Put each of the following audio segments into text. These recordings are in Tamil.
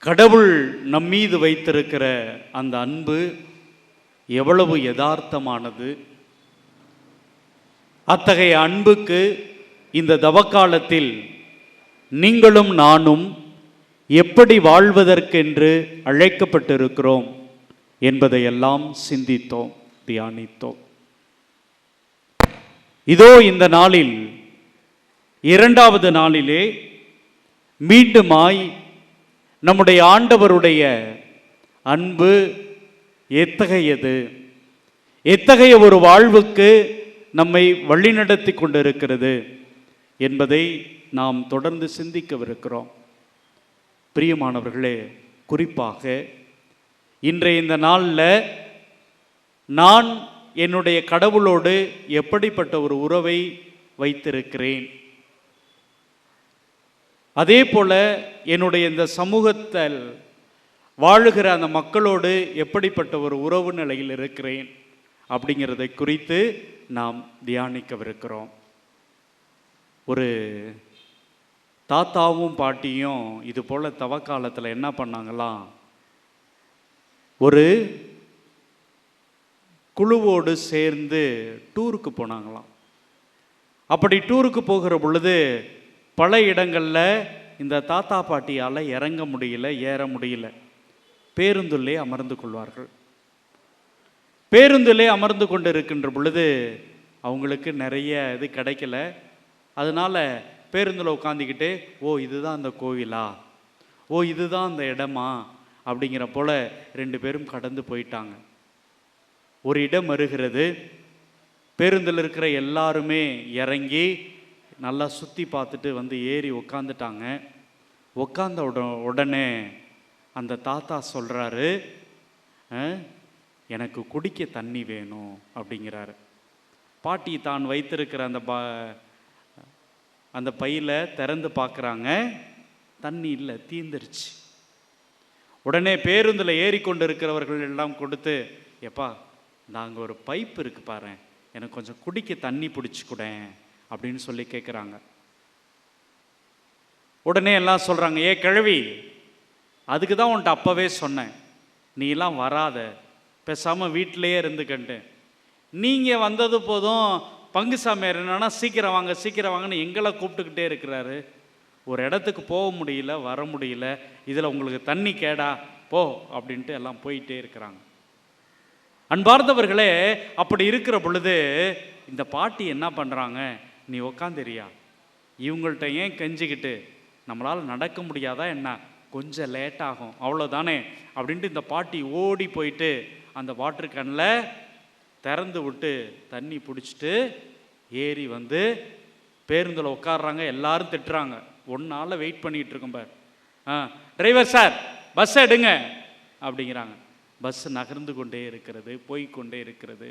கடவுள் நம்மீது வைத்திருக்கிற அந்த அன்பு எவ்வளவு யதார்த்தமானது. அத்தகைய அன்புக்கு இந்த தவக்காலத்தில் நீங்களும் நானும் எப்படி வாழ்வதற்கென்று அழைக்கப்பட்டிருக்கிறோம் என்பதையெல்லாம் சிந்தித்தோம், தியானித்தோம். இதோ இந்த நாளில், இரண்டாவது நாளிலே மீண்டுமாய் நம்முடைய ஆண்டவருடைய அன்பு எத்தகையது, எத்தகைய ஒரு வாழ்வுக்கு நம்மை வழிநடத்தி கொண்டிருக்கிறது என்பதை நாம் தொடர்ந்து சிந்திக்கவிருக்கிறோம். பிரியமானவர்களே, குறிப்பாக இன்றைய இந்த நாளில் நான் என்னுடைய கடவுளோடு எப்படிப்பட்ட ஒரு உறவை வைத்திருக்கிறேன், அதே போல என்னுடைய இந்த சமூகத்தில் வாழுகிற அந்த மக்களோடு எப்படிப்பட்ட ஒரு உறவு நிலையில் இருக்கிறேன் அப்படிங்கிறதை குறித்து நாம் தியானிக்கவிருக்கிறோம். ஒரு தாத்தாவும் பாட்டியும் இது போல் தவக்காலத்தில் என்ன பண்ணாங்களாம், ஒரு குழுவோடு சேர்ந்து டூருக்கு போனாங்களாம். அப்படி டூருக்கு போகிற பொழுது பல இடங்களில் இந்த தாத்தா பாட்டியால் இறங்க முடியல, ஏற முடியல. பேருந்திலே அமர்ந்து கொள்வார்கள். பேருந்திலே அமர்ந்து கொண்டு இருக்கின்ற பொழுது அவங்களுக்கு நிறைய இது கிடைக்கல. அதனால் பேருந்தில் உட்காந்துக்கிட்டு, ஓ இதுதான் அந்த கோவிலா, ஓ இதுதான் அந்த இடமா அப்படிங்கிற போல் 2 பேரும் கடந்து போயிட்டாங்க. ஒரு இடம் வருகிறது. பேருந்தில் இருக்கிற எல்லாருமே இறங்கி நல்லா சுற்றி பார்த்துட்டு வந்து ஏறி உக்காந்துட்டாங்க. உக்காந்த உடனே அந்த தாத்தா சொல்கிறாரு, எனக்கு குடிக்க தண்ணி வேணும் அப்படிங்கிறாரு. பாட்டி தான் வைத்திருக்கிற அந்த பையில் திறந்து பார்க்குறாங்க, தண்ணி இல்லை, தீந்துருச்சு. உடனே பேருந்தில் ஏறிக்கொண்டு இருக்கிறவர்கள் எல்லாம் கொடுத்து, எப்பா நாங்கள் ஒரு பைப் இருக்கு பாரு, எனக்கு கொஞ்சம் குடிக்க தண்ணி பிடிச்சி கூடேன் அப்படின்னு சொல்லி கேட்குறாங்க. உடனே எல்லாம் சொல்கிறாங்க, ஏ கிழவி, அதுக்கு தான் உன்ட்ட அப்போவே சொன்னேன், நீ எல்லாம் வராத, பேசாமல் வீட்டிலையே இருந்துக்கன்ட்டு. நீங்கள் வந்தது போதும், பங்குசாமியார் என்னன்னா சீக்கிரம் வாங்க சீக்கிரம் வாங்கன்னு எங்களை கூப்பிட்டுக்கிட்டே இருக்கிறாரு. ஒரு இடத்துக்கு போக முடியல, வர முடியல, இதில் உங்களுக்கு தண்ணி கேடா, போ அப்படின்ட்டு எல்லாம் போயிட்டே இருக்கிறாங்க. அன்பார்ந்தவர்களே, அப்படி இருக்கிற பொழுது இந்த பாட்டி என்ன பண்ணுறாங்க, நீ உக்காந்துரியா, இவங்கள்ட்ட ஏன் கெஞ்சிக்கிட்டு, நம்மளால் நடக்க முடியாதா என்ன, கொஞ்சம் லேட் ஆகும் அவ்வளோதானே அப்படின்ட்டு இந்த பாட்டி ஓடி போயிட்டு அந்த வாட்டர் கேனில் திறந்து விட்டு தண்ணி பிடிச்சிட்டு ஏறி வந்து பேருந்தில் உட்காடுறாங்க. எல்லாரும் திட்டுறாங்க, ஒன்றால் வெயிட் பண்ணிகிட்டு இருக்கோம் பார், டிரைவர் சார் பஸ் எடுங்க அப்படிங்கிறாங்க. பஸ் நகர்ந்து கொண்டே இருக்கிறது, போய்கொண்டே இருக்கிறது.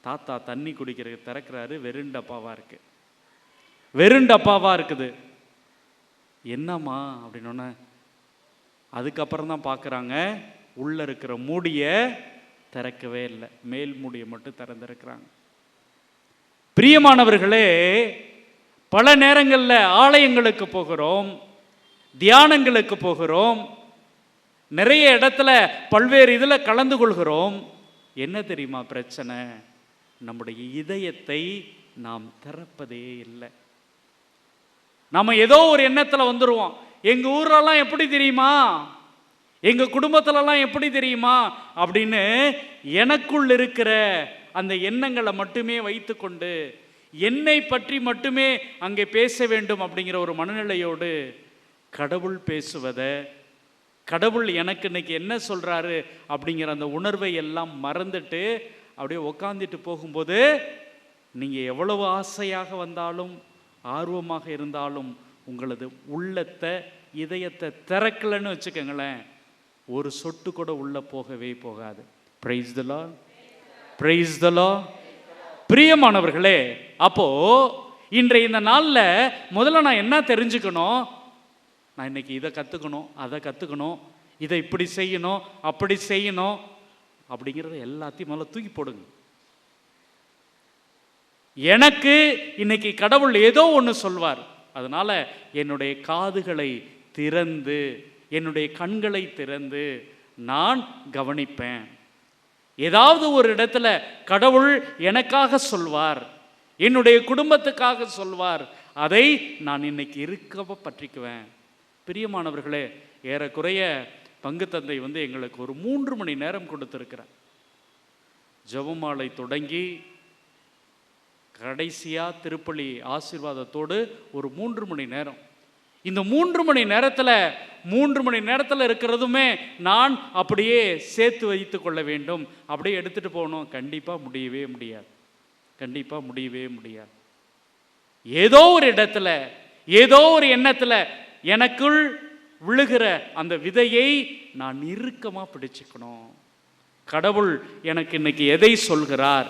தாத்தா தண்ணி குடிக்கிறதுக்கு திறக்கிறாரு, வெறும் டப்பாவாக இருக்கு, வெறும் டப்பாவாக இருக்குது. என்னம்மா அப்படின்னோடனே அதுக்கப்புறம் தான் பார்க்குறாங்க, உள்ளே இருக்கிற மூடியை திறக்கவே இல்லை, மேல் மூடியை மட்டும் திறந்திருக்கிறாங்க. பிரியமானவர்களே, பல நேரங்களில் ஆலயங்களுக்கு போகிறோம், தியானங்களுக்கு போகிறோம், நிறைய இடத்துல பல்வேறு இதில் கலந்து கொள்கிறோம். என்ன தெரியுமா பிரச்சனை, நம்முடைய இதயத்தை நாம் திறப்பதே இல்லை. நம்ம ஏதோ ஒரு எண்ணத்தில் வந்துடுவோம். எங்கள் ஊரெல்லாம் எப்படி தெரியுமா, எங்கள் குடும்பத்திலலாம் எப்படி தெரியுமா அப்படின்னு எனக்குள் இருக்கிற அந்த எண்ணங்களை மட்டுமே வைத்து கொண்டு என்னை பற்றி மட்டுமே அங்கே பேச வேண்டும் அப்படிங்கிற ஒரு மனநிலையோடு கடவுள் பேசுவதை, கடவுள் எனக்கு இன்னைக்கு என்ன சொல்கிறாரு அப்படிங்கிற அந்த உணர்வை எல்லாம் மறந்துட்டு அப்படியே உக்காந்துட்டு போகும்போது, நீங்கள் எவ்வளவு ஆசையாக வந்தாலும் ஆர்வமாக இருந்தாலும் உங்களது உள்ளத்தை இதயத்தை திறக்கலைன்னு வச்சுக்கோங்களேன், ஒரு சொட்டு கூட உள்ளே போகவே போகாது. Praise the Lord, praise the Lord. பிரியமானவர்களே, அப்போது இன்றைய இந்த நாளில் முதல்ல நான் என்ன தெரிஞ்சுக்கணும், நான் இன்னைக்கு இதை கற்றுக்கணும், அதை கற்றுக்கணும், இதை இப்படி செய்யணும், அப்படி செய்யணும் அப்படிங்கிறத எல்லாத்தையும் முதல்ல தூக்கி போடுங்க. எனக்கு இன்னைக்கு கடவுள் ஏதோ ஒன்று சொல்வார், அதனால என்னுடைய காதுகளை திறந்து என்னுடைய கண்களை திறந்து நான் கவனிப்பேன். ஏதாவது ஒரு இடத்துல கடவுள் எனக்காக சொல்வார், என்னுடைய குடும்பத்துக்காக சொல்வார், அதை நான் இன்னைக்கு இருக்க பற்றிக்குவேன். பிரியமானவர்களே, ஏறக்குறைய பங்கு தந்தை எங்களுக்கு ஒரு 3 மணி நேரம் கொடுத்திருக்கிறார். ஜெபமாலை தொடங்கி கடைசியா திருப்பலி ஆசீர்வாதத்தோடு ஒரு 3 மணி நேரம். இந்த 3 மணி நேரத்தில் இருக்கிறதுமே நான் அப்படியே சேர்த்து வைத்து கொள்ள வேண்டும், அப்படியே எடுத்துட்டு போகணும். கண்டிப்பாக முடியவே முடியாது. ஏதோ ஒரு இடத்துல, ஏதோ ஒரு எண்ணத்தில் எனக்குள் விழுகிற அந்த விதையை நான் இறுக்கமாக பிடிச்சுக்கணும். கடவுள் எனக்கு இன்னைக்கு எதை சொல்கிறார்,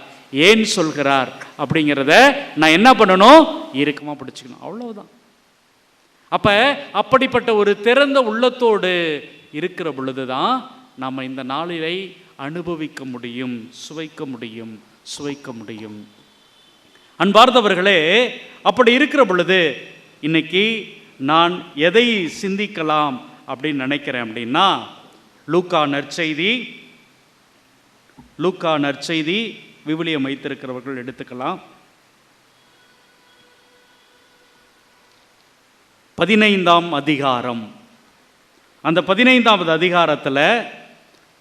ஏன் சொல்கிறார் அப்படிங்கிறத நான் என்ன பண்ணணும்? இறுக்கமாக பிடிச்சுக்கணும். அவ்வளவுதான். அப்படிப்பட்ட ஒரு திறந்த உள்ளத்தோடு இருக்கிற பொழுதுதான் நாம் இந்த நாளிலை அனுபவிக்க முடியும், சுவைக்க முடியும். அன்பார்ந்தவர்களே, அப்படி இருக்கிற பொழுது இன்னைக்கு நான் எதை சிந்திக்கலாம் அப்படின்னு நினைக்கிறேன் அப்படின்னா, லூக்கா நற்செய்தி விவிலியம் வைத்திருக்கிறவர்கள் எடுத்துக்கலாம். 15ஆம் அதிகாரம். அந்த 15வது அதிகாரத்தில்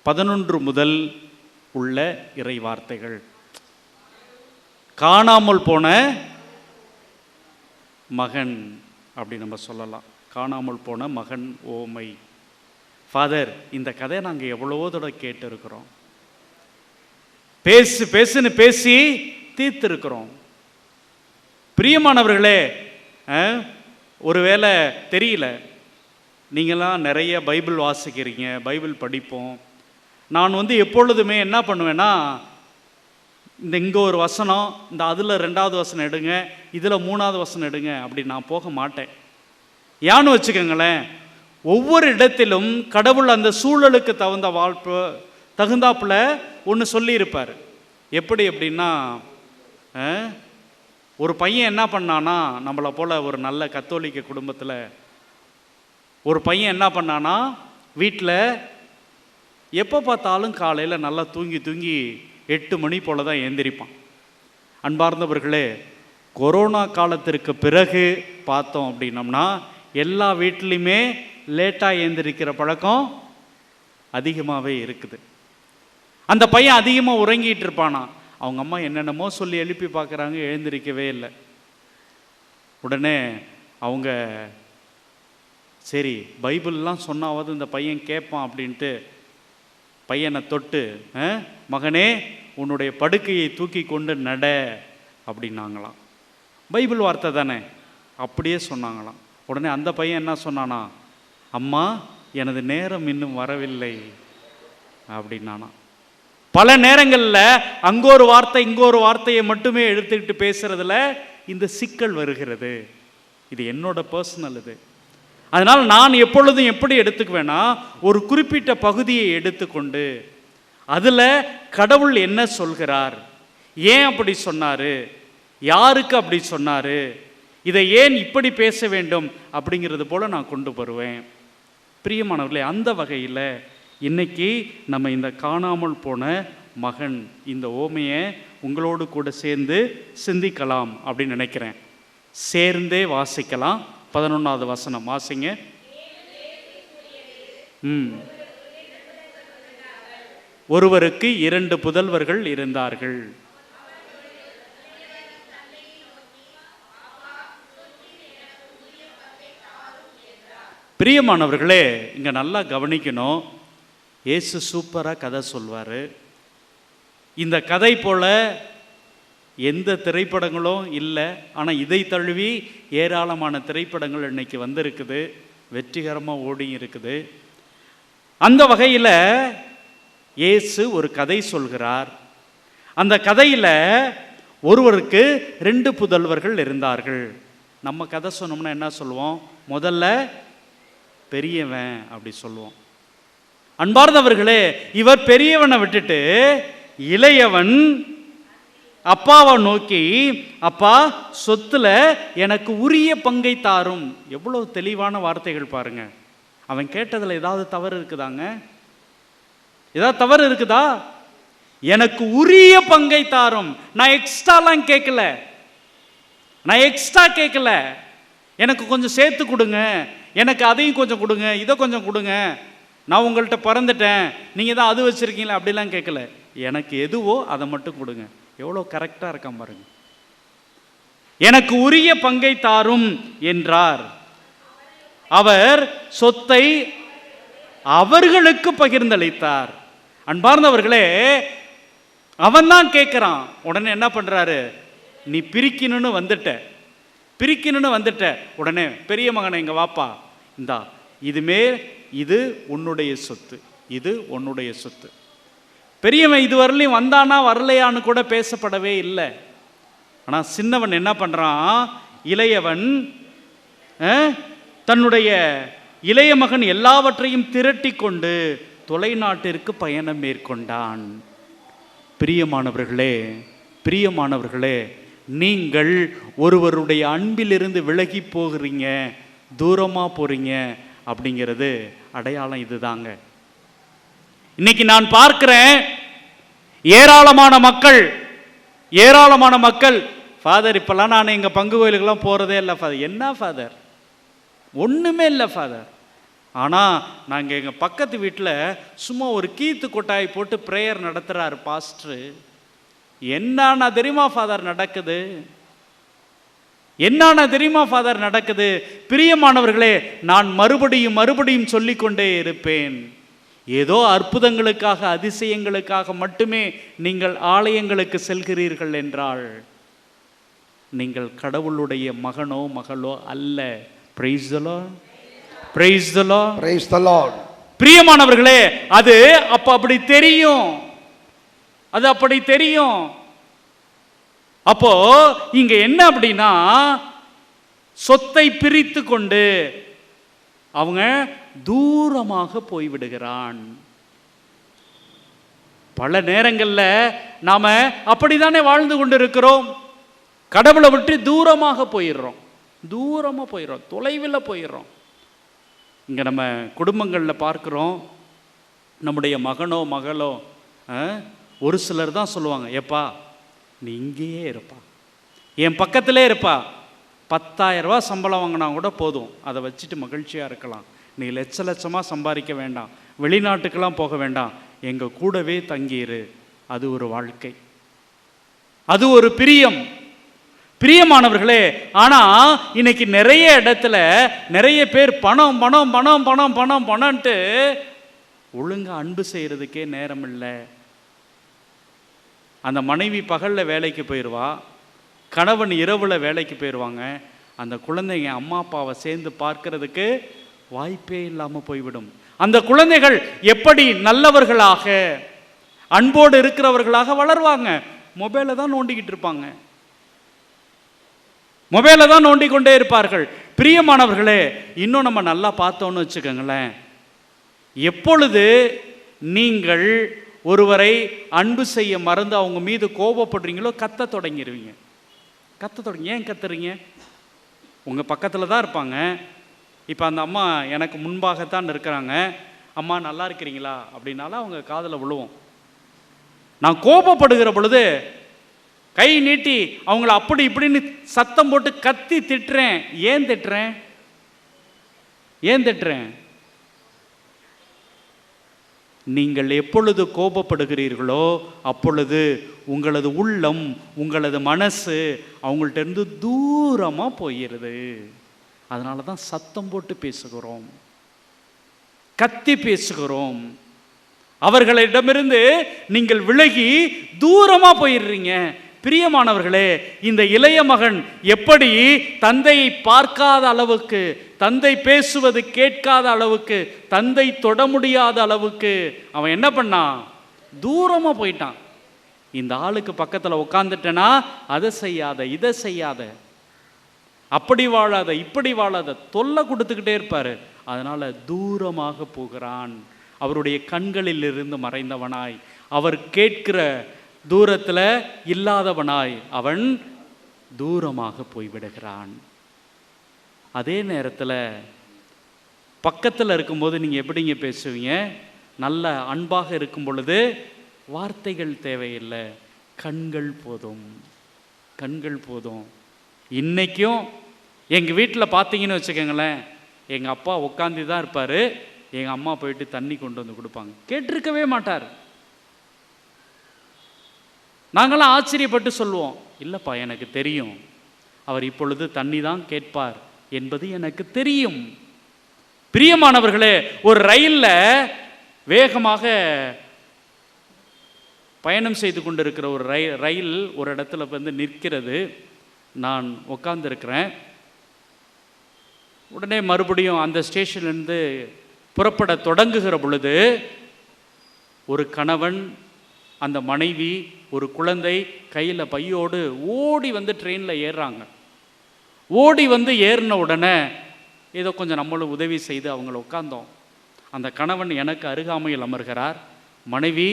11 முதல் உள்ள இறை வார்த்தைகள். காணாமல் போன மகன் அப்படி நம்ம சொல்லலாம். காணாமல் போன மகன் ஓமை. ஃபாதர், இந்த கதையை நாங்கள் எவ்வளவோ தடவை கேட்டு இருக்கிறோம், பேசுன்னு பேசி தீர்த்திருக்கிறோம். பிரியமானவர்களே, ஒருவேளை தெரியல, நீங்களாம் நிறைய பைபிள் வாசிக்கிறீங்க, பைபிள் படிப்போம். நான் எப்பொழுதுமே என்ன பண்ணுவேன்னா, இங்கே ஒரு வசனம், அதில் 2வது வசனம் எடுங்க, இதில் 3வது வசனம் எடுங்க, அப்படி நான் போக மாட்டேன். ஏன்னு வச்சுக்கோங்களேன், ஒவ்வொரு இடத்திலும் கடவுள் அந்த சூழலுக்கு தகுந்தாப்புல ஒன்று சொல்லியிருப்பார். எப்படி அப்படின்னா, ஒரு பையன் என்ன பண்ணானா, நம்மளை போல் ஒரு நல்ல கத்தோலிக்க குடும்பத்தில் ஒரு பையன் என்ன பண்ணானா, வீட்டில் எப்போ பார்த்தாலும் காலையில் நல்லா தூங்கி 8 மணி போல் தான் எழுந்திரிப்பான். அன்பார்ந்தவர்களே, கொரோனா காலத்திற்கு பிறகு பார்த்தோம் அப்படின்னம்னா எல்லா வீட்லேயுமே லேட்டாக எழுந்திரிக்கிற பழக்கம் அதிகமாகவே இருக்குது. அந்த பையன் அதிகமாக உறங்கிட்டு இருப்பானா. அவங்க அம்மா என்னென்னமோ சொல்லி எழுப்பி பார்க்குறாங்க, எழுந்திரிக்கவே இல்லை. உடனே அவங்க சரி பைபிள்லாம் சொன்னாவது இந்த பையன் கேட்பான் அப்படின்ட்டு பையனை தொட்டு, மகனே உன்னுடைய படுக்கையை தூக்கி கொண்டு நட அப்படின்னாங்களாம். பைபிள் வார்த்தை தானே, அப்படியே சொன்னாங்களாம். உடனே அந்த பையன் என்ன சொன்னானா, அம்மா எனது நேரம் இன்னும் வரவில்லை அப்படின்னானா. பல நேரங்களில் அங்கே ஒரு வார்த்தை இங்கே ஒரு வார்த்தையை மட்டுமே எடுத்துக்கிட்டு பேசுறதுல இந்த சிக்கல் வருகிறது. இது என்னோட பர்சனல் இது. அதனால் நான் எப்பொழுதும் எப்படி எடுத்துக்குவேன்னா, ஒரு குறிப்பிட்ட பகுதியை எடுத்துக்கொண்டு அதில் கடவுள் என்ன சொல்கிறார், ஏன் அப்படி சொன்னார், யாருக்கு அப்படி சொன்னார், இதை ஏன் இப்படி பேச வேண்டும் அப்படிங்கிறது போல் நான் கொண்டு வருவேன். பிரியமானவர்களே, அந்த வகையில் இன்னைக்கு நம்ம இந்த காணாமல் போன மகன் இந்த ஓமையை உங்களோடு கூட சேர்ந்து சிந்திக்கலாம் அப்படின்னு நினைக்கிறேன். சேர்ந்தே வாசிக்கலாம். 11வது வசனம் வாசிங்க. ஒருவருக்கு 2 புதல்வர்கள் இருந்தார்கள். பிரியமானவர்களே, இங்கே நல்லா கவனிக்கணும். இயேசு சூப்பராக கதை சொல்வார். இந்த கதை போல் எந்த திரைப்படங்களும் இல்லை. ஆனால் இதை தழுவி ஏராளமான திரைப்படங்கள் இன்னைக்கு வந்திருக்குது, வெற்றிகரமாக ஓடி இருக்குது. அந்த வகையில் இயேசு ஒரு கதை சொல்கிறார். அந்த கதையில் ஒருவருக்கு 2 புதல்வர்கள் இருந்தார்கள். நம்ம கதை சொன்னோம்னா என்ன சொல்லுவோம்? முதல்ல பெரியவன் அப்படி சொல்லுவோம். அன்பார்ந்தவர்களே, இவர் பெரியவனை விட்டுட்டு இளையவன் அப்பாவை நோக்கி, அப்பா சொத்துல எனக்கு உரிய பங்கை தாரும். எவ்வளவு தெளிவான வார்த்தைகள் பாருங்க. அவன் கேட்டதில் ஏதாவது தவறு இருக்குதாங்க? ஏதாவது தவறு இருக்குதா? எனக்கு உரிய பங்கை தாரும். நான் எக்ஸ்ட்ராலாம் கேட்கல, நான் எக்ஸ்ட்ரா கேட்கல. எனக்கு கொஞ்சம் சேர்த்து கொடுங்க, எனக்கு அதையும் கொஞ்சம் கொடுங்க, இதை கொஞ்சம் கொடுங்க, நான் உங்கள்கிட்ட பிறந்துட்டேன், நீங்கள் தான் அது வச்சுருக்கீங்களா, அப்படிலாம் கேட்கல. எனக்கு எதுவோ அதை மட்டும் கொடுங்க. எவ்வளோ கரெக்டாக இருக்கான் பாருங்க. எனக்கு உரிய பங்கை தாரும் என்றார். அவர் சொத்தை அவர்களுக்கு பகிர்ந்தளித்தார். அன்பார்ந்தவர்களே, அவன் தான் கேட்குறான். உடனே என்ன பண்ணுறாரு? நீ பிரிக்கணும்னு வந்துட்ட. உடனே பெரிய மகனை இங்கே வாப்பா, இந்தா இது உன்னுடைய சொத்து, இது உன்னுடைய சொத்து. பெரியவன் இதுவரையிலும் வந்தானா வரலையான்னு கூட பேசப்படவே இல்லை. ஆனால் சின்னவன் என்ன பண்ணுறான்? இளையவன் தன்னுடைய இளைய மகன் எல்லாவற்றையும் திரட்டி கொண்டு தொலைநாட்டிற்கு பயணம் மேற்கொண்டான். பிரியமானவர்களே, நீங்கள் ஒருவருடைய அன்பிலிருந்து விலகி போகிறீங்க, தூரமாக போறீங்க அப்படிங்கிறது அடையாளம் இதுதாங்க. இன்னைக்கு நான் பார்க்கிறேன் ஏராளமான மக்கள் ஃபாதர், இப்பெல்லாம் நான் எங்கள் பங்கு கோயிலுக்கெல்லாம் போகிறதே இல்லை ஃபாதர். என்ன ஃபாதர்? ஒன்றுமே இல்லை ஃபாதர். ஆனால் நாங்கள் எங்கள் பக்கத்து வீட்டில் சும்மா ஒரு கீத்து கொட்டாய் போட்டு ப்ரேயர் நடத்துகிறார் பாஸ்டரு. என்னன்னா தெரியுமா ஃபாதர் நடக்குது? பிரியமானவர்களே, நான் மறுபடியும் சொல்லிக்கொண்டே இருப்பேன். ஏதோ அற்புதங்களுக்காக, அதிசயங்களுக்காக மட்டுமே நீங்கள் ஆலயங்களுக்கு செல்கிறீர்கள் என்றால் நீங்கள் கடவுளுடைய மகனோ மகளோ அல்ல. Praise the Lord. Praise the Lord. Praise the Lord. பிரியமானவர்களே, அது அப்படி தெரியும். அப்போ இங்க என்ன அப்படின்னா, சொத்தை பிரித்து கொண்டு அவங்க தூரமாக போய்விடுகிறான். பல நேரங்கள்ல நாம அப்படித்தானே வாழ்ந்து கொண்டு இருக்கிறோம். கடவுளை விட்டு தூரமாக போயிடுறோம், தொலைவில் போயிடுறோம். இங்க நம்ம குடும்பங்களில் பார்க்கிறோம், நம்முடைய மகனோ மகளோ ஒரு சிலர் தான் சொல்லுவாங்க, ஏப்பா நீ இங்கேயே இருப்பா, என் பக்கத்திலே இருப்பா, 10,000 ரூபா சம்பளம் வாங்கினா கூட போதும், அதை வச்சுட்டு மகிழ்ச்சியாக இருக்கலாம், நீ லட்சமாக சம்பாதிக்க வேண்டாம், வெளிநாட்டுக்கெல்லாம் போக வேண்டாம், எங்கள் கூடவே தங்கியிரு. அது ஒரு வாழ்க்கை, அது ஒரு பிரியமானவர்களே. ஆனால் இன்னைக்கு நிறைய இடத்துல நிறைய பேர் பணம்ட்டு ஒழுங்கா அன்பு செய்கிறதுக்கே நேரம் இல்லை. அந்த மனைவி பகலில் வேலைக்கு போயிடுவா, கணவன் இரவில் வேலைக்கு போயிடுவாங்க. அந்த குழந்தைங்க அம்மா அப்பாவை சேர்ந்து பார்க்கறதுக்கு வாய்ப்பே இல்லாமல் போய்விடும். அந்த குழந்தைகள் எப்படி நல்லவர்களாக அன்போடு இருக்கிறவர்களாக வளருவாங்க? மொபைலை தான் நோண்டிக்கிட்டு இருப்பாங்க, மொபைலை தான் நோண்டிக்கொண்டே இருப்பார்கள். பிரியமானவர்களே, இன்னும் நம்ம நல்லா பார்த்தோன்னு வச்சுக்கோங்களேன், எப்பொழுது நீங்கள் ஒருவரை அன்பு செய்ய மறந்து அவங்க மீது கோபப்படுறீங்களோ கத்த தொடங்கிடுவீங்க. ஏன் கத்துறீங்க? உங்கள் பக்கத்தில் தான் இருப்பாங்க. இப்போ அந்த அம்மா எனக்கு முன்பாகத்தான் இருக்கிறாங்க, அம்மா நல்லா இருக்கிறீங்களா அப்படின்னாலும் அவங்க காதில் விழுவோம். நான் கோபப்படுகிற பொழுது கை நீட்டி அவங்கள அப்படி இப்படின்னு சத்தம் போட்டு கத்தி திட்டுறேன். ஏன் திட்டுறேன்? நீங்கள் எப்பொழுது கோபப்படுகிறீர்களோ அப்பொழுது உங்களது உள்ளம், உங்களது மனசு அவங்கள்ட்ட இருந்து தூரமாக போயிடுது. அதனால தான் சத்தம் போட்டு பேசுகிறோம், கத்தி பேசுகிறோம். அவர்களிடமிருந்து நீங்கள் விலகி தூரமாக போயிடுறீங்க. பிரியமானவர்களே, இந்த இளைய மகன் எப்படி தந்தையை பார்க்காத அளவுக்கு, தந்தை பேசுவது கேட்காத அளவுக்கு, தந்தை தொட முடியாத அளவுக்கு அவன் என்ன பண்ணான்? தூரமாக போயிட்டான். இந்த ஆளுக்கு பக்கத்தில் உட்காந்துட்டேன்னா அதை செய்யாத, இதை செய்யாத, அப்படி வாழாத, இப்படி வாழாத, தொல்லை கொடுத்துக்கிட்டே இருப்பார். அதனால் தூரமாக போகிறான். அவருடைய கண்களில் இருந்து மறைந்தவனாய், அவர் கேட்கிற தூரத்தில் இல்லாதவனாய் அவன் தூரமாக போய்விடுகிறான். அதே நேரத்தில் பக்கத்தில் இருக்கும்போது நீங்கள் எப்படிங்க பேசுவீங்க? நல்ல அன்பாக இருக்கும் பொழுது வார்த்தைகள் தேவையில்லை, கண்கள் போதும், கண்கள் போதும். இன்றைக்கும் எங்கள் வீட்டில் பார்த்தீங்கன்னு வச்சுக்கோங்களேன், எங்கள் அப்பா உட்காந்து தான் இருப்பார், எங்கள் அம்மா போயிட்டு தண்ணி கொண்டு வந்து கொடுப்பாங்க. கேட்டிருக்கவே மாட்டார். நாங்களாம் ஆச்சரியப்பட்டு சொல்லுவோம், இல்லைப்பா எனக்கு தெரியும், அவர் இப்பொழுது தண்ணி தான் கேட்பார் என்பது எனக்கு தெரியும். பிரியமானவர்களே, ஒரு ரயிலில் வேகமாக பயணம் செய்து கொண்டிருக்கிற ஒரு ரயில் ஒரு இடத்துல வந்து நிற்கிறது. நான் உட்கார்ந்துருக்கிறேன். உடனே மறுபடியும் அந்த ஸ்டேஷன்லேருந்து புறப்பட தொடங்குகிற பொழுது ஒரு கணவன், அந்த மனைவி, ஒரு குழந்தை கையில் பையோடு ஓடி வந்து ட்ரெயினில் ஏறுறாங்க. ஓடி வந்து ஏறின உடனே ஏதோ கொஞ்சம் நம்மளும் உதவி செய்து அவங்கள உட்கார்ந்தோம். அந்த கணவன் எனக்கு அருகாமையில் அமர்கிறார், மனைவி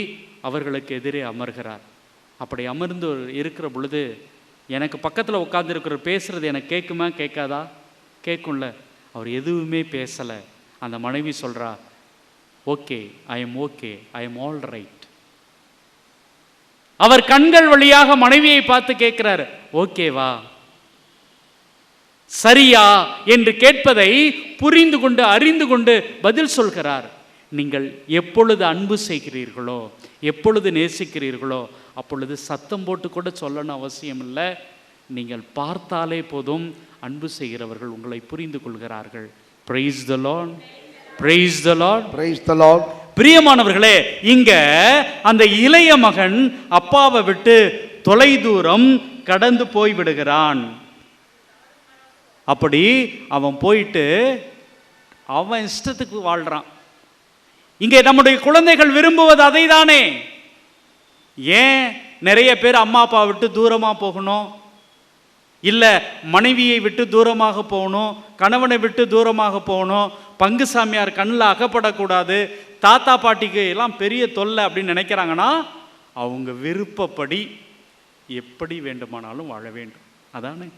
அவர்களுக்கு எதிரே அமர்கிறார். அப்படி அமர்ந்து இருக்கிற பொழுது எனக்கு பக்கத்தில் உட்கார்ந்துருக்கிற பேசுகிறது எனக்கு கேட்குமா கேட்காதா? கேட்கும்ல. அவர் எதுவுமே பேசலை. அந்த மனைவி சொல்கிறா, okay, I am okay, I am all right. அவர் கண்கள் வழியாக மனைவியை பார்த்து கேட்கிறார், ஓகேவா, சரியா என்று கேட்பதை புரிந்து கொண்டு அறிந்து கொண்டு பதில் சொல்கிறார். நீங்கள் எப்பொழுது அன்பு செய்கிறீர்களோ, எப்பொழுது நேசிக்கிறீர்களோ, அப்பொழுது சத்தம் போட்டு கூட சொல்லணும் அவசியம் இல்லை. நீங்கள் பார்த்தாலே போதும், அன்பு செய்கிறவர்கள் உங்களை புரிந்து கொள்கிறார்கள். Praise the Lord, praise the Lord, praise the Lord. பிரியமானவர்களே, இங்க அந்த இளைய மகன் அப்பாவை விட்டு தொலை தூரம் கடந்து போய் விடுகிறான். அப்படி அவன் போயிட்டு அவன் இஷ்டத்துக்கு வாழ்றான். இங்கே நம்முடைய குழந்தைகள் விரும்புவது அதை தானே. ஏன் நிறைய பேர் அம்மா அப்பா விட்டு தூரமாக போகணும், இல்லை மனைவியை விட்டு தூரமாக போகணும், கணவனை விட்டு தூரமாக போகணும், பங்கு சாமியார் கண்ணில் அகப்படக்கூடாது, தாத்தா பாட்டிக்கு எல்லாம் பெரிய தொல்லை அப்படின்னு நினைக்கிறாங்கன்னா, அவங்க விருப்பப்படி எப்படி வேண்டுமானாலும் வாழ வேண்டும். அதானே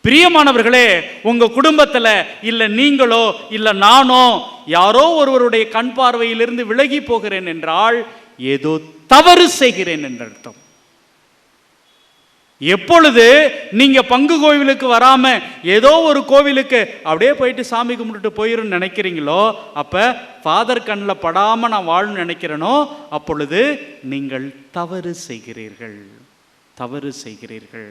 பிரியமானவர்களே, உங்க குடும்பத்தில் இல்லை நீங்களோ இல்லை நானோ யாரோ ஒருவருடைய கண் பார்வையிலிருந்து விலகி போகிறேன் என்றால் ஏதோ தவறு செய்கிறேன் என்ற அர்த்தம். எப்பொழுது நீங்க பங்கு கோவிலுக்கு வராம ஏதோ ஒரு கோவிலுக்கு அப்படியே போயிட்டு சாமி கும்பிட்டுட்டு போயிருந்து நினைக்கிறீங்களோ, அப்ப ஃபாதர் கண்ணில் படாம நான் வாழணும்னு நினைக்கிறேனோ, அப்பொழுது நீங்கள் தவறு செய்கிறீர்கள், தவறு செய்கிறீர்கள்.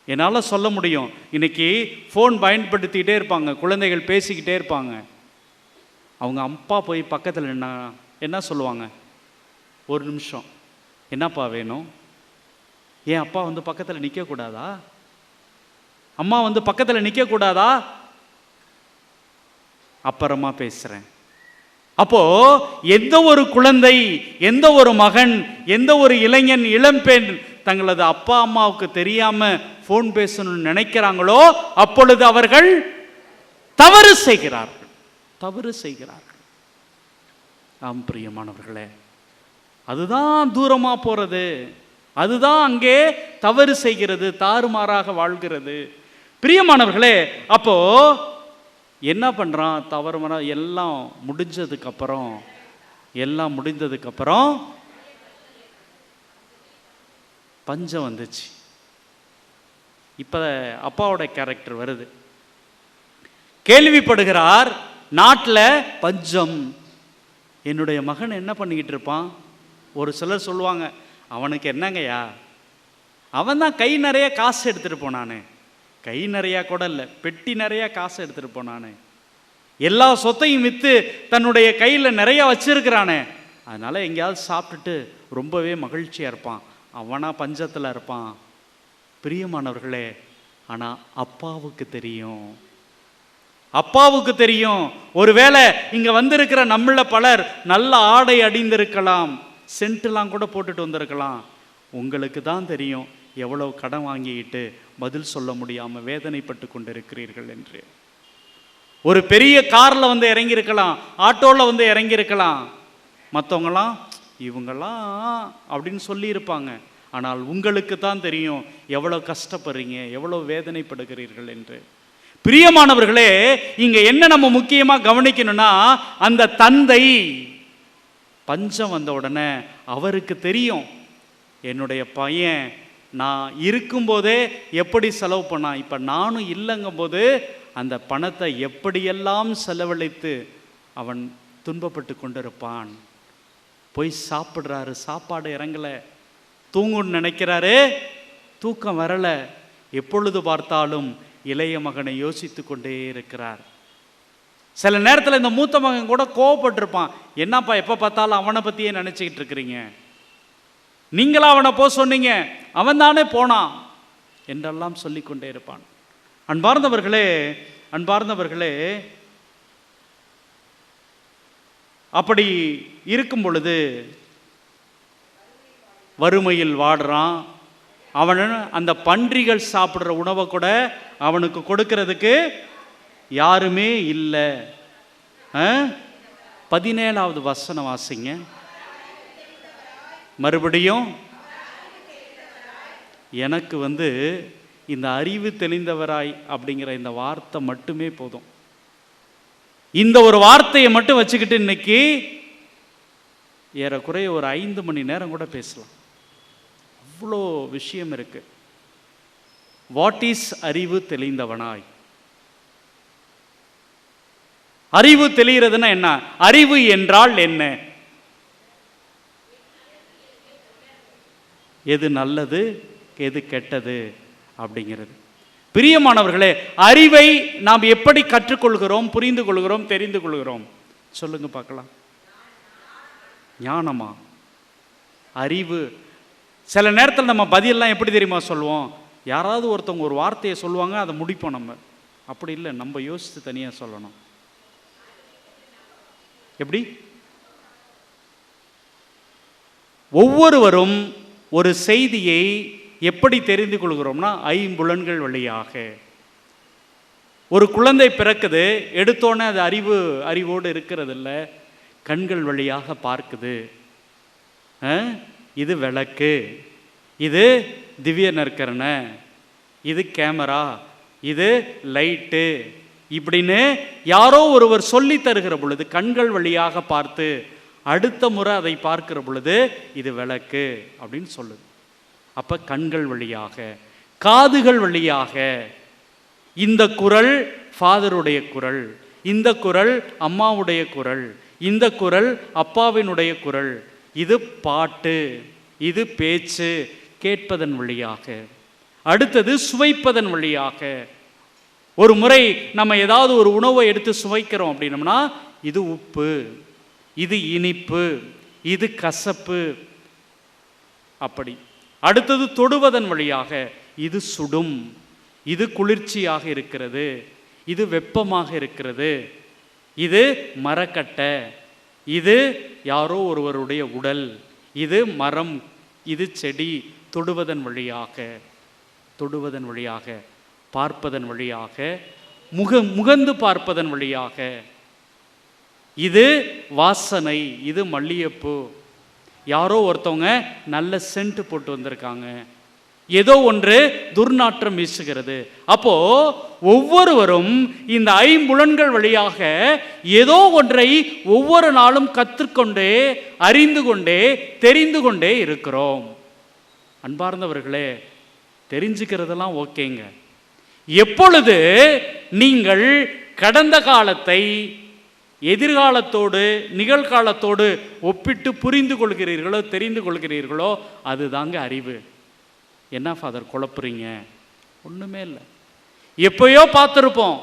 என்னால் சொல்ல முடியும். இன்னைக்கு ஃபோன் பயன்படுத்திக்கிட்டே இருப்பாங்க, குழந்தைகள் பேசிக்கிட்டே இருப்பாங்க. அவங்க அப்பா போய் பக்கத்தில் என்ன சொல்லுவாங்க, ஒரு நிமிஷம், என்னப்பா வேணும்? ஏன் அப்பா வந்து பக்கத்தில் நிற்கக்கூடாதா? அம்மா வந்து பக்கத்தில் நிற்கக்கூடாதா? அப்புறமா பேசுகிறேன். அப்போ எந்த ஒரு குழந்தை, எந்த ஒரு மகன், எந்த ஒரு இளைஞன், இளம்பெண் தங்களது அப்பா அம்மாவுக்கு தெரியாம போன் பேசணும்னு நினைக்கிறாங்களோ, அப்பொழுது அவர்கள் தவறு செய்கிறார்கள், தவறு செய்கிறார்கள். ஆம் பிரியமானவர்களே, அதுதான் தூரமா போறது, அதுதான் அங்கே தவறு செய்கிறது, தாறுமாறாக வாழ்கிறது. பிரியமானவர்களே, அப்போ என்ன பண்றான்? தவறுமான எல்லாம் முடிஞ்சதுக்கு அப்புறம் பஞ்சம் வந்துச்சு. இப்போ அப்பாவோட கேரக்டர் வருது. கேள்விப்படுகிறார், நாட்டில் பஞ்சம். என்னுடைய மகன் என்ன பண்ணிக்கிட்டு இருப்பான்? ஒரு சிலர் சொல்லுவாங்க, அவனுக்கு என்னங்கய்யா, அவன் தான் கை நிறைய காசு எடுத்துகிட்டு போனானே. கை நிறையா கூட இல்லை, பெட்டி நிறையா காசு எடுத்துகிட்டு போனானே. எல்லா சொத்தையும் விற்று தன்னுடைய கையில் நிறையா வச்சிருக்கிறானே, அதனால் எங்கேயாவது சாப்பிட்டுட்டு ரொம்பவே மகிழ்ச்சியாக இருப்பான். அவனா பஞ்சத்தில் இருப்பான். பிரியமானவர்களே, ஆனால் அப்பாவுக்கு தெரியும், அப்பாவுக்கு தெரியும். ஒருவேளை இங்கே வந்திருக்கிற நம்மள பலர் நல்ல ஆடை அணிந்திருக்கலாம், சென்ட்லாம் கூட போட்டுட்டு வந்திருக்கலாம். உங்களுக்கு தான் தெரியும் எவ்வளவு கடன் வாங்கிக்கிட்டு பதில் சொல்ல முடியாமல் வேதனைப்பட்டு கொண்டிருக்கிறீர்கள் என்று. ஒரு பெரிய காரில் வந்து இறங்கியிருக்கலாம், ஆட்டோவில் வந்து இறங்கியிருக்கலாம். மற்றவங்களாம் இவங்கெல்லாம் அப்படின்னு சொல்லியிருப்பாங்க. ஆனால் உங்களுக்கு தான் தெரியும் எவ்வளோ கஷ்டப்படுறீங்க, எவ்வளோ வேதனைப்படுகிறீர்கள் என்று. பிரியமானவர்களே, இங்க என்ன நம்ம முக்கியமா கவனிக்கணும்னா, அந்த தந்தை பஞ்சம் வந்த உடனே அவருக்கு தெரியும், என்னுடைய பையன் நான் இருக்கும்போதே எப்படி செலவு பண்ணான், இப்போ நானும் இல்லைங்கும் போது அந்த பணத்தை எப்படியெல்லாம் செலவழித்து அவன் துன்பப்பட்டு கொண்டிருப்பான். போய் சாப்பிட்றாரு, சாப்பாடு இறங்கலை, தூங்குன்னு நினைக்கிறாரு, தூக்கம் வரலை. எப்பொழுது பார்த்தாலும் இளைய மகனை யோசித்து கொண்டே இருக்கிறார். சில நேரத்தில் இந்த மூத்த மகன் கூட கோவப்பட்டிருப்பான், என்னப்பா எப்போ பார்த்தாலும் அவனை பற்றியே நினச்சிக்கிட்டு இருக்கிறீங்க, நீங்களா அவனை போக சொன்னீங்க, அவன் தானே போனான் என்றெல்லாம் சொல்லிக்கொண்டே இருப்பான். அன்பார்ந்தவர்களே, அப்படி இருக்கும் பொழுது வறுமையில் வாடுறான். அவன் அந்த பன்றிகள் சாப்பிட்ற உணவை கூட அவனுக்கு கொடுக்கறதுக்கு யாருமே இல்லை. 17வது வசனம் வாசிங்க மறுபடியும். எனக்கு இந்த அறிவு தெளிந்தவராய் அப்படிங்கிற இந்த வார்த்தை மட்டுமே போதும். இந்த ஒரு வார்த்தையை மட்டும் வச்சுக்கிட்டு இன்னைக்கு ஏறக்குறைய ஒரு 5 மணி நேரம் கூட பேசலாம். அவ்வளோ விஷயம் இருக்கு. வாட் இஸ் அறிவு தெளிந்தவனாய்? அறிவு தெளிகிறதுனா என்ன? அறிவு என்றால் என்ன? எது நல்லது, எது கெட்டது அப்படிங்கிறது. பிரியமானவர்களே, அறிவை நாம் எப்படி கற்றுக்கொள்கிறோம், புரிந்து கொள்கிறோம், தெரிந்து கொள்கிறோம்? சொல்லுங்க பார்க்கலாம். ஞானமா? அறிவு. சில நேரத்தில் நம்ம பதிலெல்லாம் எப்படி தெரியுமா சொல்லுவோம்? யாராவது ஒருத்தவங்க ஒரு வார்த்தையை சொல்லுவாங்க, அதை முடிப்போம். நம்ம அப்படி இல்லை, நம்ம யோசித்து தனியாக சொல்லணும். எப்படி? ஒவ்வொருவரும் ஒரு செய்தியை எப்படி தெரிந்து கொள்கிறோம்னா, ஐம்புலன்கள் வழியாக. ஒரு குழந்தை பிறக்குது, எடுத்தோன்னே அது அறிவோடு இருக்கிறது இல்லை, கண்கள் வழியாக பார்க்குது. இது விளக்கு, இது திவ்ய நற்கரணை, இது கேமரா, இது லைட்டு, இப்படின்னு யாரோ ஒருவர் சொல்லி தருகிற பொழுது கண்கள் வழியாக பார்த்து அடுத்த முறை அதை பார்க்கிற பொழுது இது விளக்கு அப்படின்னு சொல்லுது. அப்ப கண்கள் வழியாக, காதுகள் வழியாக. இந்த குரல் ஃபாதருடைய குரல், இந்த குரல் அம்மாவுடைய குரல், இந்த குரல் அப்பாவினுடைய குரல், இது பாட்டு, இது பேச்சு, கேட்பதன் வழியாக. அடுத்தது சுவைப்பதன் வழியாக. ஒரு முறை நம்ம ஏதாவது ஒரு உணவை எடுத்து சுவைக்கிறோம் அப்படின்னம்னா, இது உப்பு, இது இனிப்பு, இது கசப்பு, அப்படி. அடுத்தது தொடுவதன் வழியாக. இது சுடும், இது குளிர்ச்சியாக இருக்கிறது, இது வெப்பமாக இருக்கிறது, இது மரக்கட்டை, இது யாரோ ஒருவருடைய உடல், இது மரம், இது செடி. தொடுவதன் வழியாக, தொடுவதன் வழியாக, பார்ப்பதன் வழியாக, முகந்து பார்ப்பதன் வழியாக. இது வாசனை, இது மல்லிகைப்பூ, யாரோ ஒருத்தவங்க நல்ல சென்ட் போட்டு வந்திருக்காங்க, ஏதோ ஒன்று துர்நாற்றம் வீசுகிறது. அப்போ ஒவ்வொருவரும் இந்த ஐம்புலன்கள் வழியாக ஏதோ ஒன்றை ஒவ்வொரு நாளும் கற்றுக்கொண்டே, அறிந்து கொண்டே, தெரிந்து கொண்டே இருக்கிறோம். அன்பார்ந்தவர்களே, தெரிஞ்சுக்கிறதெல்லாம் ஓகேங்க. எப்பொழுது நீங்கள் கடந்த காலத்தை எதிர்காலத்தோடு, நிகழ்காலத்தோடு ஒப்பிட்டு புரிந்து கொள்கிறீர்களோ, தெரிந்து கொள்கிறீர்களோ, அதுதாங்க அறிவு. என்ன ஃபாதர் குழப்புறீங்க? ஒன்றுமே இல்லை. எப்பயோ பார்த்துருப்போம்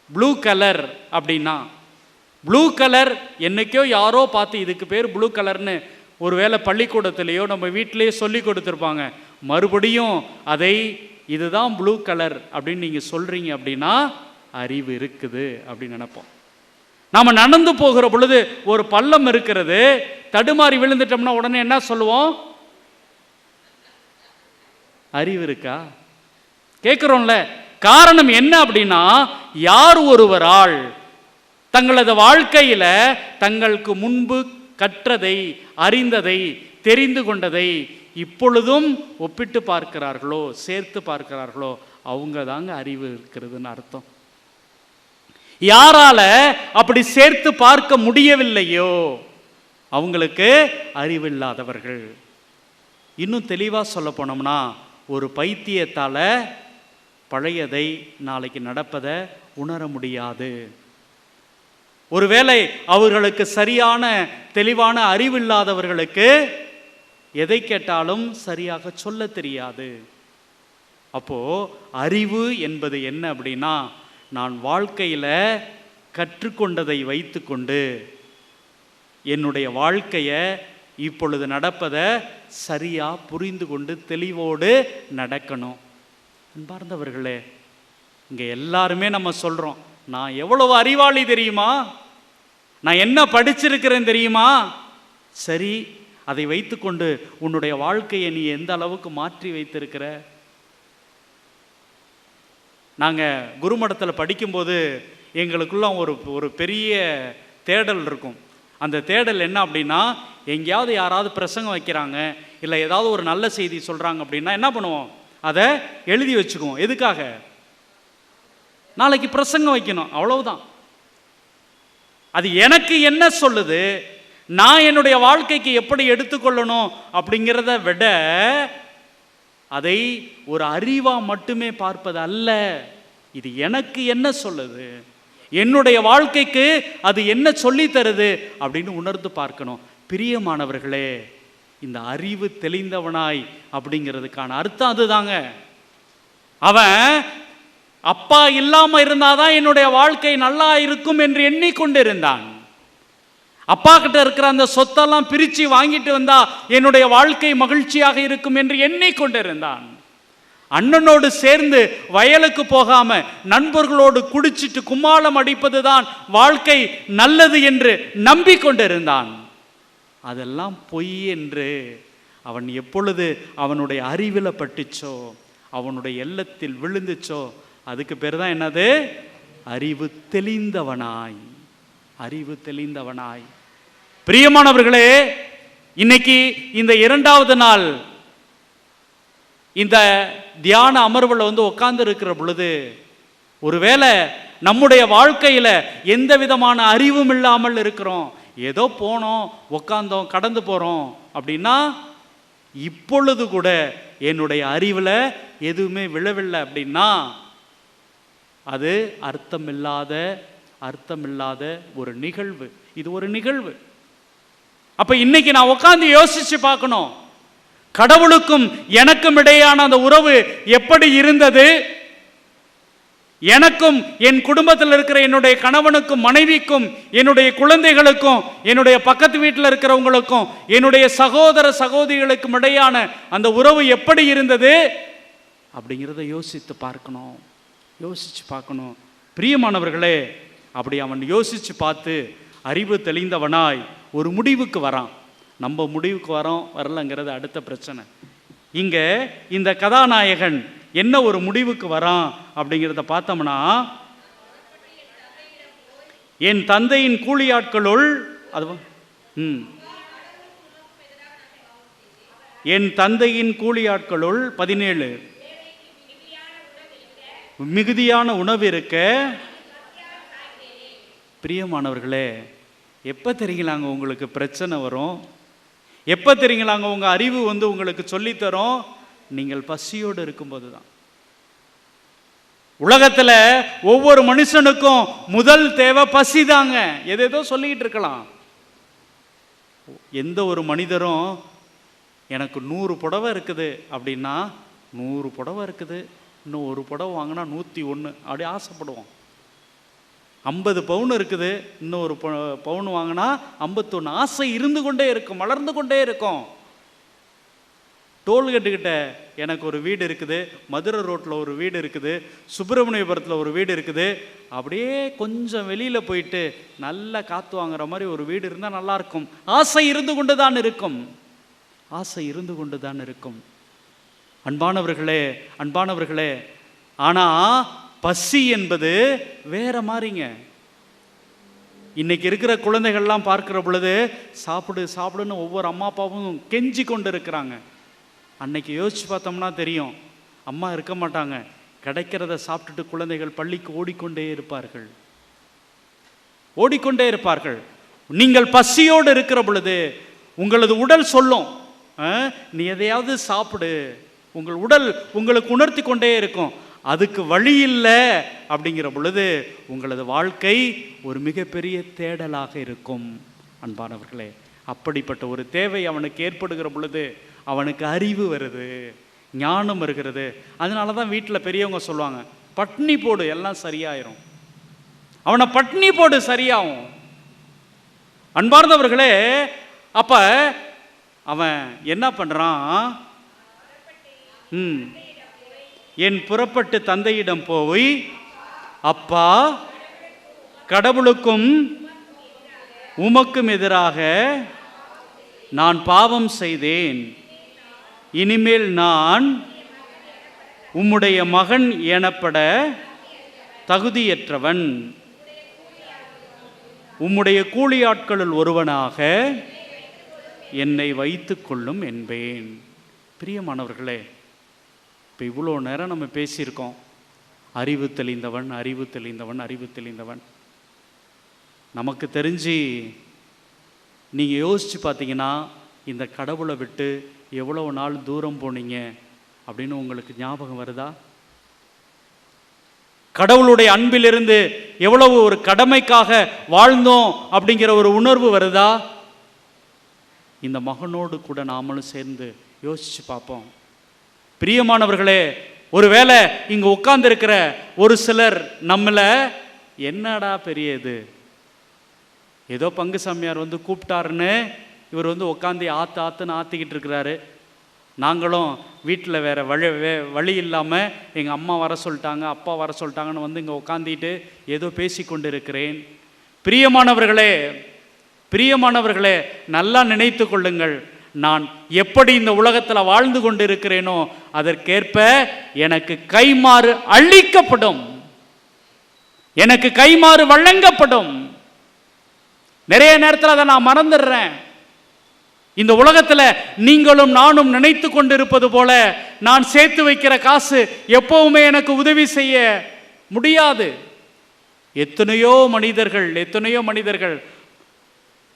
ப்ளூ கலர் அப்படின்னா. ப்ளூ கலர் என்னைக்கோ யாரோ பார்த்து இதுக்கு பேர் ப்ளூ கலர்னு ஒருவேளை பள்ளிக்கூடத்திலேயோ நம்ம வீட்டிலேயே சொல்லி கொடுத்துருப்பாங்க. மறுபடியும் அதை இதுதான் ப்ளூ கலர் அப்படின்னு நீங்கள் சொல்கிறீங்க அப்படின்னா அறிவு இருக்குது அப்படின்னு நினைப்போம். நாம் நடந்து போகிற பொழுது ஒரு பள்ளம் இருக்கிறது, தடுமாறி விழுந்துட்டோம்னா உடனே என்ன சொல்லுவோம்? அறிவு இருக்கா? கேட்குறோம்ல. காரணம் என்ன அப்படின்னா, யார் ஒருவரால் தங்களது வாழ்க்கையில தங்களுக்கு முன்பு கற்றதை, அறிந்ததை, தெரிந்து கொண்டதை இப்பொழுதும் ஒப்பிட்டு பார்க்கிறார்களோ, சேர்த்து பார்க்கிறார்களோ, அவங்க தாங்க அறிவு இருக்கிறதுன்னு அர்த்தம். யாரால அப்படி சேர்த்து பார்க்க முடியவில்லையோ அவங்களுக்கு அறிவில்லாதவர்கள். இன்னும் தெளிவா சொல்ல போனோம்னா, ஒரு பைத்தியத்தால பழையதை நாளைக்கு நடப்பதை உணர முடியாது. ஒருவேளை அவர்களுக்கு சரியான தெளிவான அறிவில்லாதவர்களுக்கு எதை கேட்டாலும் சரியாக சொல்ல தெரியாது. அப்போ அறிவு என்பது என்ன அப்படின்னா, நான் வாழ்க்கையில கற்றுக்கொண்டதை வைத்துக்கொண்டு என்னுடைய வாழ்க்கையை இப்பொழுது நடப்பதை சரியா புரிந்து கொண்டு தெளிவோடு நடக்கணும். அன்பார்ந்தவர்களே, இங்க எல்லாருமே நம்ம சொல்றோம், நான் எவ்வளவு அறிவாளி தெரியுமா, நான் என்ன படிச்சிருக்கிறேன் தெரியுமா. சரி, அதை வைத்துக்கொண்டு உன்னுடைய வாழ்க்கையை நீ எந்த அளவுக்கு மாற்றி வைத்திருக்கிற? நாங்கள் குருமடத்தில் படிக்கும்போது எங்களுக்குள்ள ஒரு பெரிய தேடல் இருக்கும். அந்த தேடல் என்ன அப்படின்னா, எங்கேயாவது யாராவது பிரசங்கம் வைக்கிறாங்க, இல்லை ஏதாவது ஒரு நல்ல செய்தி சொல்கிறாங்க அப்படின்னா என்ன பண்ணுவோம், அதை எழுதி வச்சுக்குவோம். எதுக்காக? நாளைக்கு பிரசங்கம் வைக்கணும், அவ்வளவுதான். அது எனக்கு என்ன சொல்லுது, நான் என்னுடைய வாழ்க்கைக்கு எப்படி எடுத்துக்கொள்ளணும் அப்படிங்கிறத விட அதை ஒரு அறிவா மட்டுமே பார்ப்பது அல்ல. இது எனக்கு என்ன சொல்லுது, என்னுடைய வாழ்க்கைக்கு அது என்ன சொல்லி தருது அப்படின்னு உணர்ந்து பார்க்கணும். பிரியமானவர்களே, இந்த அறிவு தெளிந்தவனாய் அப்படிங்கிறதுக்கான அர்த்தம் அதுதாங்க. அவன் அப்பா இல்லாம இருந்தாதான் என்னுடைய வாழ்க்கை நல்லா இருக்கும் என்று எண்ணிக்கொண்டிருந்தான். அப்பா கிட்ட இருக்கிற அந்த சொத்தெல்லாம் பிரிச்சு வாங்கிட்டு வந்தா என்னுடைய வாழ்க்கை மகிழ்ச்சியாக இருக்கும் என்று எண்ணிக்கொண்டிருந்தான். அண்ணனோடு சேர்ந்து வயலுக்கு போகாம நண்பர்களோடு குடிச்சிட்டு கும்மாளம் அடிப்பதுதான் வாழ்க்கை நல்லது என்று நம்பிக்கொண்டிருந்தான். அதெல்லாம் பொய் என்று அவன் எப்பொழுது அவனுடைய அறிவில் பட்டுச்சோ, அவனுடைய எண்ணத்தில் விழுந்துச்சோ, அதுக்கு பேர் தான் என்னது, அறிவு தெளிந்தவனாய். அறிவு தெளிந்தவனாய். பிரியமானவர்களே, இன்னைக்கு இந்த 2வது நாள் இந்த தியான அமர்வில் உட்கார்ந்து இருக்கிற பொழுது, ஒருவேளை நம்முடைய வாழ்க்கையில எந்த விதமான அறிவும் இல்லாமல் இருக்கிறோம், ஏதோ போனோம் உட்கார்ந்தோம் கடந்து போறோம் அப்படின்னா, இப்பொழுது கூட என்னுடைய அறிவில் எதுவுமே விழவில்லை அப்படின்னா, அது அர்த்தமில்லாத ஒரு நிகழ்வு. இது ஒரு நிகழ்வு. அப்ப இன்னைக்கு நான் உட்கார்ந்து யோசிச்சு பார்க்கணும், கடவுளுக்கும் எனக்கும் இடையான அந்த உறவு எப்படி இருந்தது, எனக்கும் என் குடும்பத்தில் இருக்கிற என்னுடைய கணவனுக்கும் மனைவிக்கும் என்னுடைய குழந்தைகளுக்கும் என்னுடைய பக்கத்து வீட்டில் இருக்கிறவங்களுக்கும் என்னுடைய சகோதர சகோதரிகளுக்கும் இடையான அந்த உறவு எப்படி இருந்தது அப்படிங்கிறத யோசித்து பார்க்கணும். பிரியமானவர்களே, அப்படி அவன் யோசிச்சு பார்த்து அறிவு தெளிந்தவனாய் ஒரு முடிவுக்கு வரான். நம்ம முடிவுக்கு வரலங்கிறது அடுத்த பிரச்சனை. இங்க இந்த கதாநாயகன் என்ன ஒரு முடிவுக்கு வரான் அப்படிங்கிறத பார்த்தோம்னா, என் தந்தையின் கூலியாட்களுள் என் தந்தையின் கூலியாட்களுள் 17 மிகுதியான உணவு இருக்க. பிரியமானவர்களே, எப்போ தெரியுங்களாங்க உங்களுக்கு பிரச்சனை வரும், எப்போ தெரியுங்களாங்க உங்கள் அறிவு உங்களுக்கு சொல்லித்தரும், நீங்கள் பசியோடு இருக்கும்போது தான். உலகத்தில் ஒவ்வொரு மனுஷனுக்கும் முதல் தேவை பசி தாங்க. எதேதோ சொல்லிக்கிட்டு இருக்கலாம். எந்த ஒரு மனிதரும் எனக்கு 100 புடவை இருக்குது அப்படின்னா, 100 புடவை இருக்குது, இன்னும் ஒரு புடவை வாங்கினா 101 அப்படி ஆசைப்படுவோம். 50 பவுன் இருக்குது, இன்னும் ஒரு பவுன் வாங்கினா 51. ஆசை இருந்து கொண்டே இருக்கும், வளர்ந்து கொண்டே இருக்கும். டோல்கேட்டுக்கிட்ட எனக்கு ஒரு வீடு இருக்குது, மதுரை ரோட்டில் ஒரு வீடு இருக்குது, சுப்பிரமணியபுரத்தில் ஒரு வீடு இருக்குது, அப்படியே கொஞ்சம் வெளியில் போயிட்டு நல்லா காற்று வாங்குற மாதிரி ஒரு வீடு இருந்தால் நல்லாயிருக்கும். ஆசை இருந்து கொண்டு தான் இருக்கும். அன்பானவர்களே, ஆனால் பசி என்பது வேற மாதிரிங்க. இன்னைக்கு இருக்கிற குழந்தைகள்லாம் பார்க்கிற பொழுது சாப்பிடுன்னு ஒவ்வொரு அம்மா அப்பாவும் கெஞ்சி கொண்டு இருக்கிறாங்க. அன்னைக்கு யோசிச்சு பார்த்தோம்னா தெரியும், அம்மா இருக்க மாட்டாங்க, கிடைக்கிறத சாப்பிட்டுட்டு குழந்தைகள் பள்ளிக்கு ஓடிக்கொண்டே இருப்பார்கள், ஓடிக்கொண்டே இருப்பார்கள். நீங்கள் பசியோடு இருக்கிற பொழுது உங்களது உடல் சொல்லும், நீ எதையாவது சாப்பிடு. உங்கள் உடல் உங்களுக்கு உணர்த்தி கொண்டே இருக்கும். அதுக்கு வழி இல்லை அப்படிங்கிற பொழுது உங்களது வாழ்க்கை ஒரு மிகப்பெரிய தேடலாக இருக்கும். அன்பானவர்களே, அப்படிப்பட்ட ஒரு தேவை அவனுக்கு ஏற்படுகிற பொழுது அவனுக்கு அறிவு வருது, ஞானம் வருகிறது. அதனால தான் வீட்டில் பெரியவங்க சொல்லுவாங்க, பட்னி போடு எல்லாம் சரியாயிரும். அவனை பட்னி போடு சரியாகும். அன்பார்ந்தவர்களே, அப்ப அவன் என்ன பண்றான்? என் புறப்பட்டு தந்தையிடம் போய், அப்பா, கடவுளுக்கும் உமக்கும் எதிராக நான் பாவம் செய்தேன். இனிமேல் நான் உம்முடைய மகன் எனப்பட தகுதியற்றவன். உம்முடைய கூலியாட்களுள் ஒருவனாக என்னை வைத்துக் கொள்ளும் என்பேன். பிரியமானவர்களே, இப்போ இவ்வளோ நேரம் நம்ம பேசியிருக்கோம், அறிவு தெளிந்தவன், அறிவு தெளிந்தவன், அறிவு தெளிந்தவன். நமக்கு தெரிஞ்சு நீங்கள் யோசித்து பார்த்தீங்கன்னா, இந்த கடவுளை விட்டு எவ்வளவு நாள் தூரம் போனீங்க அப்படின்னு உங்களுக்கு ஞாபகம் வருதா? கடவுளுடைய அன்பிலிருந்து எவ்வளவு ஒரு கடமைக்காக வாழ்ந்தோம் அப்படிங்கிற ஒரு உணர்வு வருதா? இந்த மகனோடு கூட நாமளும் சேர்ந்து யோசிச்சு பார்ப்போம். பிரியமானவர்களே, ஒருவேளை இங்க உட்கார்ந்து இருக்கிற ஒரு சிலர் நம்மள என்னடா பெரிய இது, ஏதோ பங்கு சாமியார் வந்து கூப்பிட்டாருன்னு இவர் வந்து உட்காந்து ஆத்துன்னு ஆத்திக்கிட்டு இருக்கிறாரு. நாங்களும் வீட்டில் வேற வழி இல்லாமல் எங்கள் அம்மா வர சொல்லிட்டாங்க, அப்பா வர சொல்லிட்டாங்கன்னு வந்து இங்கே உட்காந்துட்டு ஏதோ பேசி கொண்டு இருக்கிறேன். பிரியமானவர்களே, பிரியமானவர்களே, நல்லா நினைத்து கொள்ளுங்கள், நான் எப்படி இந்த உலகத்தில் வாழ்ந்து கொண்டு இருக்கிறேனோ அதற்கேற்ப எனக்கு கைமாறு அளிக்கப்படும், எனக்கு கைமாறு வழங்கப்படும். நிறைய நேரத்தில் அதை நான் மறந்துடுறேன். இந்த உலகத்தில் நீங்களும் நானும் நினைத்து கொண்டிருப்பது போல நான் சேர்த்து வைக்கிற காசு எப்பவுமே எனக்கு உதவி செய்ய முடியாது. எத்தனையோ மனிதர்கள்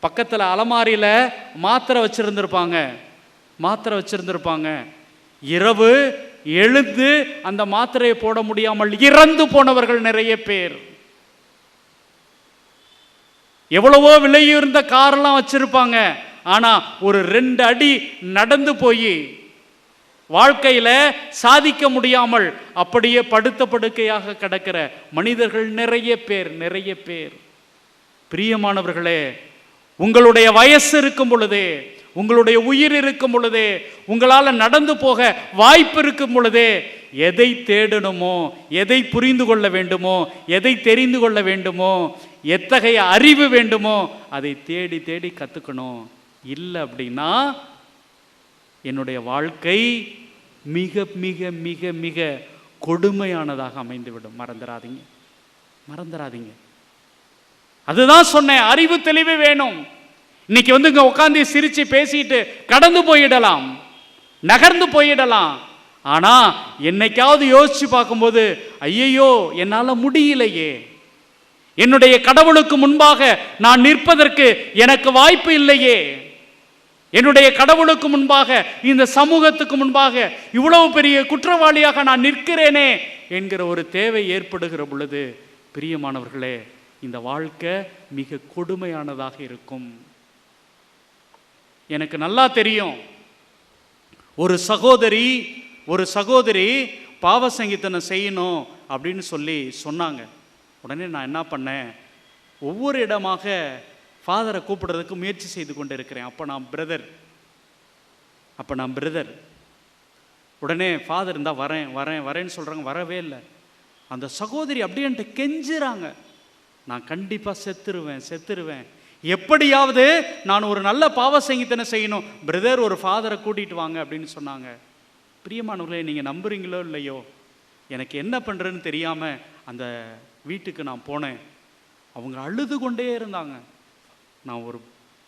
பக்கத்தில் அலமாரியில் மாத்திரை வச்சிருந்திருப்பாங்க. இரவு எழுந்து அந்த மாத்திரையை போட முடியாமல் இறந்து போனவர்கள் நிறைய பேர். எவ்வளவோ விலையுயர்ந்த காரெல்லாம் வச்சிருப்பாங்க, ஆனா ஒரு 2 அடி நடந்து போய் வாழ்க்கையில சாதிக்க முடியாமல் அப்படியே படுத்த படுக்கையாக கிடக்கிற மனிதர்கள் நிறைய பேர். பிரியமானவர்களே, உங்களுடைய வயசு இருக்கும் பொழுதே, உங்களுடைய உயிர் இருக்கும் பொழுதே, உங்களால் நடந்து போக வாய்ப்பு இருக்கும் பொழுதே எதை தேடணுமோ, எதை புரிந்து கொள்ள வேண்டுமோ, எதை தெரிந்து கொள்ள வேண்டுமோ, எத்தகைய அறிவு வேண்டுமோ அதை தேடி தேடி கற்றுக்கணும். இல்லை அப்படின்னா என்னுடைய வாழ்க்கை மிக மிக மிக மிக கொடுமையானதாக அமைந்துவிடும். மறந்துடாதீங்க. அதுதான் சொன்னேன், அறிவு தெளிவு வேணும். இன்னைக்கு வந்து இங்க உட்காந்து சிரிச்சு பேசிட்டு கடந்து போயிடலாம், நகர்ந்து போயிடலாம். ஆனா என்னைக்காவது யோசிச்சு பார்க்கும்போது, ஐயையோ என்னால முடியலையே, என்னுடைய கடவுளுக்கு முன்பாக நான் நிற்பதற்கு எனக்கு வாய்ப்பு இல்லையே, என்னுடைய கடவுளுக்கு முன்பாக, இந்த சமூகத்துக்கு முன்பாக இவ்வளவு பெரிய குற்றவாளியாக நான் நிற்கிறேனே என்கிற ஒரு தேவை ஏற்படுகிற பொழுது, பிரியமானவர்களே, இந்த வாழ்க்கை மிக கொடுமையானதாக இருக்கும். எனக்கு நல்லா தெரியும், ஒரு சகோதரி பாவ சங்கீதனம் செய்யணும் அப்படின்னு சொன்னாங்க. உடனே நான் என்ன பண்ணேன், ஒவ்வொரு இடமாக ஃபாதரை கூப்பிடுறதுக்கு முயற்சி செய்து கொண்டு இருக்கிறேன். அப்போ நான் பிரதர். உடனே ஃபாதர் இருந்தால் வரேன்னு சொல்கிறாங்க, வரவே இல்லை. அந்த சகோதரி அப்படியே என்கிட்ட கெஞ்சுறாங்க, நான் கண்டிப்பாக செத்துருவேன், எப்படியாவது நான் ஒரு நல்ல பாவ சங்கீதனை செய்யணும், பிரதர் ஒரு ஃபாதரை கூட்டிகிட்டு வாங்க அப்படின்னு சொன்னாங்க. பிரியமானவர்களே, நீங்கள் நம்புறீங்களோ இல்லையோ, எனக்கு என்ன பண்ணுறதுன்னு தெரியாமல் அந்த வீட்டுக்கு நான் போனேன். அவங்க அழுது கொண்டே இருந்தாங்க. நான்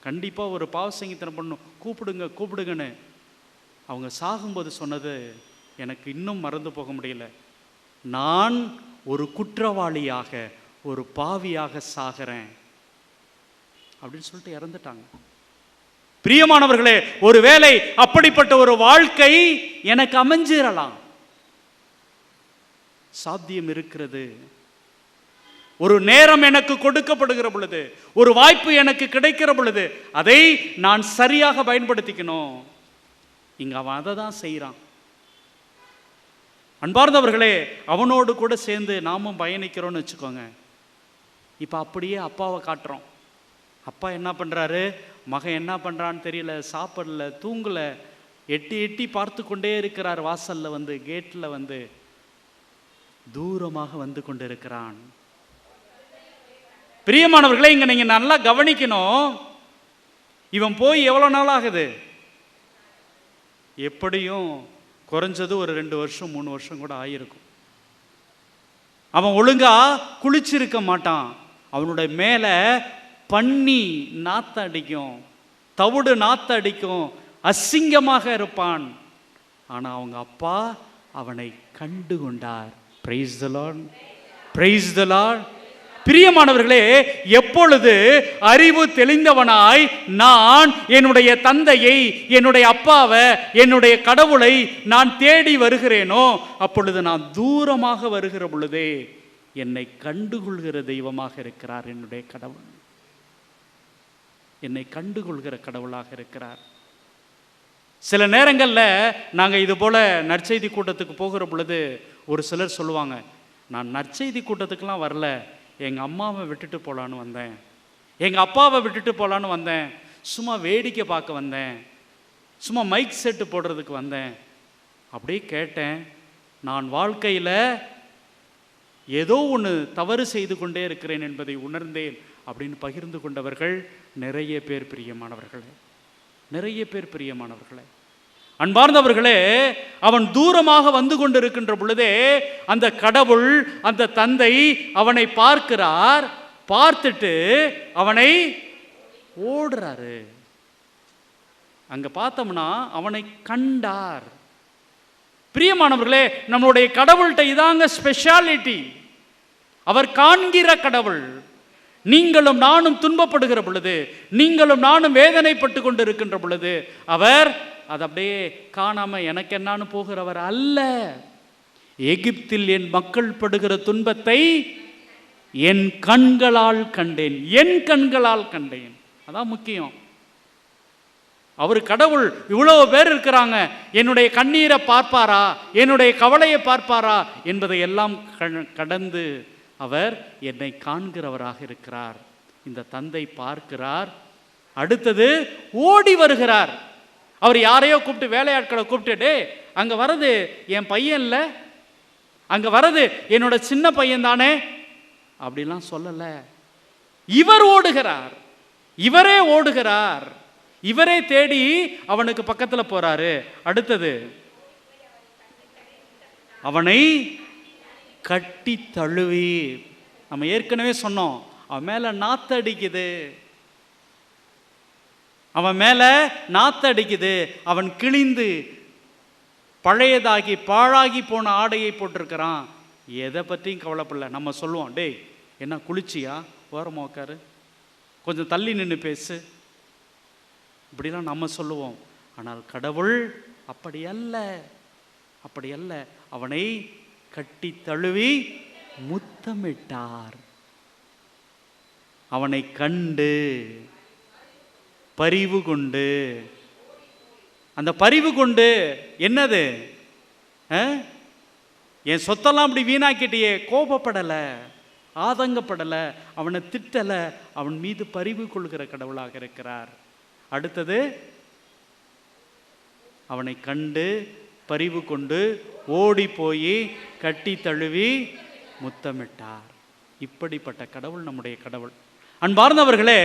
கண்டிப்பாக ஒரு பாவ சங்கீதனம் பண்ணணும், கூப்பிடுங்கன்னு அவங்க சாகும்போது சொன்னது எனக்கு இன்னும் மறந்து போக முடியல. நான் ஒரு குற்றவாளியாக, ஒரு பாவியாக சாகிறேன் அப்படின்னு சொல்லிட்டு இறந்துட்டாங்க. பிரியமானவர்களே, ஒருவேளை அப்படிப்பட்ட ஒரு வாழ்க்கை எனக்கு அமைஞ்சிரலாம், சாத்தியம் இருக்கிறது. ஒரு நேரம் எனக்கு கொடுக்கப்படுகிற பொழுது, ஒரு வாய்ப்பு எனக்கு கிடைக்கிற பொழுது அதை நான் சரியாக பயன்படுத்திக்கணும். இங்க அவன் அதை தான் செய்யறான். அன்பார்ந்தவர்களே, அவனோடு கூட சேர்ந்து நாமும் பயணிக்கிறோம்னு வச்சுக்கோங்க. இப்ப அப்படியே அப்பாவை காட்டுறோம். அப்பா என்ன பண்றாரு, மகன் என்ன பண்றான்னு தெரியல, சாப்பிடல, தூங்கல, எட்டி எட்டி பார்த்து கொண்டே இருக்கிறார். வாசல்ல வந்து, கேட்ல வந்து, தூரமாக வந்து கொண்டிருக்கிறான். பிரியமானவர்களே, இங்க நீங்க நல்லா கவனிக்கணும். இவன் போய் எவ்வளவு நாள் ஆகுது? எப்படியும் குறைஞ்சது ஒரு 2 வருஷம் 3 வருஷம் கூட ஆயிருக்கும். அவன் ஒழுங்கா குளிச்சிருக்க மாட்டான். அவனுடைய மேல பன்னி நாத்த அடிக்கும், தவிடு நாத்த அடிக்கும், அசிங்கமாக இருப்பான். ஆனா அவங்க அப்பா அவனை கண்டு கொண்டார். Praise the Lord, praise the Lord. பிரியமானவர்களே, எப்பொழுது அறிவு தெளிந்தவனாய் நான் என்னுடைய தந்தையை, என்னுடைய அப்பாவை, என்னுடைய கடவுளை நான் தேடி வருகிறேனோ, அப்பொழுது நான் தூரமாக வருகிற பொழுதே என்னை கண்டுகொள்கிற தெய்வமாக இருக்கிறார். என்னுடைய கடவுள் என்னை கண்டுகொள்கிற கடவுளாக இருக்கிறார். சில நேரங்களில் நாங்கள் இது போல நற்செய்தி கூட்டத்துக்கு போகிற பொழுது ஒரு சிலர் சொல்லுவாங்க, நான் நற்செய்தி கூட்டத்துக்கெல்லாம் வரல, எங்கள் அம்மாவை விட்டுட்டு போகலான்னு வந்தேன், எங்கள் அப்பாவை விட்டுட்டு போகலான்னு வந்தேன், சும்மா வேடிக்கை பார்க்க வந்தேன், சும்மா மைக் செட்டு போடுறதுக்கு வந்தேன். அப்படியே கேட்டேன், நான் வாழ்க்கையில் ஏதோ ஒன்று தவறு செய்து கொண்டே இருக்கிறேன் என்பதை உணர்ந்தேன் அப்படின்னு பகிர்ந்து கொண்டவர்கள் நிறைய பேர். பிரியமானவர்களே, நிறைய பேர். பிரியமானவர்களே, அன்பார்ந்தவர்களே, அவன் தூரமாக வந்து கொண்டிருக்கின்ற பொழுதே அந்த கடவுள், அந்த தந்தை அவனை பார்க்கிறார். பார்த்துட்டு அவனை ஓடுறாரு. அங்க பார்த்தோம்னா அவனை கண்டார். பிரியமானவர்களே, நம்மளுடைய கடவுள்கிட்ட இதாங்க ஸ்பெஷாலிட்டி. அவர் காண்கிற கடவுள். நீங்களும் நானும் துன்பப்படுகிற பொழுது, நீங்களும் நானும் வேதனைப்பட்டு கொண்டு இருக்கின்ற பொழுது அவர் அது அப்படியே காணாம எனக்கு என்னான்னு போகிறவர் அல்ல. எகிப்தில் என் மக்கள் படுகிற துன்பத்தை என் கண்களால் கண்டேன், என் கண்களால் கண்டேன். அதான் முக்கியம். அவர் கடவுள். இவ்வளவு பேர் இருக்கிறாங்க, என்னுடைய கண்ணீரை பார்ப்பாரா, என்னுடைய கவலையை பார்ப்பாரா என்பதை எல்லாம் கடந்து அவர் என்னை காண்கிறவராக இருக்கிறார். இந்த தந்தை பார்க்கிறார். அடுத்தது ஓடி வருகிறார். அவர் யாரையோ கூப்பிட்டு, வேலையாட்களை கூப்பிட்டு, அங்க வரது என் பையன் இல்லை, அங்க வரது என்னோட சின்ன பையன் தானே அப்படிலாம் சொல்லல. இவர் ஓடுகிறார், இவரே ஓடுகிறார், இவரே தேடி அவனுக்கு பக்கத்துல போறாரு. அடுத்தது அவனை கட்டி தழுவி, நம்ம ஏற்கனவே சொன்னோம், அவன் மேல நாத்த அடிக்குது, அவன் மேல நாத்த அடிக்குது. அவன் கிழிந்து பழையதாகி பாழாகி போன ஆடையை போட்டிருக்கிறான். எதை பற்றியும் கவலைப்படல. நம்ம சொல்லுவோம், டேய் என்ன குளிச்சியா, ஓரமா உட்காரு, கொஞ்சம் தள்ளி நின்று பேசு, இப்படிலாம் நம்ம சொல்லுவோம். ஆனால் கடவுள் அப்படி அல்ல, அப்படி அல்ல. அவனை கட்டி தழுவி முத்தமிட்டார். அவனை கண்டு பரிவு கொண்டு, அந்த பரிவு கொண்டு என்னது, என் சொத்தெல்லாம் அப்படி வீணாக்கிட்டியே, கோபப்படலை, ஆதங்கப்படலை, அவனை திட்டலை, அவன் மீது பரிவு கொள்கிற கடவுளாக இருக்கிறார். அடுத்தது அவனை கண்டு பரிவு கொண்டு ஓடி போய் கட்டி தழுவி முத்தமிட்டார். இப்படிப்பட்ட கடவுள் நம்முடைய கடவுள். அன்பார்ந்தவர்களே,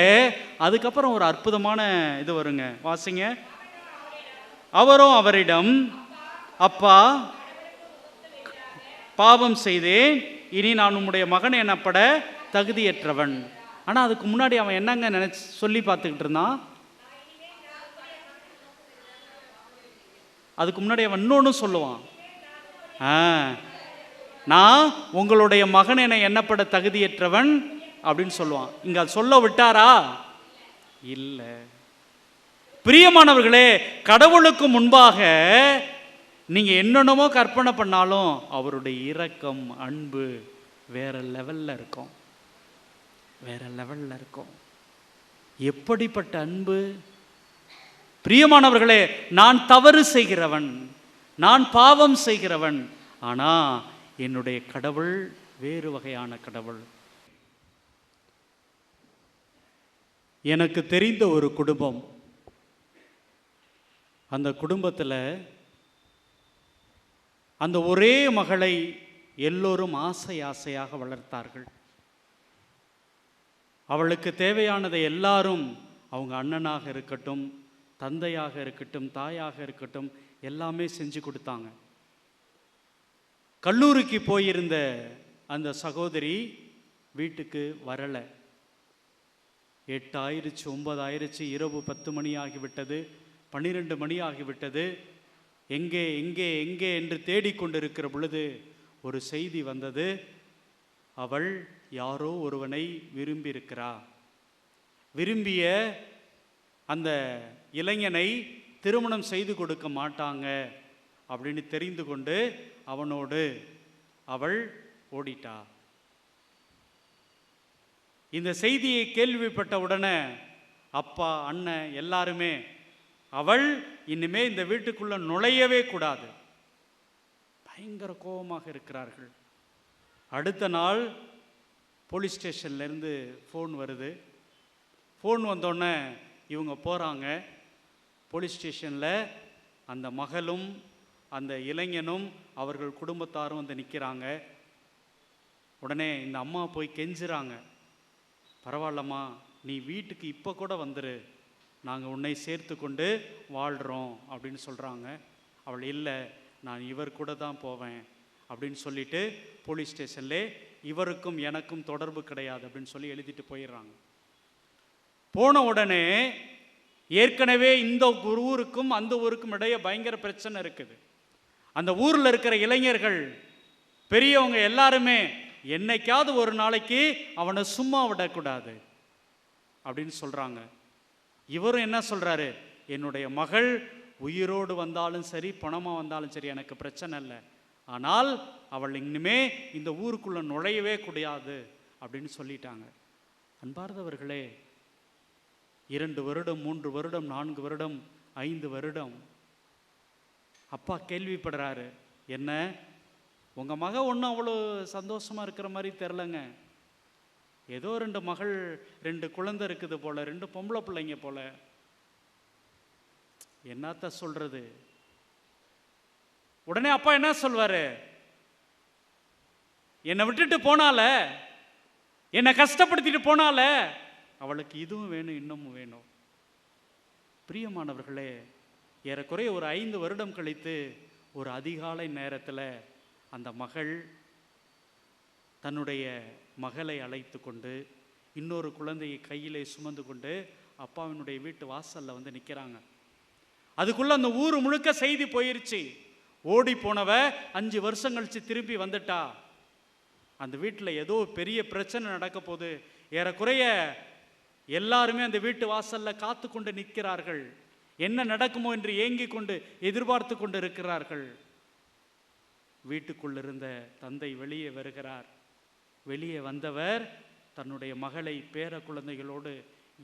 அதுக்கப்புறம் ஒரு அற்புதமான இது வருங்க, வாசிங்க. அவரும் அவரிடம், அப்பா பாவம் செய்தேன், இனி நான் உம்முடைய மகன் எனப்பட தகுதியற்றவன். ஆனால் அதுக்கு முன்னாடி அவன் என்னங்க நினைச்சு சொல்லி பார்த்துக்கிட்டு இருந்தான்? அதுக்கு முன்னாடி அவன் இன்னொன்று சொல்லுவான், நான் உங்களுடைய மகன் என எண்ணப்பட தகுதியற்றவன் அப்படின்னு சொல்லுவான். இங்க சொல்ல விட்டாரா? இல்லை. பிரியமானவர்களே, கடவுளுக்கு முன்பாக நீங்க என்னென்னமோ கற்பனை பண்ணாலும் அவருடைய இரக்கம், அன்பு வேற லெவல்ல இருக்கும். வேற லெவல்ல இருக்கும். எப்படிப்பட்ட அன்பு! பிரியமானவர்களே, நான் தவறு செய்கிறவன், நான் பாவம் செய்கிறவன். ஆனா என்னுடைய கடவுள் வேறு வகையான கடவுள். எனக்கு தெரிந்த ஒரு குடும்பம், அந்த குடும்பத்தில் அந்த ஒரே மகளை எல்லோரும் ஆசை ஆசையாக வளர்த்தார்கள். அவளுக்கு தேவையானதை எல்லாரும், அவங்க அண்ணனாக இருக்கட்டும், தந்தையாக இருக்கட்டும், தாயாக இருக்கட்டும், எல்லாமே செஞ்சு கொடுத்தாங்க. கல்லூரிக்கு போயிருந்த அந்த சகோதரி வீட்டுக்கு வரலை. 8 ஆயிடுச்சு, 9 ஆயிடுச்சு, இரவு 10 மணி ஆகிவிட்டது, 12 மணி ஆகிவிட்டது. எங்கே எங்கே எங்கே என்று தேடிக்கொண்டிருக்கிற பொழுது ஒரு செய்தி வந்தது. அவள் யாரோ ஒருவனை விரும்பியிருக்கிறா. விரும்பிய அந்த இளைஞனை திருமணம் செய்து கொடுக்க மாட்டாங்க அப்படின்னு தெரிந்து கொண்டு அவனோடு அவள் ஓடிட்டா. இந்த செய்தியை கேள்விப்பட்ட உடனே அப்பா, அண்ணன் எல்லாருமே அவள் இனிமே இந்த வீட்டுக்குள்ள நுழையவே கூடாது, பயங்கர கோபமாக இருக்கிறார்கள். அடுத்த நாள் போலீஸ் ஸ்டேஷன்லேருந்து ஃபோன் வருது. ஃபோன் வந்தோடனே இவங்க போகிறாங்க. போலீஸ் ஸ்டேஷனில் அந்த மகளும் அந்த இளைஞனும் அவர்கள் குடும்பத்தாரும் வந்து நிற்கிறாங்க. உடனே இந்த அம்மா போய் கெஞ்சுறாங்க, பரவாயில்லம்மா, நீ வீட்டுக்கு இப்போ கூட வந்துரு, நாங்கள் உன்னை சேர்த்து கொண்டு வாழ்கிறோம் அப்படின்னு சொல்கிறாங்க. அவள் இல்லை, நான் இவர் கூட தான் போவேன் அப்படின்னு சொல்லிட்டு போலீஸ் ஸ்டேஷன்லே இவருக்கும் எனக்கும் தொடர்பு கிடையாது அப்படின்னு சொல்லி எழுதிட்டு போயிடுறாங்க. போன உடனே ஏற்கனவே இந்த ஊருக்கும் அந்த ஊருக்கும் இடையே பயங்கர பிரச்சனை இருக்குது. அந்த ஊரில் இருக்கிற இளைஞர்கள், பெரியவங்க எல்லாருமே என்னைக்காவது ஒரு நாளைக்கு அவனை சும்மா விடக்கூடாது அப்படின்னு சொல்கிறாங்க. இவரும் என்ன சொல்கிறாரு, என்னுடைய மகள் உயிரோடு வந்தாலும் சரி, பணமாக வந்தாலும் சரி, எனக்கு பிரச்சனை இல்லை, ஆனால் அவள் இனிமே இந்த ஊருக்குள்ளே நுழையவே கூடாது அப்படின்னு சொல்லிட்டாங்க. அன்பார்ந்தவர்களே, 2 வருடம், 3 வருடம், 4 வருடம், 5 வருடம் அப்பா கேள்விப்படுறாரு, என்ன உங்கள் மக ஒன்றும் அவ்வளோ சந்தோஷமாக இருக்கிற மாதிரி தெரிலங்க, ஏதோ 2 மகள் 2 குழந்தை இருக்குது போல, 2 பொம்பளை பிள்ளைங்க போல, என்னத்த சொல்றது. உடனே அப்பா என்ன சொல்வாரு, என்னை விட்டுட்டு போனால, என்னை கஷ்டப்படுத்திட்டு போனால, அவளுக்கு இதுவும் வேணும் இன்னமும் வேணும். பிரியமானவர்களே, ஏறக்குறைய ஒரு 5 வருடம் கழித்து ஒரு அதிகாலை நேரத்தில் அந்த மகள் தன்னுடைய மகளை அழைத்து கொண்டு இன்னொரு குழந்தையை கையிலே சுமந்து கொண்டு அப்பாவினுடைய வீட்டு வாசலில் வந்து நிற்கிறாங்க. அதுக்குள்ளே அந்த ஊர் முழுக்க செய்தி போயிருச்சு. ஓடி போனவ 5 வருஷம் கழிச்சு திரும்பி வந்துட்டா. அந்த வீட்டில் ஏதோ பெரிய பிரச்சனை நடக்க போகுது. ஏறக்குறைய எல்லாருமே அந்த வீட்டு வாசலில் காத்து கொண்டு நிற்கிறார்கள். என்ன நடக்குமோ என்று ஏங்கி கொண்டு எதிர்பார்த்து கொண்டு இருக்கிறார்கள். வீட்டுக்குள் இருந்த தந்தை வெளியே வருகிறார். வெளியே வந்தவர் தன்னுடைய மகளை பேர குழந்தைகளோடு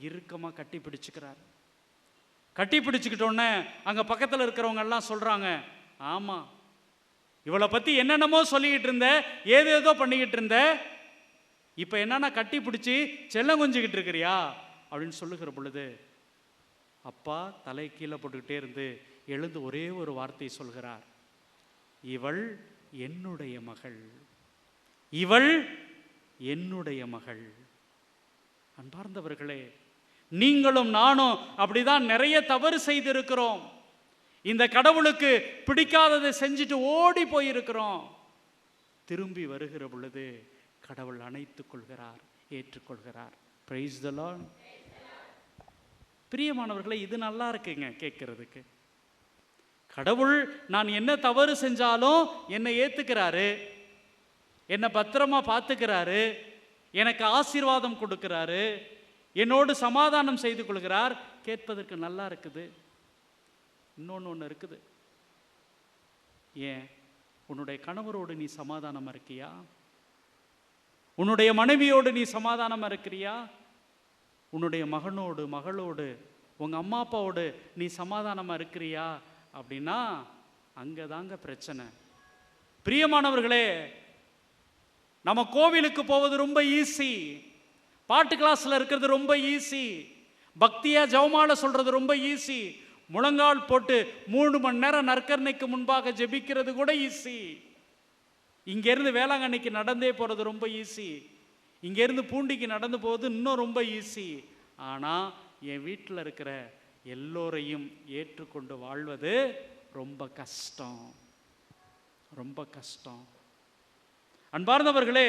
இறுக்கமாக கட்டி பிடிச்சுக்கிறார். கட்டி பிடிச்சுக்கிட்டோன்னே அங்கே பக்கத்தில் இருக்கிறவங்க எல்லாம் சொல்கிறாங்க, ஆமாம், இவளை பற்றி என்னென்னமோ சொல்லிக்கிட்டு இருந்த, ஏதேதோ பண்ணிக்கிட்டு இருந்த, இப்போ என்னன்னா கட்டி பிடிச்சி செல்லம் கொஞ்சிக்கிட்டு இருக்கிறியா அப்படின்னு சொல்லுகிற பொழுது அப்பா தலை கீழே போட்டுக்கிட்டே இருந்து எழுந்து ஒரே ஒரு வார்த்தை சொல்கிறார், இவள் என்னுடைய மகள், இவள் என்னுடைய மகள். அன்பார்ந்தவர்களே, நீங்களும் நானும் அப்படிதான் நிறைய தவறு செய்திருக்கிறோம். இந்த கடவுளுக்கு பிடிக்காததை செஞ்சுட்டு ஓடி போயிருக்கிறோம். திரும்பி வருகிற பொழுது கடவுள் அணைத்துக் கொள்கிறார், ஏற்றுக்கொள்கிறார். Praise the Lord. பிரியமானவர்களே, இது நல்லா இருக்குங்க கேட்கறதுக்கு. கடவுள் நான் என்ன தவறு செஞ்சாலும் என்னை ஏத்துக்கிறாரு. என்னை பத்திரமா பார்த்துக்கிறாரு, எனக்கு ஆசீர்வாதம் கொடுக்கிறாரு, என்னோடு சமாதானம் செய்து கொள்கிறார். கேட்பதற்கு நல்லா இருக்குது. ஒன்று இருக்குது. ஏன் உன்னுடைய கணவரோடு நீ சமாதானமா இருக்கியா? உன்னுடைய மனைவியோடு நீ சமாதானமா இருக்கிறியா? உன்னுடைய மகனோடு மகளோடு உங்க அம்மா அப்பாவோடு நீ சமாதானமா இருக்கிறியா? அப்படின்னா அங்கதாங்க பிரச்சனை. பிரியமானவர்களே, நம்ம கோவிலுக்கு போவது ரொம்ப ஈஸி, பாட்டு கிளாஸ்ல இருக்கிறது ரொம்ப ஈஸி, பக்தியா ஜெபமால சொல்றது ரொம்ப ஈஸி, முழங்கால் போட்டு 3 மணி நேரம் நற்கருணைக்கு முன்பாக ஜெபிக்கிறது கூட ஈஸி. இங்கேருந்து வேளாங்கண்ணிக்கு நடந்தே போகிறது ரொம்ப ஈஸி, இங்கேருந்து பூண்டிக்கு நடந்து போவது இன்னும் ரொம்ப ஈஸி. ஆனால் என் வீட்டில் இருக்கிற எல்லோரையும் ஏற்றுக்கொண்டு வாழ்வது ரொம்ப கஷ்டம், ரொம்ப கஷ்டம். அன்பார்ந்தவர்களே,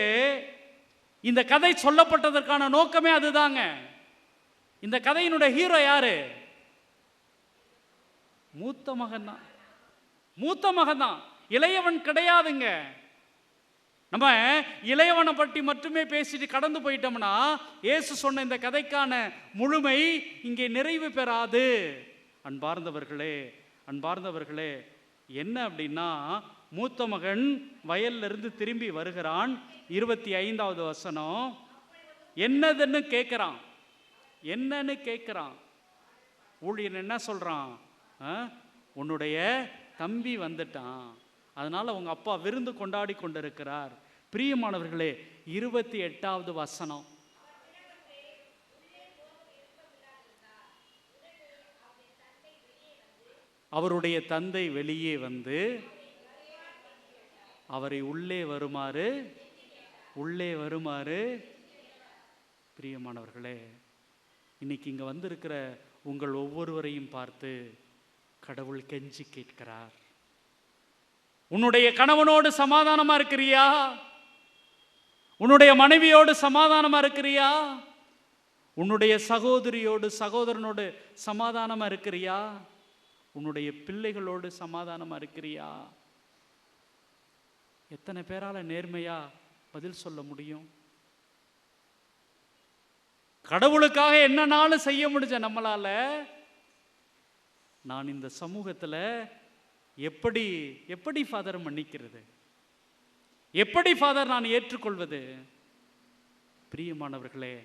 இந்த கதை சொல்லப்பட்டதற்கான நோக்கமே அதுதாங்க. இந்த கதையினுடைய ஹீரோ யாரு? மூத்த மகன் தான். மூத்த மகன் தான், இளையவன் கிடையாதுங்க. நம்ம இளையவனை பற்றி மட்டுமே பேசிட்டு கடந்து போயிட்டோம்னா இயேசு சொன்ன இந்த கதைக்கான முழுமை இங்கே நிறைவு பெறாது. அன்பார்ந்தவர்களே, அன்பார்ந்தவர்களே, என்ன அப்படின்னா, மூத்த மகன் வயல்ல இருந்து திரும்பி வருகிறான். 25வது வசனம். என்னதுன்னு கேட்கிறான். என்னன்னு கேட்கிறான். ஊழியன் என்ன சொல்றான்? உன்னுடைய தம்பி வந்துட்டான், அதனால உங்க அப்பா விருந்து கொண்டாடி கொண்டிருக்கிறார். பிரியமானவர்களே, 28வது வசனம். அவருடைய தந்தை வெளியே வந்து அவரை உள்ளே வருமாறு. பிரியமானவர்களே, இன்னைக்கு இங்க வந்திருக்கிற உங்கள் ஒவ்வொருவரையும் பார்த்து கடவுள் கெஞ்சி கேட்கிறார். உன்னுடைய கணவனோடு சமாதானமா இருக்கிறியா? உன்னுடைய மனைவியோடு சமாதானமா இருக்கிறியா? உன்னுடைய சகோதரியோடு சகோதரனோடு சமாதானமா இருக்கிறியா? உன்னுடைய பிள்ளைகளோடு சமாதானமா இருக்கிறியா? எத்தனை பேரால நேர்மையா பதில் சொல்ல முடியும்? கடவுளுக்காக என்னன்னாலும் செய்ய முடிஞ்ச நம்மளால, நான் இந்த சமூகத்தில் எப்படி ஃபாதர் மன்னிக்கிறது? எப்படி ஃபாதர் நான் ஏற்றுக்கொள்வது? பிரியமானவர்களே,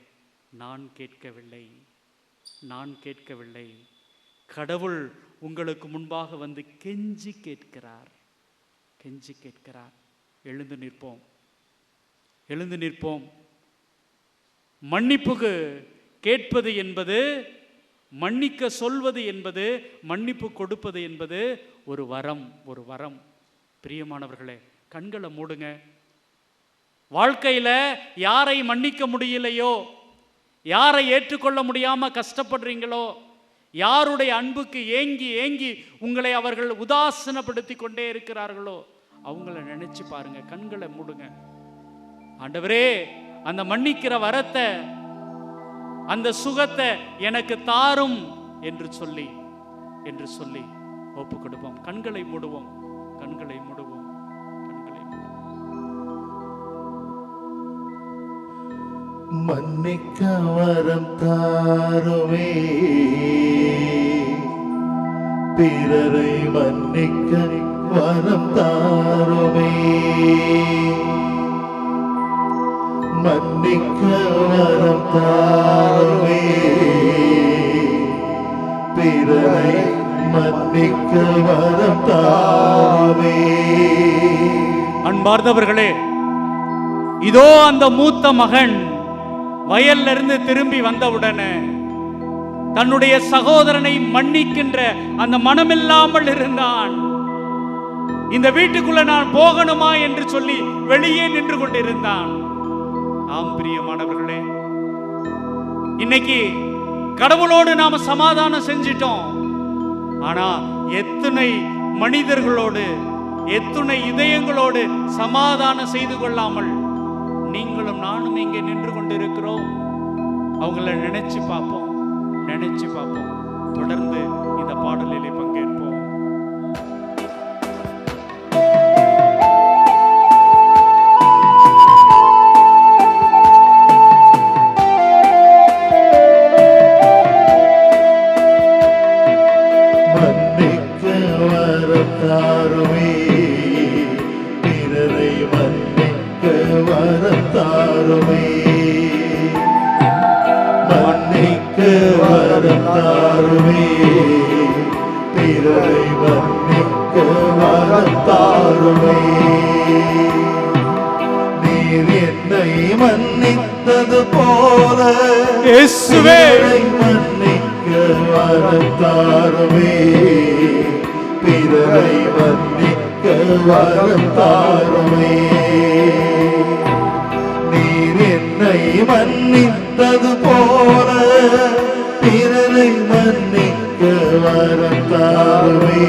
நான் கேட்கவில்லை. கடவுள் உங்களுக்கு முன்பாக வந்து கெஞ்சி கேட்கிறார். எழுந்து நிற்போம். மன்னிப்புக்கு கேட்பது என்பது, மன்னிக்க சொல்வது என்பது, மன்னிப்பு கொடுப்பது என்பது ஒரு வரம். பிரியமானவர்களே, கண்களை மூடுங்க. வாழ்க்கையில யாரை மன்னிக்க முடியலையோ, யாரை ஏற்றுக்கொள்ள முடியாம கஷ்டப்படுறீங்களோ, யாருடைய அன்புக்கு ஏங்கி உங்களை அவர்கள் உதாசீனப்படுத்தி கொண்டே இருக்கிறார்களோ, அவங்கள நினைச்சு பாருங்க. கண்களை மூடுங்க. ஆண்டவரே, அந்த மன்னிக்கிற வரத்தை, அந்த சுகத்தை எனக்கு தாரும் என்று சொல்லி ஒப்பு கொடுப்போம். கண்களை மூடுவோம். மன்னிக்க வரம் தாருமே, பிறரை மன்னிக்க வரம் தாருமே. மன்னிக்க வரம் தாருமே, பிறரை மன்னிக்க வரம் தாருமே. அன்பார்ந்தவர்களே, இதோ அந்த மூத்த மகன் வயல்ல இருந்து திரும்பி வந்தவுடனே தன்னுடைய சகோதரனை மன்னிக்கின்ற அந்த மனமில்லாமல் இருந்தான். இந்த வீட்டுக்குள்ள நான் போகணுமா என்று சொல்லி வெளியே நின்று கொண்டிருந்தான். ஆம் பிரியமானவர்களே, இன்னைக்கு கடவுளோடு நாம சமாதானம் செஞ்சிட்டோம். ஆனா எத்தனை மனிதர்களோடு, எத்தனை இதயங்களோடு சமாதானம் செய்து கொள்ளாமல் நீங்களும் நானும் இங்கே நின்று கொண்டிருக்கிறோம். அவங்கள நினைச்சு பார்ப்போம். தொடர்ந்து இந்த பாடலிலே பங்கேற்போம். வரம் தாருமே பிறரை மன்னிக்க வரம் தாருமே நீர் என்னை மன்னித்தது போல இயேசுவே மன்னிக்க வரம் தாருமே பிறரை மன்னிக்க வரம் தாருமே நீர் என்னை மன்னித்தது போல பிறரை மன்னிக்க வரம் தாருமே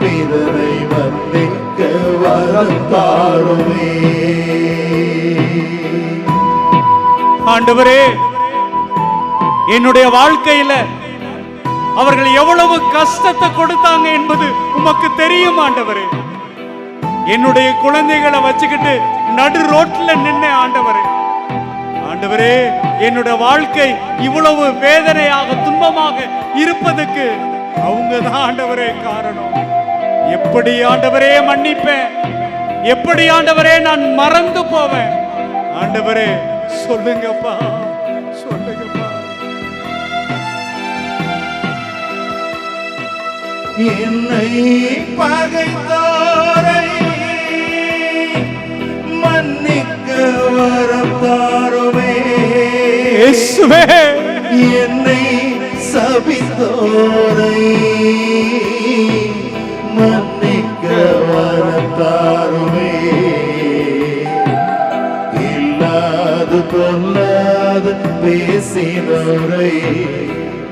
பிறரை மன்னிக்க வரம் தாருமே ஆண்டவரே, என்னுடைய வாழ்க்கையில அவர்கள் எவ்வளவு கஷ்டத்தை கொடுத்தாங்க என்பது உமக்கு தெரியும் ஆண்டவரே. என்னுடைய குழந்தைகளை வச்சுக்கிட்டு நடு ரோட்ல நின்ன ஆண்டவரே. ஆண்டவரே, என்னுடைய வாழ்க்கை இவ்வளவு வேதனையாக துன்பமாக இருப்பதற்கு அவங்க தான் ஆண்டவரே காரணம். எப்படி ஆண்டவரே மன்னிப்பேன்? எப்படி ஆண்டவரே நான் மறந்து போவேன்? ஆண்டவரே சொல்லுங்கப்பா, சொல்லுங்கப்பா. என்னை பகைத்தாரை மன்னிக்க வரம் தாருமே இயேசுவே, என்னை சபித்தோரை மன்னிக்க வரம் தாருமே இல்லாது பொல்லாது பேசினோரை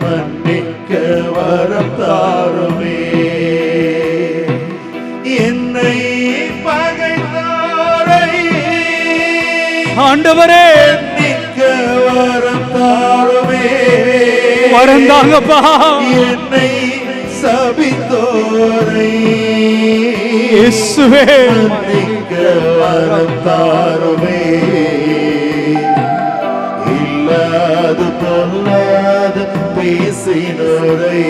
மன்னிக்க வரம் தாருமே என்னை பகைத்தாரை ஆண்டவரே மன்னிக்க வரம் தாருமே வரம் தாங்கப்பா. என்னை சபித்தோரை இயேசுவே மன்னிக்க வரம் தாருமே இல்லாது பொல்லாது பேசினோரை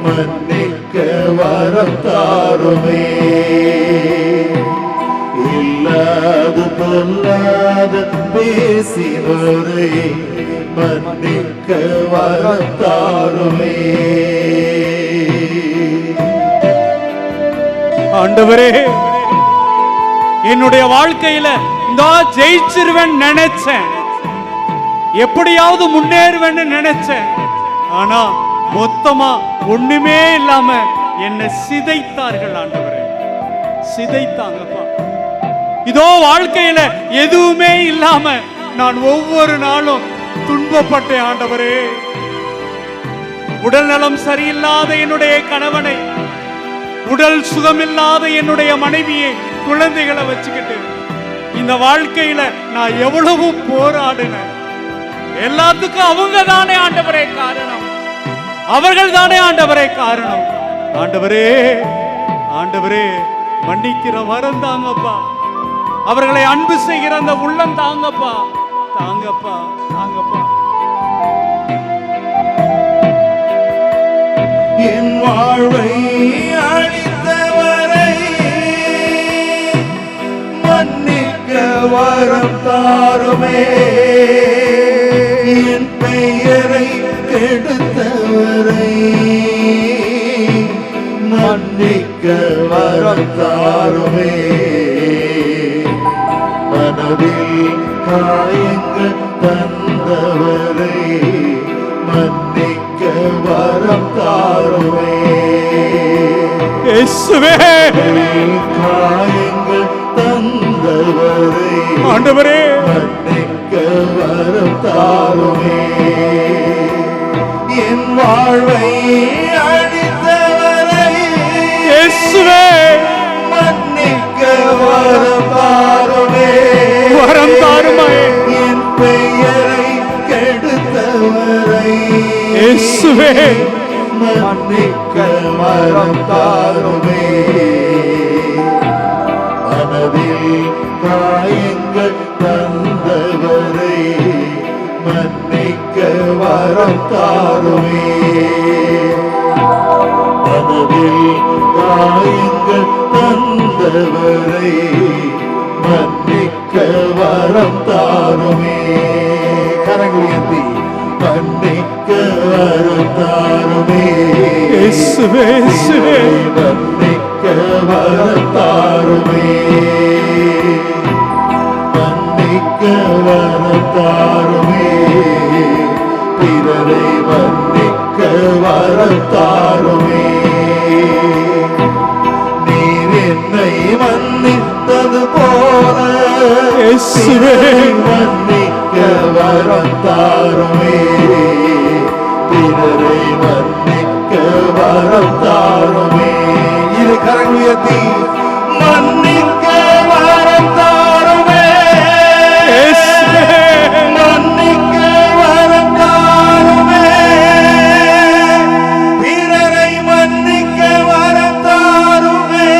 மன்னிக்க வரம் தாருமே இல்லாது பொல்லாது பேசினோரை மன்னிக்க வரம் தாருமே ஆண்டவரே, என்னுடைய வாழ்க்கையில நான் ஜெயிச்சிருவேன் நினைச்சேன், எப்படியாவது முன்னேறுவேன்னு நினைச்சேன். ஆனா மொத்தமா ஒண்ணுமே இல்லாம என்னை சிதைத்தார்கள் ஆண்டவரே, சிதைத்தாங்கப்பா. இதோ வாழ்க்கையில எதுவுமே இல்லாம நான் ஒவ்வொரு நாளும் துன்பப்பட்டேன் ஆண்டவரே. உடல் நலம் சரியில்லாத என்னுடைய கணவனை, உடல் சுகமில்லாத என்னுடைய மனைவியை, குழந்தைகளை வச்சுக்கிட்டு இந்த வாழ்க்கையில நான் எவ்வளவு போராடினேன். எல்லாத்துக்கும் அவங்க தானே ஆண்டவரே காரணம், அவர்கள் தானே ஆண்டவரே காரணம். ஆண்டவரே, ஆண்டவரே மன்னிக்கிற வரம் தாங்கப்பா, அவர்களை அன்பு செய்கிற அந்த உள்ளம் தாங்கப்பா, தாங்கப்பா, தாங்கப்பா. என் வாழ்வை அழித்தவரை மன்னிக்க வரம் தாருமே என் பெயரை கெடுத்தவரை மன்னிக்க வரம் தாருமே மனதில் காயங்கள் தந்தவரை மன்னிக்க வரம் தாருமே இயேசுவே, காயங்கள் தந்தவரை ஆண்டவரே மன்னிக்க வரம் தாருமே என் வாழ்வை அழித்தவரை இயேசுவே மன்னிக்க வரம் தாருமே வரம் தாருமே என் பெயரை கெடுத்தவரை இயேசுவே மன்னிக்க வரம் தாருமே மனதில் காயங்கள் தந்தவரை மன்னிக்க வரம் தாருமே மனதில் காயங்கள் தந்தவரை மன்னிக்க வரம் தாருமே கரங்கள் ஏந்தி மன்னிக்க வரத்தாருமே இயேசுவே இயேசுவே மன்னிக்க வரத்தாருமே மன்னிக்க வரத்தாருமே பிறரை மன்னிக்க வரத்தாருமே நீர் என்னை மன்னித்தது போல மன்னிக்க வரத்தாருமே பிறரை மன்னிக்க வரத்தாருமே இரு கரங்கள் உயர்த்தி மன்னிக்க வரத்தாருமே மன்னிக்க வரத்தாருமே பிறரை மன்னிக்க வரத்தாருமே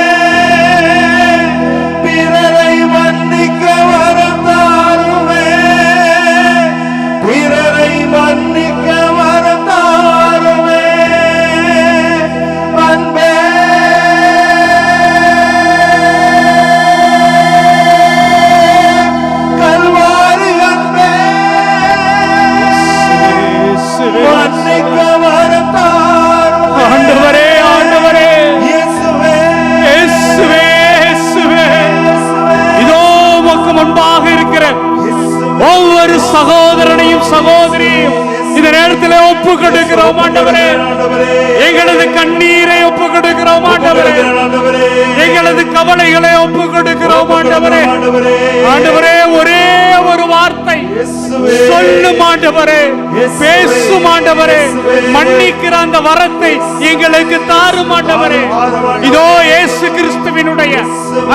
பிறரை மன்னிக்க வரத்தாருமே பிறரை மன்னிக்க வரத்தாருமே அன்பே கல்வாரி அன்பே மன்னிக்க வரத்தாருமே ஆண்டவரே ஆண்டவரே இயேசுவே இயேசுவே இயேசுவே இதோ உமக்கு முன்பாக இருக்கிற ஒவ்வொரு சகோதரனையும் சகோதரியும் இந்த நேரத்தில் ஒப்பு கொடுக்கிறோம் ஆண்டவரே. எங்களது கண்ணீரை ஒப்பு கொடுக்கிறோம் ஆண்டவரே. எங்களது கவலைகளை ஒப்பு கொடுக்கிறோம் ஆண்டவரே. ஆண்டவரே ஒரே ஒரு வார்த்தை சொல்லும் ஆண்டவரே, பேசும் ஆண்டவரே, மன்னிக்கிற அந்த வரத்தை எங்களுக்கு தாரும் ஆண்டவரே. இதோ இயேசு கிறிஸ்துவினுடைய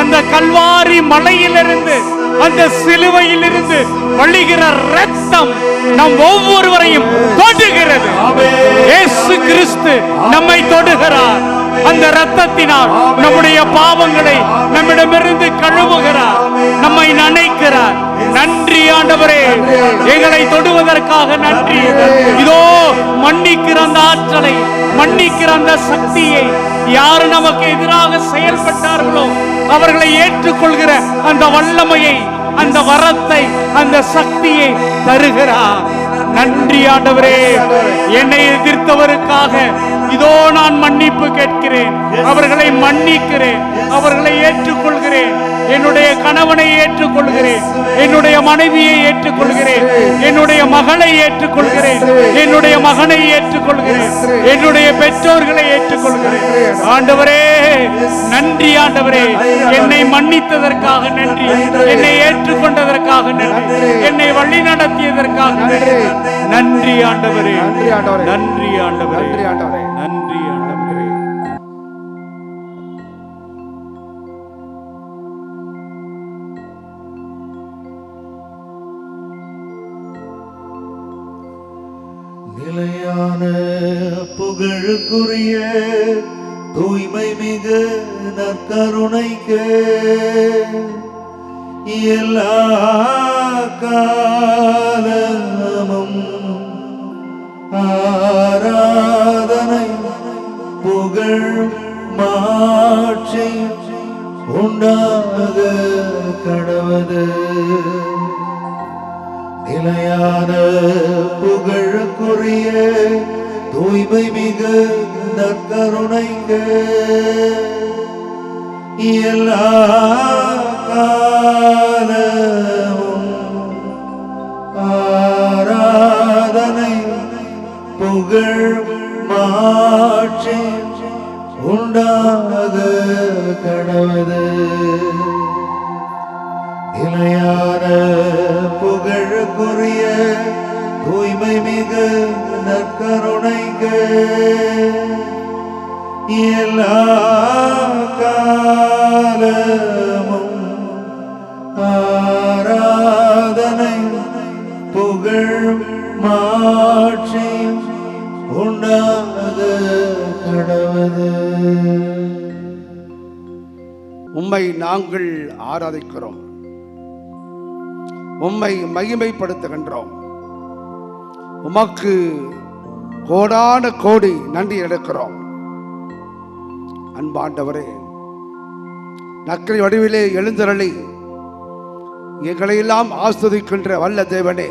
அந்த கல்வாரி மலையிலிருந்து அந்த சிலுவையிலிருந்து வழிகிற ரத்தம் நம் ஒவ்வொருவரையும் தொடுகிறது. இயேசு கிறிஸ்து நம்மை தொடுகிறார். அந்த ரத்தத்தினால் நம்முடைய பாவங்களை நம்மிடமிருந்து கழுவுகிறார், நம்மை நனைக்கிறார். நன்றி ஆண்டவரே, எங்களை தொடுவதற்காக நன்றி. இதோ மன்னிக்கிற அந்த ஆற்றலை, மன்னிக்கிற அந்த சக்தியை யாரு நமக்கு எதிராக செயல்பட்டார்களோ அவர்களை ஏற்றுக்கொள்கிற அந்த வல்லமையை, அந்த வரத்தை, அந்த சக்தியை தருகிறார். நன்றி ஆண்டவரே. என்னை எதிர்த்தவருக்காக இதோ நான் மன்னிப்பு கேட்கிறேன், அவர்களை மன்னிக்கிறேன், அவர்களை ஏற்றுக்கொள்கிறேன். என்னுடைய கணவனை ஏற்றுக்கொள்கிறேன், என்னுடைய மனைவியை ஏற்றுக்கொள்கிறேன், என்னுடைய மகளை ஏற்றுக்கொள்கிறேன், என்னுடைய மகனை ஏற்றுக்கொள்கிறேன், என்னுடைய பெற்றோர்களை ஏற்றுக்கொள்கிறேன். ஆண்டவரே நன்றி ஆண்டவரே. என்னை மன்னித்ததற்காக நன்றி, என்னை ஏற்றுக்கொண்டதற்காக நன்றி, என்னை வழி நடத்தியதற்காக நன்றி ஆண்டவரே. நன்றி ஆண்டவரே. நன்றி ஆண்டவரே. நன்றி ஆண்டவரே. நிலையான புகழுக்குரிய தூய்மை மிகு நற்கருணைக்கு எல்லா காலமும் ஆராதனை புகழ் மாட்சி உண்டாக கடவது. நிலையான புகழுக்குரிய தூய்மை மிகு நற்கருணைக்கு எல்லா காலமும் ஆராதனை புகழ் மாட்சி உண்டாக கடவது. நிலையான புகழுக்குரிய தூய்மை மிகு நற்கருணைக்கு எல்லா காலமும் ஆராதனை புகழ் மாட்சி உண்டாக கடவது. உம்மை நாங்கள் ஆராதிக்கிறோம், உம்மை மகிமைப்படுத்துகின்றோம். உமக்கு கோடான கோடி நன்றி எடுக்கிறோம். அன்பாண்டவரே, நக்கரை வடிவிலே எழுந்தருளி எங்களையெல்லாம் ஆஸ்வதிக்கின்ற வல்ல தேவனே,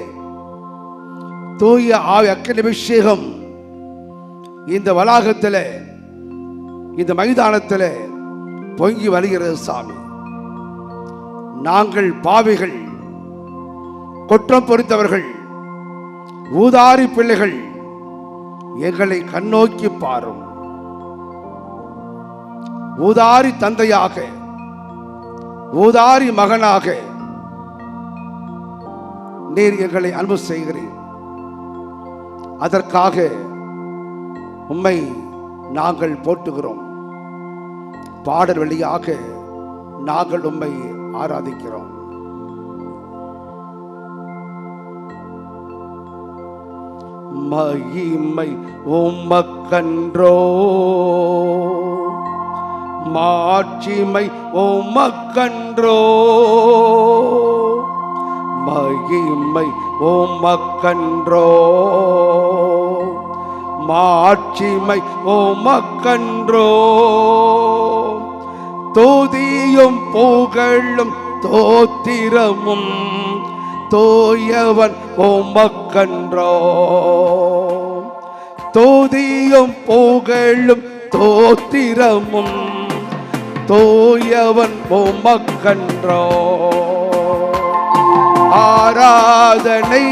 தூய ஆவி அக்கினி அபிஷேகம் இந்த வளாகத்தில், இந்த மைதானத்தில் பொங்கி வருகிறது சாமி. நாங்கள் பாவிகள், குற்றம் பொறுத்தவர்கள், ஊதாரி பிள்ளைகள், எங்களை கண்ணோக்கி பாரும். ஊதாரி தந்தையாக, ஊதாரி மகனாக நீர் எங்களை அன்பு செய்கிறீர். அதற்காக உம்மை நாங்கள் போற்றுகிறோம். பாடல் வழியாக நாங்கள் உம்மை ஆராதிக்கிறோம். மகிமை உமக்கன்றோ, மாட்சிமை உமக்கன்றோ, மகிமை உமக்கன்றோ, மாட்சிமை உமக்கன்றோ, துதியும் புகழும் தோத்திரமும் தோயவன் உமக்கன்றோ, துதியும் புகழும் தோத்திரமும் தோயவன் உமக்கன்றோ. ஆராதனை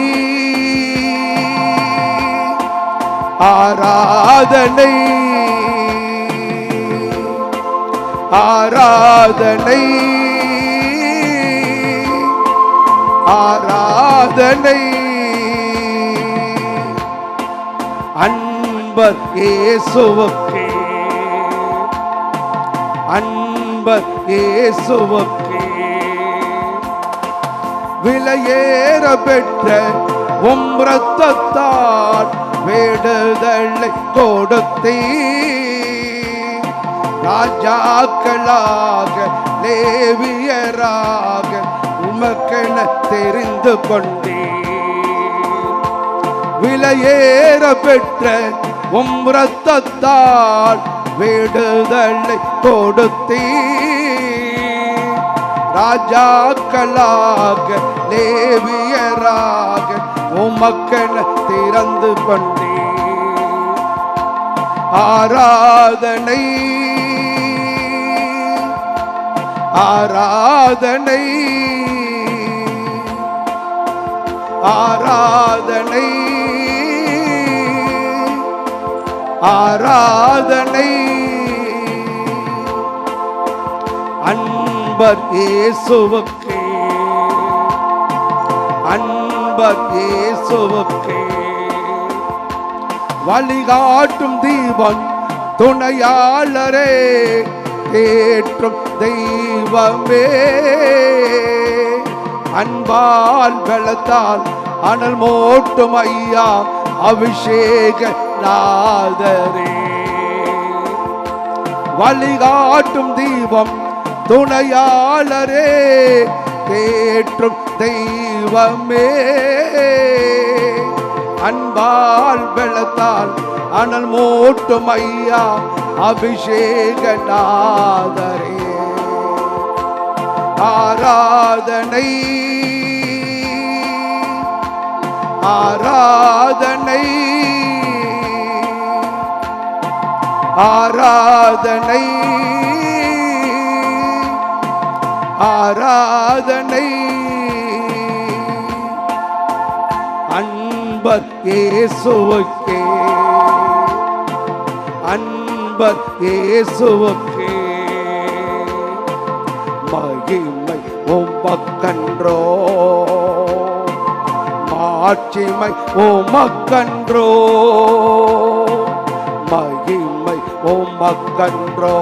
ஆராதனை ஆராதனை ஆராதனை அன்பர் இயேசுவுக்கே, அன்பர் இயேசுவுக்கே. விலையேற பெற்ற உம் இரத்தத்தால் விடுதலை கொடுத்தீ. ராஜாக்களாக லேவியராக உமக்கென தெரிந்து கொண்டே. விலையேற பெற்ற உம் இரத்தத்தால் விடுதலை கொடுத்தீ. ராஜாக்களாக லேவியராக உமக்கென திறந்து கொண்டே. ஆராதனை ஆராதனை ஆராதனை ஆராதனை அன்பர் இயேசுவுக்கே, அன்பர் இயேசுவுக்கே. வழிகாட்டும் தீபம் துணையாளரே, ஏற்றும் தெய்வமே. அன்பால் பலத்தால் அனல் மூட்டும் ஐயா அபிஷேக நாதரே. வழிகாட்டும் தீபம் துணையாளரே, ஏற்றும் தெய்வமே. அன்பால் பலத்தால் அனல் மூட்டும் ஐயா அபிஷேக நாதரே. ஆராதனை ஆராதனை ஆராதனை ஆராதனை அன்பர் இயேசுவுக்கே, அன்பர் இயேசுவுக்கே. மகிமை உமக்கன்றோ, மாட்சிமை உமக்கன்றோ, மகிமை உமக்கன்றோ,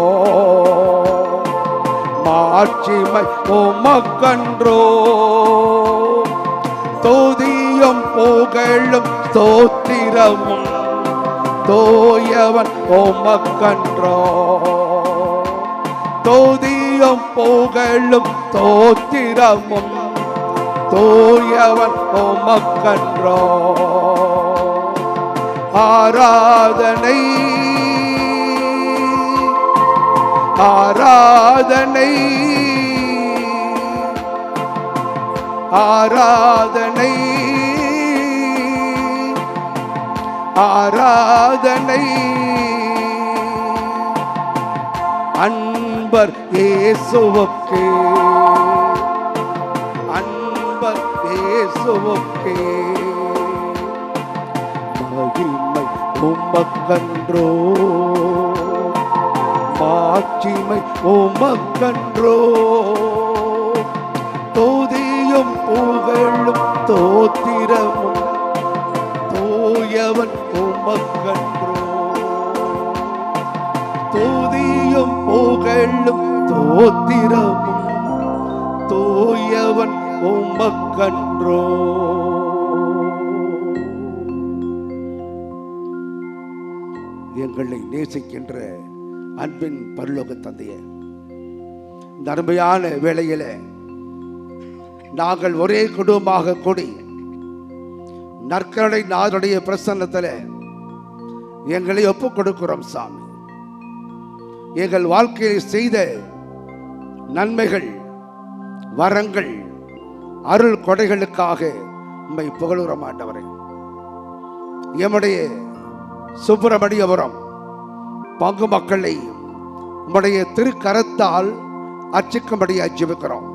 மாட்சிமை உமக்கன்றோ. துதியும் புகழும் ஸ்தோத்திரமும் தோயவன் உமக்கன்றோ, துதியும் புகழும் ஸ்தோத்திரமும் தோயவன் உமக்கன்றோ. ஆராதனை ஆராதனை ஆராதனை ஆராதனை அன்பர் இயேசுவுக்கே, அன்பர் இயேசுவுக்கே. மகிமை உமக்கன்றோ, மாட்சிமை உமக்கன்றோ, துதியும் புகழும் தோத்திரமும் தூயவன் உமக்கன்றோ, துதியும் புகழும் தோத்திரமும் தூயவன் உமக்கன்றோ. எங்களை நேசிக்கின்ற அன்பின் பரலோக தந்தையே, இந்த அருமையான வேளையில நாங்கள் ஒரே குடும்பமாக கூடி நற்கருணை நாதனுடைய பிரசன்னத்தில் எங்களை ஒப்புக் கொடுக்கிறோம் சாமி. எங்கள் வாழ்க்கையில் செய்த நன்மைகள், வரங்கள், அருள் கொடைகளுக்காக உம்மை புகழுகிறோம் ஆண்டவரே. எம்முடைய சுப்பிரமணியபுரம் பங்கு மக்களை உம்முடைய திருக்கரத்தால் அர்ச்சிக்கும்படி ஜெபிக்கிறோம்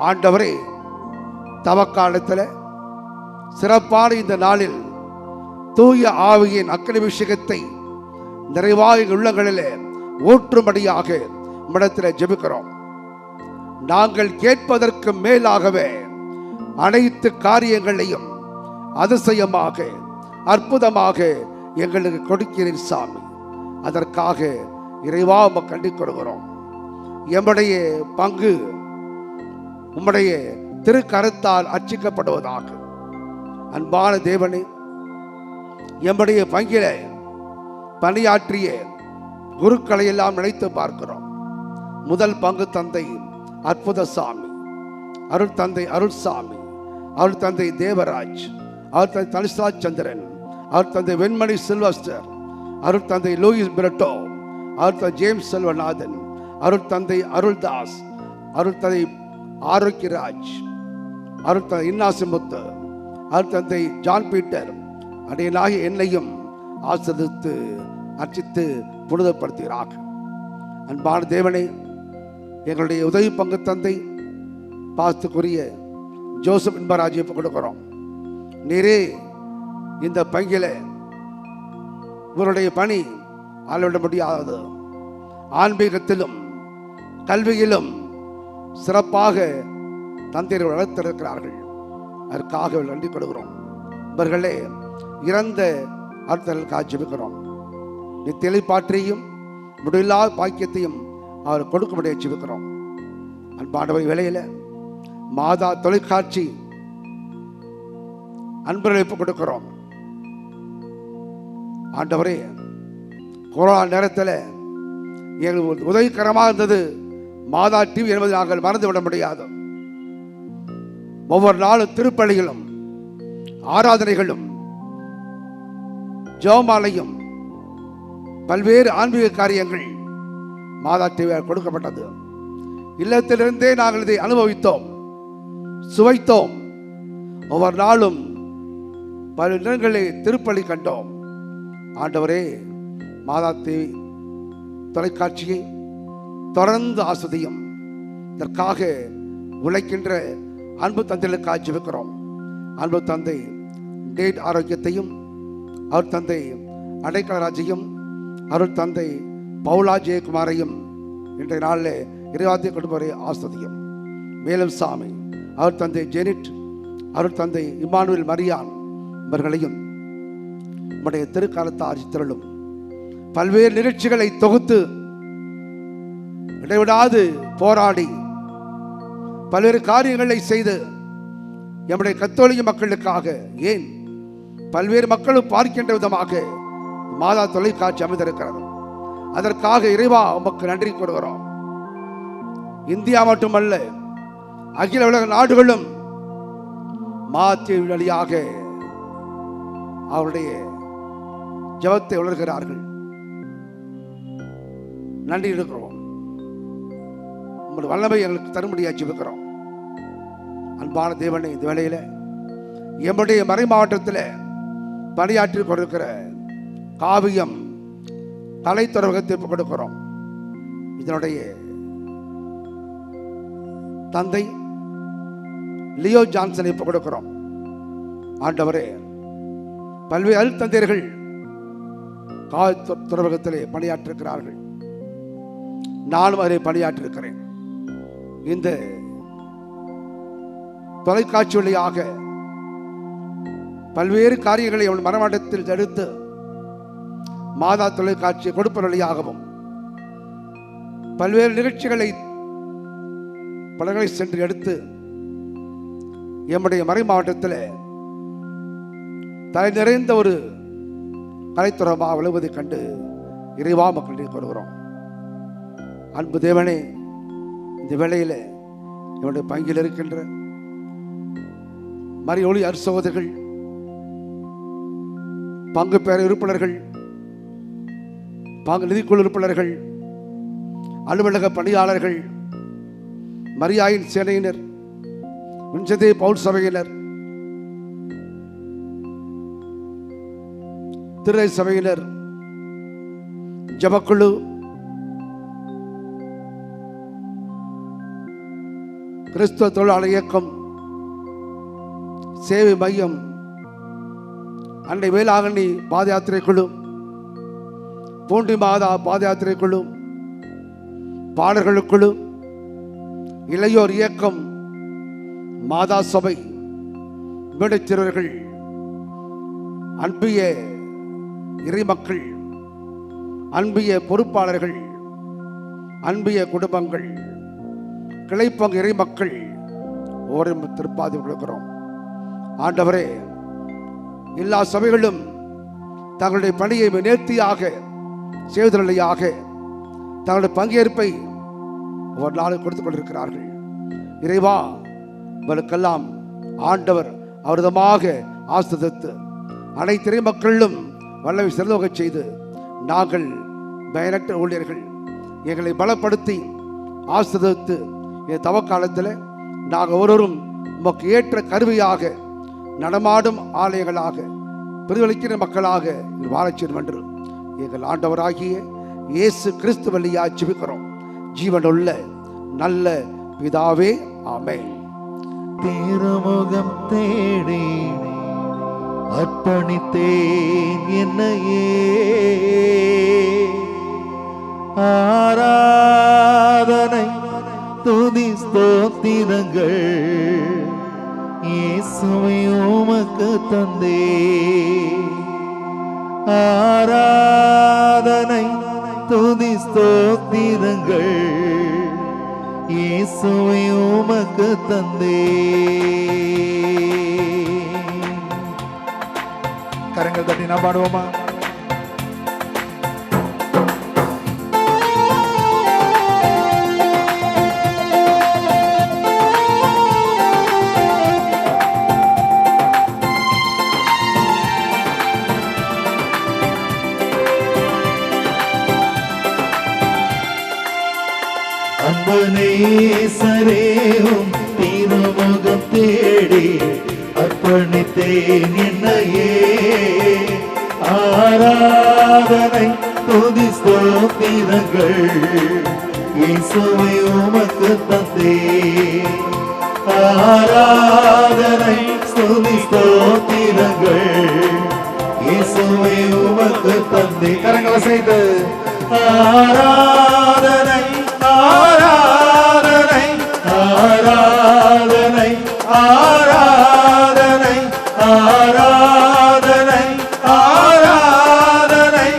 ஆண்டவரே. தவக்காலத்தில் சிறப்பான இந்த நாளில் தூய ஆவியின் அக்னிபிஷேகத்தை நிறைவாக உள்ளங்களில் ஊற்றும்படியாக உம்மிடத்தில் ஜெபிக்கிறோம். நாங்கள் கேட்பதற்கு மேலாகவே அனைத்து காரியங்களையும் அதிசயமாக அற்புதமாக எங்களுக்கு கொடுக்கிறீர் சாமி. அதற்காக இறைவா உமக்கு நன்றி கொடுக்கிறோம். எம்முடைய பங்கு உம்முடைய திருக்கரத்தால் அர்ச்சிக்கப்படுவதாக. அன்பான தேவனே, எம்முடைய பங்கில பணியாற்றிய குருக்களை எல்லாம் நினைத்து பார்க்கிறோம். முதல் பங்கு தந்தை அற்புத சாமி, அருள் தந்தை அருள் சாமி, அருள் தந்தை தேவராஜ், அவர் தந்தை தனிஷ்ராஜ் சந்திரன், அவர் தந்தை வெண்மணி சில்வஸ்டர், அருள் தந்தை லூயிஸ் பிரட்டோ, அவர் தந்தை ஜேம்ஸ் செல்வநாதன், அருள் தந்தை அருள்தாஸ், அருள் தந்தை ஆரோக்கியராஜ், அருள் தந்தை இன்னாசிமுத்து, அருள் தந்தை ஜான் பீட்டர் அடையனாகி என்னையும் ஆசிரித்து அர்ச்சித்து புனிதப்படுத்துகிறார். அன்பான தேவனே, எங்களுடைய உதவி பங்கு தந்தை பாஸ்துக்குரிய ஜோசப் இன்பராஜை கொடுக்கிறோம். நீரே இந்த பங்கில இவருடைய பணி அளவிட முடியாதது. ஆன்மீகத்திலும் கல்வியிலும் சிறப்பாக தந்தையர்கள் வளர்த்திருக்கிறார்கள். அதற்காக நன்றி கொடுக்கிறோம். இவர்களே இறந்த அர்த்தர்களுக்காக ஜெபிக்கிறோம். நித்திய பாற்றியும் முடிவில்லாத பாக்கியத்தையும் அவர் கொடுக்கும்படியாக ஜெபிக்கிறோம். அன்பானவர் வேளையில மாதா தொலைக்காட்சி அன்பளிப்பு கொடுக்கிறோம். ஆண்டவரே, கொரோனா நேரத்தில் எங்களுக்கு உதவிகரமாக இருந்தது மாதா டிவி என்பதை நாங்கள் மறந்துவிட முடியாது. ஒவ்வொரு நாளும் திருப்பலிகளும் ஆராதனைகளும் ஜெபமாலையும் பல்வேறு ஆன்மீக காரியங்கள் மாதா டிவியால் கொடுக்கப்பட்டது. இல்லத்திலிருந்தே நாங்கள் இதை அனுபவித்தோம், சுவைத்தோம். ஒவ்வொரு நாளும் பல இடங்களில் திருப்பலி கண்டோம். ஆண்டவரே, மாதா டிவி தொலைக்காட்சியை தொடர்ந்து ஆஸ்வதியும். இதற்காக உழைக்கின்ற அன்பு தந்தைகளுக்காக ஜெபிக்கிறோம். அன்பு தந்தை டேட் ஆரோக்கியத்தையும், அவர் தந்தை அடைக்கலராஜையும், அருள் தந்தை பவுலா ஜெயக்குமாரையும் இன்றைய நாளில் இறைவாத்திய குடும்பரை ஆஸ்வதியும். மேலும் சாமி, அவர் தந்தை ஜெனிட், அருள் தந்தை இமானுவேல் மரியான் இவர்களையும் நம்முடைய திருக்காலத்தை ஆட்சித்திரளும். பல்வேறு நிகழ்ச்சிகளை தொகுத்து இடைவிடாது போராடி பல்வேறு காரியங்களை செய்து நம்முடைய கத்தோலிக்க மக்களுக்காக, ஏன் பல்வேறு மக்களும் பார்க்கின்ற விதமாக மாதா தொலைக்காட்சி அமைந்திருக்கிறது. அதற்காக இறைவா உமக்கு நன்றி கூறுகிறோம். இந்தியா மட்டுமல்ல, அகில உலக நாடுகளும் மாற்றி வழியாக அவருடைய ஜெபத்தை உணர்கிறார்கள். நன்றி இருக்கிறோம். உங்களுடைய வல்லமை எங்களுக்கு தரும்படியாக ஜெபிக்கிறோம். அன்பான தேவனை, இந்த வேளையில எம்முடைய மறை மாவட்டத்தில் பணியாற்றி கொண்டிருக்கிற காவியம் கலைத்துறைமுகத்தை ஒப்புக் கொடுக்கிறோம். இதனுடைய தந்தை லியோ ஜான்சனை ஒப்புக் கொடுக்கிறோம். ஆண்டவரே, பல்வேறு அருட்தந்தையர்கள் துறைமுகத்திலே பணியாற்றிருக்கிறார்கள். நானும் அதை பணியாற்றிருக்கிறேன். இந்த தொலைக்காட்சி வழியாக பல்வேறு காரியங்களை அவன் மரமாட்டத்தில் எடுத்து மாதா தொலைக்காட்சியை கொடுப்ப வழியாகவும் பல்வேறு நிகழ்ச்சிகளை பலர்களை சென்று எடுத்து எம்முடைய மறை மாவட்டத்தில் தலை நிறைந்த ஒரு கலைத்துறமாக விழுவதைக் கண்டு இறைவா மக்கள் கொள்கிறோம். அன்பு தேவனே, இந்த வேளையில் என்னுடைய பங்கில் இருக்கின்ற மறையொளி அருசகோதரர்கள், பங்கு பேர உறுப்பினர்கள், பங்கு நிதிக்குழு உறுப்பினர்கள், அலுவலக பணியாளர்கள், மரியாயின் சேனையினர், விஞ்சதே பவுல் சபையினர், திரை சபையினர், ஜபக்குழு, கிறிஸ்துவ தொழிலாளர் இயக்கம், சேவை மையம், அன்னை வேளாங்கண்ணி பாத யாத்திரை குழு, பூண்டி மாதா பாத யாத்திரை குழு, பாடல்கள் குழு, இளையோர் இயக்கம், மாதா சபை, மேடைச்சிறுவர்கள், அன்பிய இறைமக்கள், அன்பிய பொறுப்பாளர்கள், அன்பிய குடும்பங்கள், கிளைப்பங்கு இறைமக்கள் ஓரம் திருப்பாதி கொடுக்கிறோம். ஆண்டவரே, எல்லா சபைகளும் தங்களுடைய பணியை நேர்த்தியாக செய்வதில்லையாக தங்களுடைய பங்கேற்பை ஒரு நாள் கொடுத்துக் கொண்டிருக்கிறார்கள். இறைவா, இவர்களுக்கெல்லாம் ஆண்டவர் அவரிதமாக ஆசிர்வதித்து அனைத்து இறைமக்களிலும் வல்லமை சிறந்தோகச் செய்து நாங்கள் பயனற்ற ஊழியர்கள் எங்களை பலப்படுத்தி ஆசிர்வதித்து இந்த தவக்காலத்தில் நாங்கள் ஒவ்வொருவரும் உமக்கு ஏற்ற கருவியாக நடமாடும் ஆலயங்களாக பிரதிபலிக்கிற மக்களாக வாழச் செய்யும் என்று எங்கள் ஆண்டவராகிய இயேசு கிறிஸ்து வழியாக ஜெபிக்கிறோம். ஜீவனுள்ள நல்ல பிதாவே, ஆமென். திருமுகம் தேடி அர்ப்பணித்தேன் என்னையே, ஆராதனை துதி ஸ்தோத்திரங்கள் இயேசுவை உமக்கு தந்தே, ஆராதனை துதி ஸ்தோத்திரங்கள் இயேசுவை உமக்கு தந்தே. கரங்கள் தட்டி நாம் பாடுவோமா? அன்பனேசரேவும் திருமுகம் தேடி அர்ப்பணித்தேன் என்னையே, ஆராதனை துதி ஸ்தோத்திரங்கள் இயேசுவை உமக்கு தந்தே, ஆராதனை துதி ஸ்தோத்திரங்கள் இயேசுவை உமக்கு தந்தே. கரங்களை செய்து ஆராதனை ஆராதனை ஆராதனை ஆராதனை ஆராதனை ஆராதனை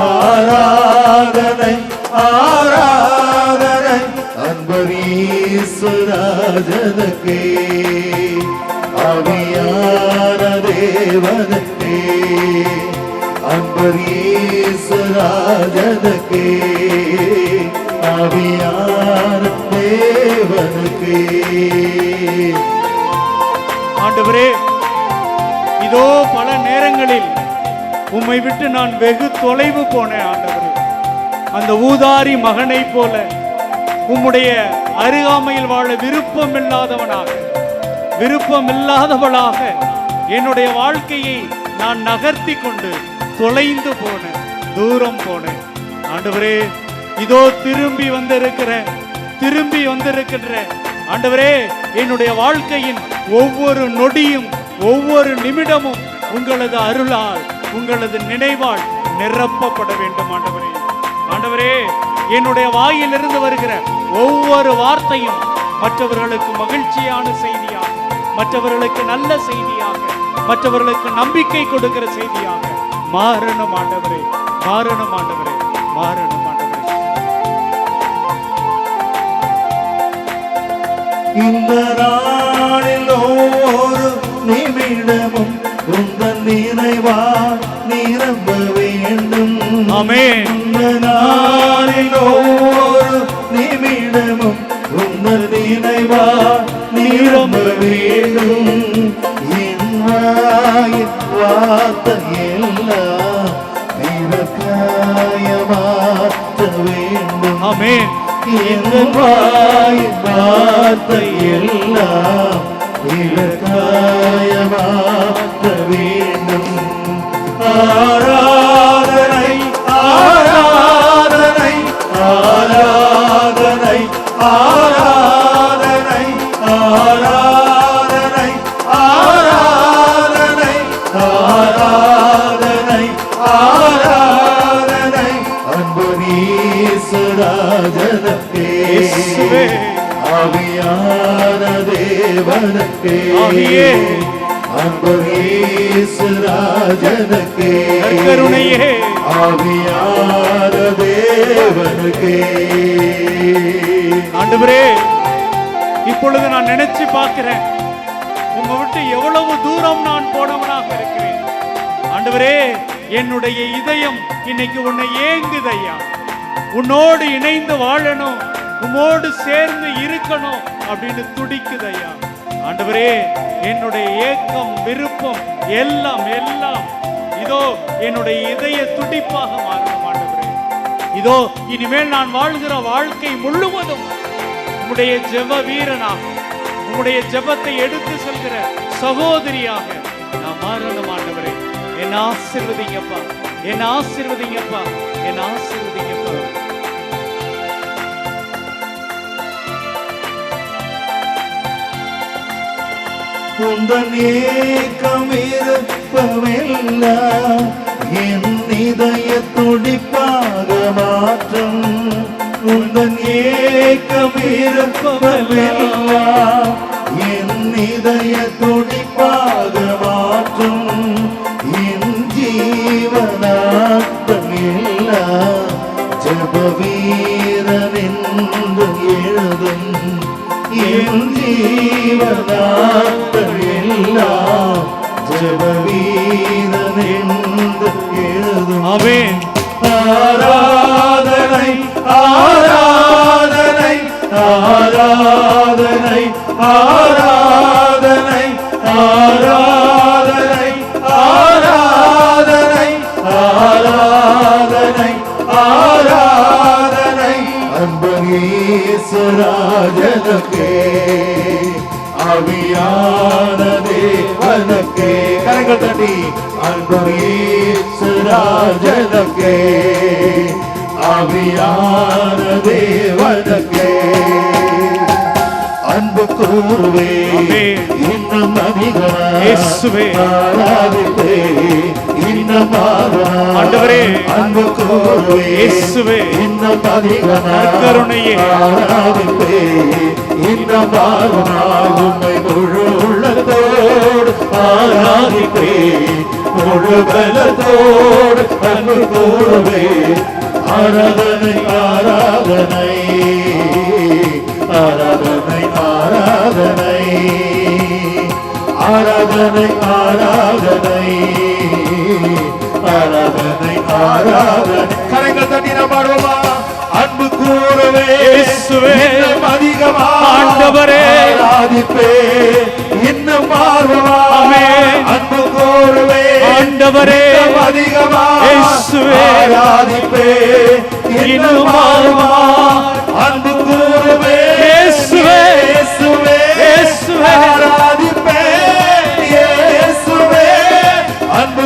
ஆராதனை ஆராதனை அன்பரீஸ்வராஜனுக்கே, ஆவியான தேவனுக்கே, அன்பரீஸ்வராஜனுக்கே, ஆவியான தேவனுக்கே. ஆண்டவரே, இதோ பல நேரங்களில் உம்மை விட்டு நான் வெகு தொலைவு போனேன். ஆண்டவரே, அந்த ஊதாரி மகனை போல உம்முடைய அருகாமையில் வாழ விருப்பமில்லாதவளாக என்னுடைய வாழ்க்கையை நான் நகர்த்தி கொண்டு தொலைந்து போனேன், தூரம் போனேன். ஆண்டவரே, இதோ திரும்பி வந்திருக்கின்ற ஆண்டவரே, என்னுடைய வாழ்க்கையின் ஒவ்வொரு நொடியும் ஒவ்வொரு நிமிடமும் உங்களது அருளால் உங்களது நினைவால் நிரப்பப்பட வேண்டும். ஆண்டவரே, ஆண்டவரே, என்னுடைய வாயிலிருந்து வருகிற ஒவ்வொரு வார்த்தையும் மற்றவர்களுக்கு மகிழ்ச்சியான செய்தியாக, மற்றவர்களுக்கு நல்ல செய்தியாக, மற்றவர்களுக்கு நம்பிக்கை கொடுக்கிற செய்தியாக மாறணும். ஆண்டவரே, மாறணும். ஆண்டவரே, மாறணும். ஆண்டவரே, இந்த நாளில் ஒவ்வொரு நிமிடமும் உந்தன் நினைவால் நிரம்ப வேண்டும். ஆமென். இந்த நாளில் ஒவ்வொரு நிமிடமும் உந்தன் நினைவால் நிரம்ப வேண்டும். என் வாயின் வார்த்தையெல்லாம் நிரக்காயமாற்ற வேண்டும். ஆமென். என் வாயின் வார்த்தையெல்லாம் நிரக்காயமாற்ற வேண்டும். ஆராதனை ஆராதனை ஆராதனை ஆராதனை ஆராதனை ஆராதனை ஆராதனை ஆராதனை அன்புநீசுராஜனுக்கே, ஆவியான தேவனுக்கே, அன்புநீசுராஜனுக்கே, கருணையே, ஆவியான தேவனுக்கே. ஆண்டவரே, இப்பொழுது நான் நினைச்சு பார்க்கிறேன், உங்க விட்டு எவ்வளவு தூரம் நான் போனவனாக இருக்கிறேன். ஆண்டவரே, என்னுடைய இதயம் இன்னைக்கு உன்னை ஏங்குதையா, உன்னோடு இணைந்து வாழணும், உன்னோடு சேர்ந்து இருக்கணும் அப்படின்னு துடிக்குதையா. ஆண்டவரே, என்னுடைய ஏக்கம் விருப்பம் எல்லாம் எல்லாம் இதோ என்னுடைய இதய துடிப்பாக மாறணும். ஆண்டவரே, இதோ இனிமேல் நான் வாழ்கிற வாழ்க்கை முழுவதும் உம்முடைய ஜெப வீரனாக, உம்முடைய ஜெபத்தை எடுத்து செல்கிற சகோதரியாக நான் மாறணும். ஆண்டவரே, என்ன ஆசீர்வதிங்கப்பா, என்ன ஆசீர்வதிங்கப்பா, என்ன ஆசீர்வதிங்கப்பா. உந்தன் ஏக்கம் இருப்பவெல்லாம் என் இதய துடிப்பாக மாற்றும். உந்தன் ஏக்கம் இருப்பவெல்லாம் என் இதய துடிப்பாக மாற்றும். என் ஜீவனாட்டம் எல்லாம் ஜெப வீரன் என்று எழுதும். என் ஜீவனாட்டம் எல்லாம் ஜெப வீரன் என்று எழுதும். ஆமென். ஆராதனை ஆராதனை ஆராதனை ஆராதனை ஆராதனை ஆராதனை ஆராதனை ஆராதனை அன்புநீசுராஜனுக்கே, ஆவியான தேவனுக்கே. கரங்கள் தட்டி அன்புநீசுராஜனுக்கே, ஆவியான தேவனுக்கே. அன்பு கூறுவே இன்னும் இயேசுவே. ஆராதிப்பே இன்னும் ஆண்டவரே, அன்பு கூறுவே இயேசுவே. இன்னும் கருணையே, ஆராதிப்பே இன்னும் உம்மை முழு உள்ளத்தோடு ஆராதிப்பே, முழு பலத்தோடு அன்பு கூறுவே. ஆராதனை ஆராதனை ஆராதனை ஆராதனை ஆராதனை ஆராதனை ஆராதனை ஆராதனை. கரங்கள் தட்டி நாம் பாடுவோமா? அன்பு கூறவே இயேசுவே. இன்னும் அதிகமா ஆண்டவரே, ஆராதிப்பே இன்னும் ஆர்வமா. ஆமென். அன்பு கூறவே ஆண்டவரே, இன்னும் அதிகமா இயேசுவே. ஆராதிப்பே இன்னும் ஆர்வமா. அன்பு கூறவே இயேசுவே. இயேசுவே இயேசுவே. ஆராதிப்பே இயேசுவே. அன்பு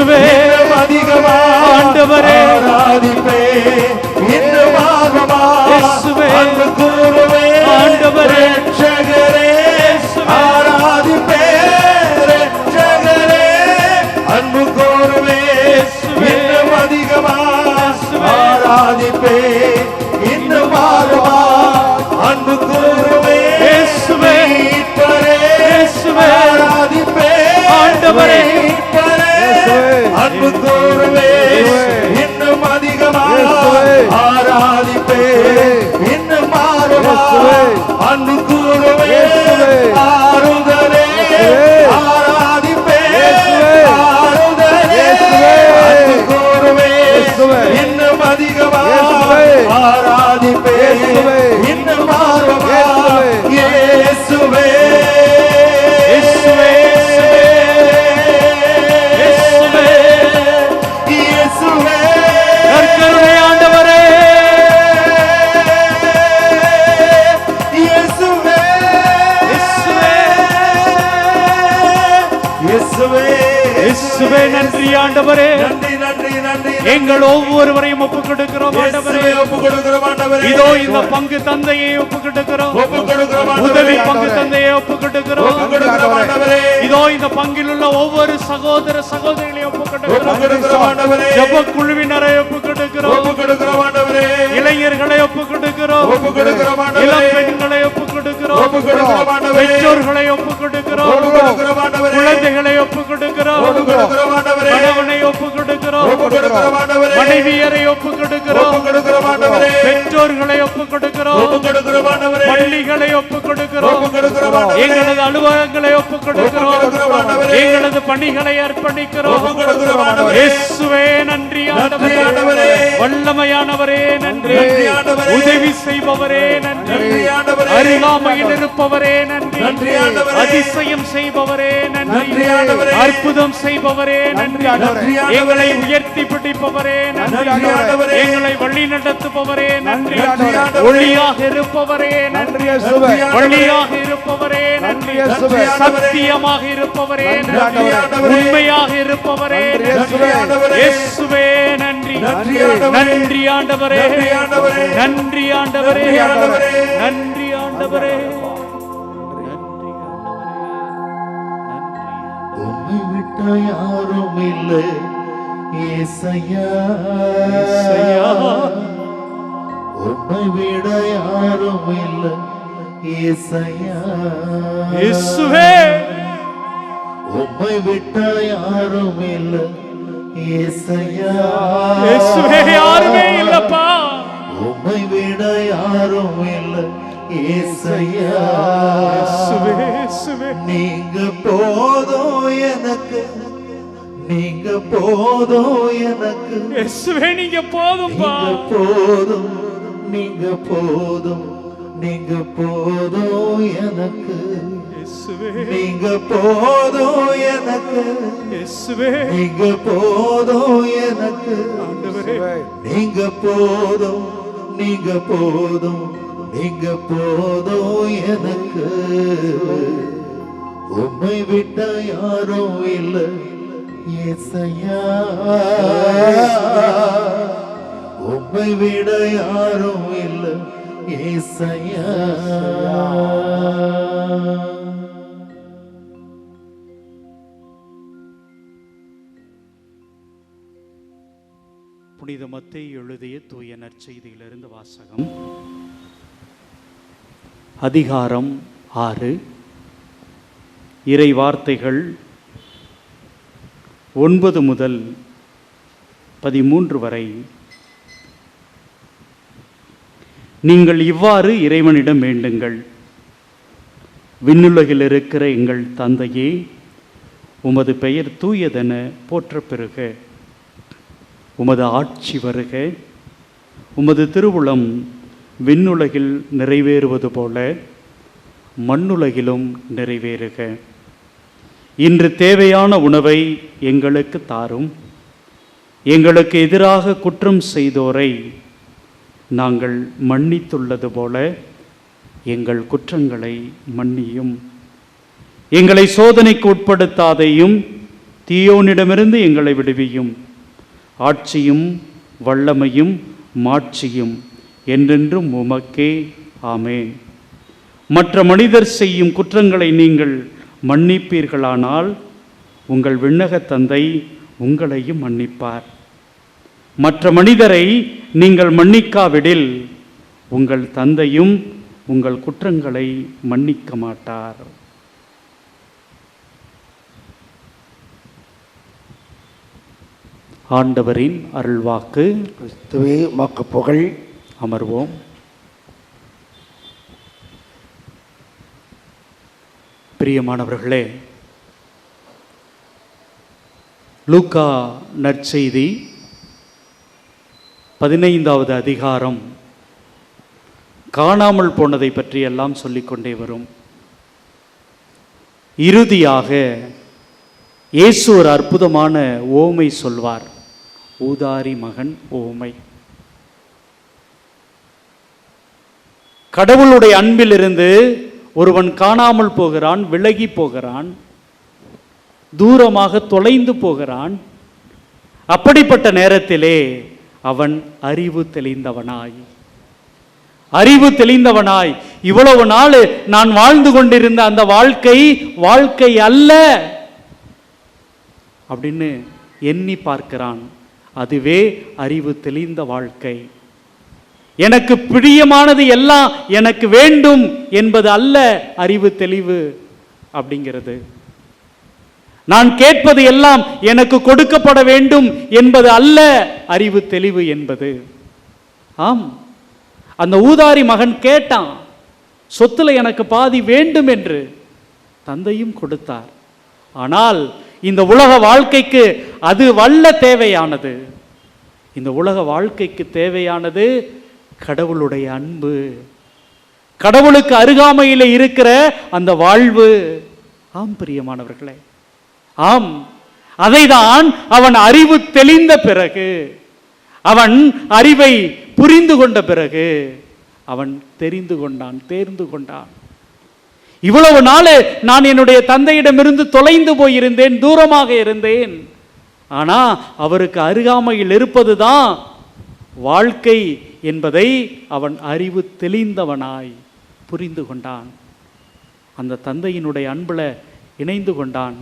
இயேசுவே இன்னும் அதிகமா ஆண்டவரே ஆராதிப்பே இன்னும் ஆகமா இயேசுவே அன்பு கூறுவே ஆண்டவரே ரட்சகரே ஆராதிப்பே ரட்சகரே அன்பு கூறுவே இன்னும் அதிகமா ஆராதிப்பே இன்னும் ஆகமா அன்பு கூறுவே இயேசுவே இயேசுவே ஆராதிப்பே ஆண்டவரே அன்பு கூறுவே இன்னும் அதிகமாக ஆராதிப்பே இன்னும் ஆர்வமா அன்பு கூறுவே ஆறுதலே ஆராதிப்பே ஆறுதலே அன்பு கூறுவே இன்னும் அதிகமாக ஆராதிப்பே இன்னும் ஆர்வமா இயேசுவே கர்த்தருடைய ஆண்டவரே இயேசுவே நன்றி ஆண்டவரே நன்றி நன்றி நன்றி எங்கள் ஒவ்வொருவரையும் ஒப்புக் கொடுக்கிறோம் ஆண்டவரே ஒப்புக் கொடுக்கிறோம் ஆண்டவரே இதோ இந்த பங்கு தந்தையை ஒப்புக் கொடுக்கிறோம் ஒப்புக் கொடுக்கிறோம் உதவி பங்கு தந்தையை ஒப்புக் கொடுக்கிறோம் ஒப்புக் கொடுக்கிறோம் ஆண்டவரே இதோ இந்த பங்கில் உள்ள ஒவ்வொரு சகோதர சகோதரிகளையும் ஒப்புக் ஒப்புக் கொடுக்கிறோம் கொடுக்கிறோம் ஆண்டவரே ஜெப குழுவினரை ஒப்புக் கொடுக்கிறோம் ஒப்புக் கொடுக்கிறோம் ஆண்டவரே இளைஞர்களை ஒப்புக் கொடுக்கிறோம் ஒப்புக் கொடுக்கிறோம் ஆண்டவரே இளம் பெண்களை ஒப்புக் கொடுக்கிறோம் ஒப்புக் கொடுக்கிறோம் ஆண்டவரே பெற்றோர்களை ஒப்புக் கொடுக்கிறோம் ஒப்புக் கொடுக்கிறோம் ஆண்டவரே குழந்தைகளை ஒப்புக் கொடுக்கிறோம் ஒப்புக் கொடுக்கிறோம் ஆண்டவரே கணவனை ஒப்புக் கொடுக்கிறோம் ஒப்புக் கொடுக்கிறோம் ஆண்டவரே மனைவியரை ஒப்புக் கொடுக்கிறோம் ஒப்புக் கொடுக்கிறோம் ஆண்டவரே பெற்றோர்களை ஒப்புக் கொடுக்கிறோம் ஒப்புக் கொடுக்கிறோம் ஆண்டவரே பள்ளிகளை ஒப்புக் கொடுக்கிறோம் ஒப்புக் கொடுக்கிறோம் ஆண்டவரே எங்களது அலுவலகங்களை ஒப்புக் கொடுக்கிறோம் ஒப்புக் கொடுக்கிறோம் ஆண்டவரே எங்களது பணிகளை அர்ப்பணிக்கிறோம் ஒப்புக் கொடுக்கிறோம் ஆண்டவரே இயேசுவே நன்றி நன்றி ஆண்டவரே ஆண்டவரே வல்லமையானவரே நன்றி நன்றி ஆண்டவரே உதவி செய்பவரே நன்றி நன்றி ஆண்டவரே அருகாமையில் இருப்பவரே நன்றி நன்றி ஆண்டவரே அதிசயம் செய்பவரே நன்றி நன்றி ஆண்டவரே அற்புதம் செய்பவரே நன்றி நன்றி ஆண்டவரே எங்களை உயர்த்தி பிடிப்பவரே நன்றி நன்றி ஆண்டவரே எங்களை வழி நடத்துபவரே நன்றி நன்றி ஆண்டவரே ஒளியாக இருப்பவரே நன்றி வழியாக இருப்பவரே நன்றி நன்றி ஆண்டவரே சத்தியமாக இருப்பவரே நன்றி ஆண்டவரே உண்மையாக இருப்பவரே நன்றி ஆண்டவரே இயேசுவே நன்றி நன்றி ஆண்டவரே நன்றி ஆண்டவரே நன்றி ஆண்டவரே நன்றி ஆண்டவரே நன்றி ஆண்டவரே நன்றி ஆண்டவரே உம்மை விட்ட யாரும் இல்லை ஏசையா உம்மை விட யாரும் இல்லை ஏசையா இயேசுவே உம்மை விட்ட யாரும் இல்லை ஏசையா இயேசுவே யாருமே இல்லப்பா உம்மை விட யாரும் இல்லை ஏசையா இயேசுவே இயேசுவே நீங்க போதும் எனக்கு நீங்க போதும் எனக்கு இயேசுவே நீங்க போதும்பா நீங்க போதும் நீங்க போதும் நீங்க போதும் எனக்கு இயேசுவே நீங்க போதும் எனக்கு இயேசுவே நீங்க போதும் எனக்கு ஆண்டவரே நீங்க போதும் நீங்க போதும் நீங்க போதும் எனக்கு உம்மை விட்ட யாரும் இல்லை ஏசையா உம்மை விட யாரும் இல்லை ஏசையா புனித மத்தேயு எழுதிய தூய நற்செய்தியிலிருந்து வாசகம். அதிகாரம் 6. இறை வார்த்தைகள் 9 முதல் 13 வரை. நீங்கள் இவ்வாறு இறைவனிடம் வேண்டுங்கள். விண்ணுலகில் இருக்கிற எங்கள் தந்தையே, உமது பெயர் தூயதென போற்றப் பெறுக. உமது ஆட்சி வருக. உமது திருவுளம் விண்ணுலகில் நிறைவேறுவது போல மண்ணுலகிலும் நிறைவேறுக. இன்று தேவையான உணவை எங்களுக்கு தாரும். எங்களுக்கு எதிராக குற்றம் செய்தோரை நாங்கள் மன்னித்துள்ளது போல எங்கள் குற்றங்களை மன்னியும். எங்களை சோதனைக்கு உட்படுத்தாதையும் தீயோனிடமிருந்து எங்களை விடுவியும். ஆட்சியும் வல்லமையும் மாட்சியும் என்றென்றும் உமக்கே. ஆமென். மற்ற மனிதர் செய்யும் குற்றங்களை நீங்கள் மன்னிப்பீர்களானால் உங்கள் விண்ணக தந்தை உங்களையும் மன்னிப்பார். மற்ற மனிதரை நீங்கள் மன்னிக்காவிடில் உங்கள் தந்தையும் உங்கள் குற்றங்களை மன்னிக்க மாட்டார். ஆண்டவரின் அருள்வாக்கு. கிறிஸ்துவே உமக்கு புகழ். அமர்வோம். பிரியமானவர்களே, லூக்கா நற்செய்தி 15வது அதிகாரம் காணாமல் போனதை பற்றி எல்லாம் சொல்லிக்கொண்டே வரும். இறுதியாக இயேசு ஒரு அற்புதமான ஓமை சொல்வார். ஊதாரி மகன் ஓமை. கடவுளுடைய அன்பிலிருந்து ஒருவன் காணாமல் போகிறான், விலகி போகிறான், தூரமாக தொலைந்து போகிறான். அப்படிப்பட்ட நேரத்திலே அவன் அறிவு தெளிந்தவனாய் இவ்வளவு நாள் நான் வாழ்ந்து கொண்டிருந்த அந்த வாழ்க்கை அல்ல அப்படின்னு எண்ணி பார்க்கிறான். அதுவே அறிவு தெளிந்த வாழ்க்கை. எனக்கு பிரியமானது எல்லாம் எனக்கு வேண்டும் என்பது அல்ல அறிவு தெளிவு அப்படிங்கிறது. நான் கேட்பது எல்லாம் எனக்கு கொடுக்கப்பட வேண்டும் என்பது அல்ல அறிவு தெளிவு என்பது. ஆம், அந்த ஊதாரி மகன் கேட்டான், சொத்துல எனக்கு பாதி வேண்டும் என்று. தந்தையும் கொடுத்தார். ஆனால் இந்த உலக வாழ்க்கைக்கு அது வல்ல தேவையானது. இந்த உலக வாழ்க்கைக்கு தேவையானது கடவுளுடைய அன்பு, கடவுளுக்கு அருகாமையில் இருக்கிற அந்த வாழ்வு. ஆம் பிரியமானவர்களே, ஆம், அதைதான் அவன் அறிவு தெளிந்த பிறகு, அவன் அறிவை புரிந்து கொண்ட பிறகு அவன் தெரிந்து கொண்டான், தேர்ந்து கொண்டான். இவ்வளவு நாள் நான் என்னுடைய தந்தையிடமிருந்து தொலைந்து போயிருந்தேன், தூரமாக இருந்தேன். ஆனா அவருக்கு அருகாமையில் இருப்பதுதான் வாழ்க்கை என்பதை அவன் அறிவு தெளிந்தவனாய் புரிந்து கொண்டான். அந்த தந்தையினுடைய அன்புல இணைந்து கொண்டான்.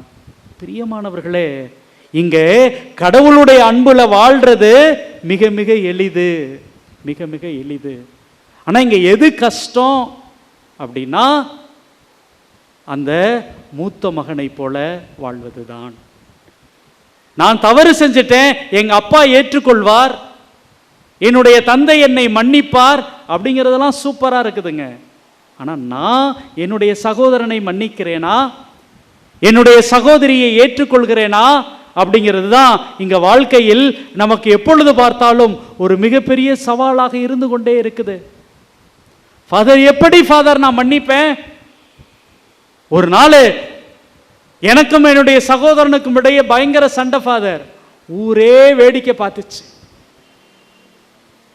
பிரியமானவர்களே, இங்கே கடவுளுடைய அன்புல வாழ்றது மிக மிக எளிது, மிக மிக எளிது. ஆனா இங்க எது கஷ்டம் அப்படின்னா அந்த மூத்த மகனை போல வாழ்வதுதான். நான் தவறு செஞ்சிட்டேன், எங்க அப்பா ஏற்றுக்கொள்வார், என்னுடைய தந்தை என்னை மன்னிப்பார் அப்படிங்கிறதெல்லாம் சூப்பரா இருக்குதுங்க. ஆனா நான் என்னுடைய சகோதரனை மன்னிக்கிறேனா, என்னுடைய சகோதரியை ஏற்றுக்கொள்கிறேனா அப்படிங்கிறது தான் இங்க வாழ்க்கையில் நமக்கு எப்பொழுது பார்த்தாலும் ஒரு மிகப்பெரிய சவாலாக இருந்து கொண்டே இருக்குது. ஃபாதர், எப்படி ஃபாதர் நான் மன்னிப்பேன்? ஒரு நாள் எனக்கும் என்னுடைய சகோதரனுக்கும் இடையே பயங்கர சண்டை ஃபாதர். ஊரே வேடிக்கை பார்த்துச்சு.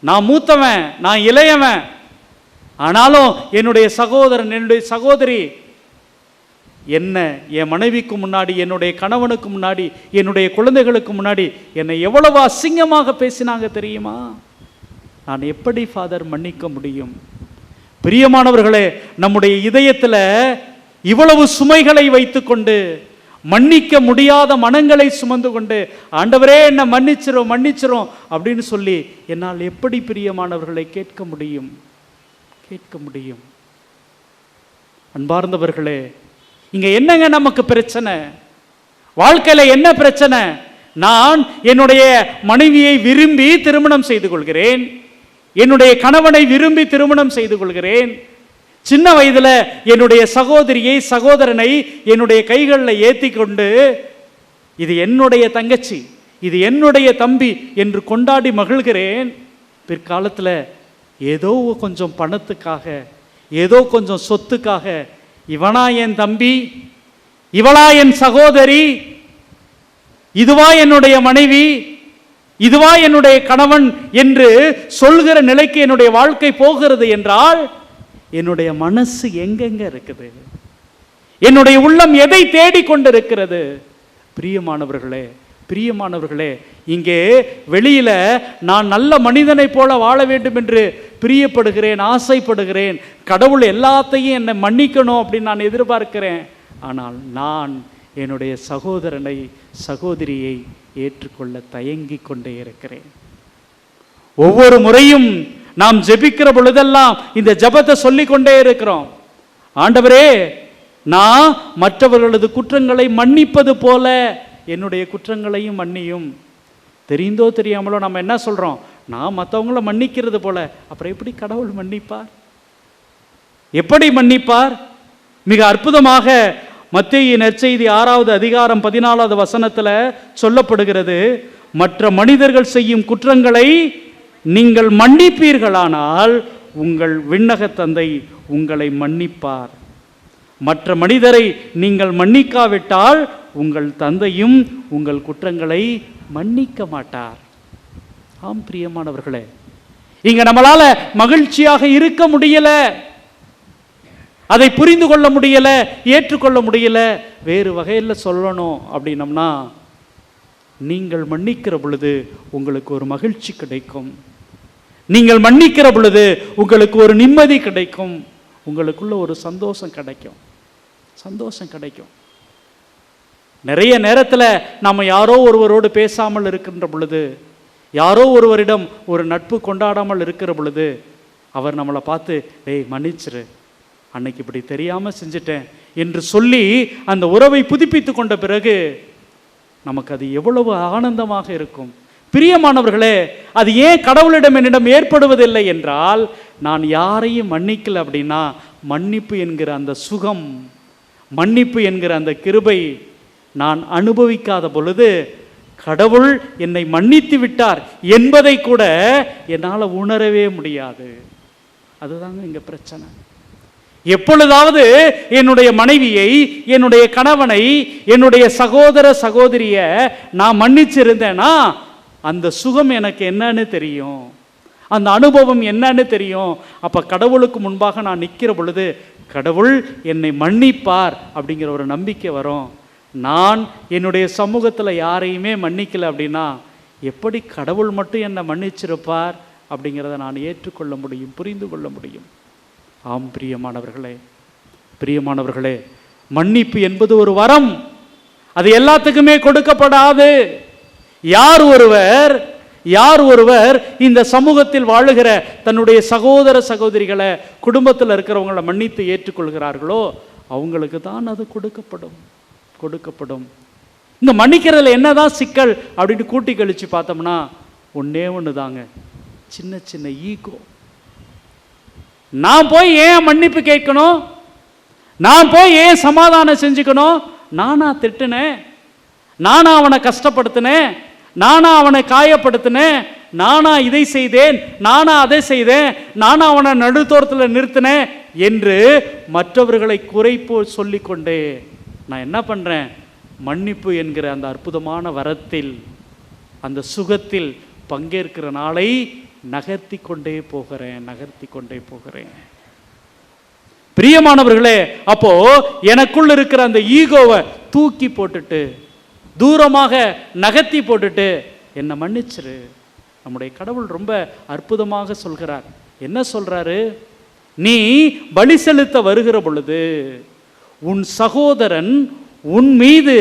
நான் மூத்தவன், நான் இளையவன். ஆனாலும் என்னுடைய சகோதரன், என்னுடைய சகோதரி என்ன, என் மனைவிக்கு முன்னாடி, என்னுடைய கணவனுக்கு முன்னாடி, என்னுடைய குழந்தைகளுக்கு முன்னாடி என்னை எவ்வளவு அசிங்கமாக பேசினாங்க தெரியுமா? நான் எப்படி ஃபாதர் மன்னிக்க முடியும்? பிரியமானவர்களே, நம்முடைய இதயத்தில் இவ்வளவு சுமைகளை வைத்துக்கொண்டு, மன்னிக்க முடியாத மனங்களை சுமந்து கொண்டு, ஆண்டவரே என்னை மன்னிச்சிரும் மன்னிச்சிரும் அப்படின்னு சொல்லி என்னால் எப்படி பிரியமானவர்களை கேட்க முடியும்? கேட்க முடியும்? அன்பார்ந்தவர்களே, இங்க என்னங்க நமக்கு பிரச்சனை? வாழ்க்கையில என்ன பிரச்சனை? நான் என்னுடைய மனைவியை விரும்பி திருமணம் செய்து கொள்கிறேன், என்னுடைய கணவனை விரும்பி திருமணம் செய்து கொள்கிறேன். சின்ன வயதுல என்னுடைய சகோதரியை, சகோதரனை என்னுடைய கைகளில் ஏற்றி கொண்டு, இது என்னுடைய தங்கச்சி, இது என்னுடைய தம்பி என்று கொண்டாடி மகிழ்கிறேன். பிற்காலத்தில் ஏதோ கொஞ்சம் பணத்துக்காக, ஏதோ கொஞ்சம் சொத்துக்காக, இவனா என் தம்பி, இவளா என் சகோதரி, இதுவா என்னுடைய மனைவி, இதுவா என்னுடைய கணவன் என்று சொல்கிற நிலைக்கு என்னுடைய வாழ்க்கை போகிறது என்றால் என்னுடைய மனசு எங்கெங்க இருக்குது? என்னுடைய உள்ளம் எதை தேடிக்கொண்டிருக்கிறது? பிரியமானவர்களே, பிரியமானவர்களே, இங்கே வெளியில நான் நல்ல மனிதனைப் போல வாழ வேண்டும் என்று பிரியப்படுகிறேன், ஆசைப்படுகிறேன், கடவுள் எல்லாத்தையும் என்னை மன்னிக்கணும் அப்படின்னு நான் எதிர்பார்க்கிறேன். ஆனால் நான் என்னுடைய சகோதரனை சகோதரியை ஏற்றுக்கொள்ள தயங்கி கொண்டே இருக்கிறேன். ஒவ்வொரு முறையும் நாம் ஜெபிக்கிற பொழுதெல்லாம் இந்த ஜெபத்தை சொல்லிக் கொண்டே இருக்கிறோம். ஆண்டவரே, நான் மற்றவர்களது குற்றங்களை மன்னிப்பது போல என்னுடைய குற்றங்களையும் மன்னியும். தெரிந்தோ தெரியாமலோ நம்ம என்ன சொல்றோம்? நான் மற்றவங்கள மன்னிக்கிறது போல. அப்புறம் எப்படி கடவுள் மன்னிப்பார்? எப்படி மன்னிப்பார்? மிக அற்புதமாக மத்தேயு நற்செய்தி 6வது அதிகாரம் 14வது வசனத்தில் சொல்லப்படுகிறது, மற்ற மனிதர்கள் செய்யும் குற்றங்களை நீங்கள் மன்னிப்பீர்களானால் உங்கள் விண்ணக தந்தை உங்களை மன்னிப்பார். மற்ற மனிதரை நீங்கள் மன்னிக்காவிட்டால் உங்கள் தந்தையும் உங்கள் குற்றங்களை மன்னிக்க மாட்டார். ஆம் பிரியமானவர்களே, இங்க நம்மளால மகிழ்ச்சியாக இருக்க முடியல, அதை புரிந்து கொள்ள முடியல, ஏற்றுக்கொள்ள முடியல. வேறு வகையில் சொல்லணும் அப்படின்னம்னா, நீங்கள் மன்னிக்கிற பொழுது உங்களுக்கு ஒரு மகிழ்ச்சி கிடைக்கும், நீங்கள் மன்னிக்கிற பொழுது உங்களுக்கு ஒரு நிம்மதி கிடைக்கும், உங்களுக்குள்ள ஒரு சந்தோஷம் கிடைக்கும், சந்தோஷம் கிடைக்கும். நிறைய நேரத்தில் நம்ம யாரோ ஒருவரோடு பேசாமல் இருக்கின்ற பொழுது, யாரோ ஒருவரிடம் ஒரு நட்பு கொண்டாடாமல் இருக்கிற பொழுது, அவர் நம்மளை பார்த்து, டேய் மன்னிச்சிரு, அன்னைக்கு இப்படி தெரியாமல் செஞ்சிட்டேன் என்று சொல்லி அந்த உறவை புதுப்பித்து கொண்ட பிறகு நமக்கு அது எவ்வளவு ஆனந்தமாக இருக்கும். பிரியமானவர்களே, அது ஏன் கடவுளிடம் என்னிடம் ஏற்படுவதில்லை என்றால், நான் யாரையும் மன்னிக்கல அப்படின்னா மன்னிப்பு என்கிற அந்த சுகம், மன்னிப்பு என்கிற அந்த கிருபை நான் அனுபவிக்காத பொழுது கடவுள் என்னை மன்னித்து விட்டார் என்பதை கூட என்னால் உணரவே முடியாது. அதுதாங்க இங்க பிரச்சனை. எப்பொழுதாவது என்னுடைய மனைவியை, என்னுடைய கணவனை, என்னுடைய சகோதர சகோதரிய நான் மன்னிச்சிருந்தேன்னா அந்த சுகம் எனக்கு என்னன்னு தெரியும், அந்த அனுபவம் என்னன்னு தெரியும். அப்ப கடவுளுக்கு முன்பாக நான் நிற்கிற பொழுது கடவுள் என்னை மன்னிப்பார் அப்படிங்கிற ஒரு நம்பிக்கை வரும். நான் என்னுடைய சமூகத்தில் யாரையுமே மன்னிக்கல அப்படின்னா எப்படி கடவுள் மட்டும் என்னை மன்னிச்சிருப்பார் அப்படிங்கிறத நான் ஏற்றுக்கொள்ள முடியும், புரிந்து கொள்ள முடியும். ஆம் பிரியமானவர்களே, பிரியமானவர்களே, மன்னிப்பு என்பது ஒரு வரம், அது எல்லாத்துக்குமே கொடுக்கப்படாது. யார் ஒருவர் இந்த சமூகத்தில் வாழுகிற தன்னுடைய சகோதர சகோதரிகளை, குடும்பத்தில் இருக்கிறவங்களை மன்னித்து ஏற்றுக்கொள்கிறார்களோ அவங்களுக்கு தான் அது கொடுக்கப்படும். இந்த மன்னிக்கிறதுல என்னதான் சிக்கல் அப்படின்னு கூட்டி கழிச்சு பார்த்தோம்னா ஒன்னே ஒன்று தாங்க, சின்ன சின்ன ஈகோ. நான் போய் ஏன் மன்னிப்பு கேட்கணும்? நான் போய் ஏன் சமாதானம் செஞ்சுக்கணும்? நானா திட்டுனேன்? நானா அவனை கஷ்டப்படுத்தினேன்? நானா அவனை காயப்படுத்தினேன்? நானா இதை செய்தேன்? நானா அதை செய்தேன்? நானா அவனை நடுத்தோரத்தில் நிறுத்தினேன் என்று மற்றவர்களை குறைப்போ சொல்லிக்கொண்டே நான் என்ன பண்றேன்? மன்னிப்பு என்கிற அந்த அற்புதமான வரத்தில், அந்த சுகத்தில் பங்கேற்கிற நாளை நகர்த்தி கொண்டே போகிறேன். பிரியமானவர்களே, அப்போ எனக்குள்ள இருக்கிற அந்த ஈகோவை தூக்கி போட்டுட்டு, தூரமாக நகர்த்தி போட்டுட்டு என்னை மன்னிச்சிரு. நம்முடைய கடவுள் ரொம்ப அற்புதமாக சொல்கிறார். என்ன சொல்றாரு? நீ பலி செலுத்த வருகிற பொழுது உன் சகோதரன் உன் மீது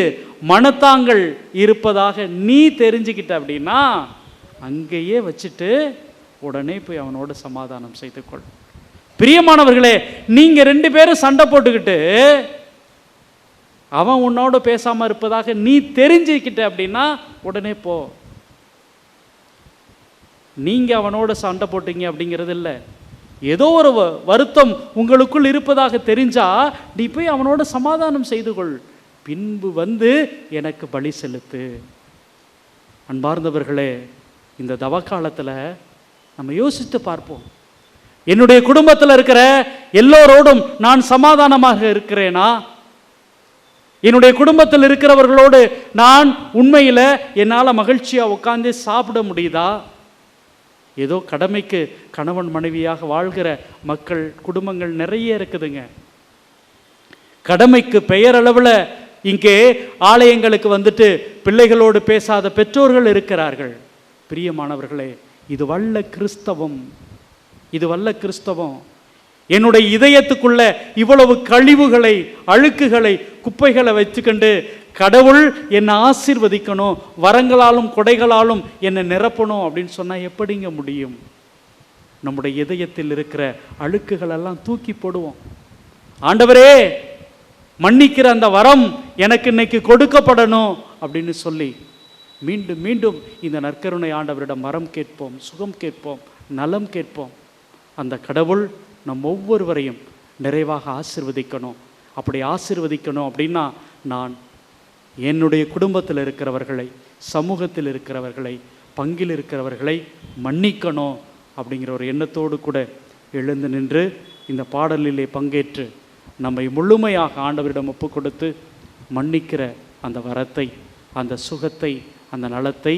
மனத்தாங்கள் இருப்பதாக நீ தெரிஞ்சுக்கிட்ட அப்படின்னா அங்கேயே வச்சுட்டு உடனே போய் அவனோட சமாதானம் செய்து கொள். பிரியமானவர்களே, நீங்க 2 பேரும் சண்டை போட்டுக்கிட்டு அவன் உன்னோட பேசாம இருப்பதாக நீ தெரிஞ்சுக்கிட்ட அப்படின்னா உடனே போ. நீங்க அவனோட சண்டை போட்டீங்க அப்படிங்கிறது இல்லை, ஏதோ ஒரு வருத்தம் உங்களுக்குள் இருப்பதாக தெரிஞ்சா நீ போய் அவனோட சமாதானம் செய்து கொள், பின்பு வந்து எனக்கு பலி செலுத்து. அன்பார்ந்தவர்களே, இந்த தவக்காலத்தில் நம்ம யோசித்து பார்ப்போம். என்னுடைய குடும்பத்தில் இருக்கிற எல்லோரோடும் நான் சமாதானமாக இருக்கிறேனா? என்னுடைய குடும்பத்தில் இருக்கிறவர்களோடு நான் உண்மையில் என்னால் மகிழ்ச்சியாக உட்காந்து சாப்பிட முடியுதா? ஏதோ கடமைக்கு கணவன் மனைவியாக வாழ்கிற மக்கள், குடும்பங்கள் நிறைய இருக்குதுங்க. கடமைக்கு பெயரளவில் இங்கே ஆலயங்களுக்கு வந்துட்டு பிள்ளைகளோடு பேசாத பெற்றோர்கள் இருக்கிறார்கள். பிரியமானவர்களே, இது வல்ல கிறிஸ்தவம், இது வல்ல கிறிஸ்தவம். என்னுடைய இதயத்துக்குள்ள இவ்வளவு கழிவுகளை, அழுக்குகளை, குப்பைகளை வச்சுக்கொண்டு கடவுள் என்னை ஆசீர்வதிக்கணும், வரங்களாலும் கொடைகளாலும் என்னை நிரப்பணும் அப்படின்னு சொன்னால் எப்படிங்க முடியும்? நம்முடைய இதயத்தில் இருக்கிற அழுக்குகளெல்லாம் தூக்கி போடுவோம். ஆண்டவரே, மன்னிக்கிற அந்த வரம் எனக்கு இன்னைக்கு கொடுக்கப்படணும் அப்படின்னு சொல்லி மீண்டும் மீண்டும் இந்த நற்கருணை ஆண்டவரிடம் வரம் கேட்போம், சுகம் கேட்போம், நலம் கேட்போம். அந்த கடவுள் நம் ஒவ்வொருவரையும் நிறைவாக ஆசீர்வதிக்கணும். அப்படி ஆசீர்வதிக்கணும் அப்படின்னா நான் என்னுடைய குடும்பத்தில் இருக்கிறவர்களை, சமூகத்தில் இருக்கிறவர்களை, பங்கில் இருக்கிறவர்களை மன்னிக்கணும் அப்படிங்கிற ஒரு எண்ணத்தோடு கூட எழுந்து நின்று இந்த பாடலிலே பங்கேற்று நம்மை முழுமையாக ஆண்டவரிடம் ஒப்பு கொடுத்து மன்னிக்கிற அந்த வரத்தை, அந்த சுகத்தை, அந்த நலத்தை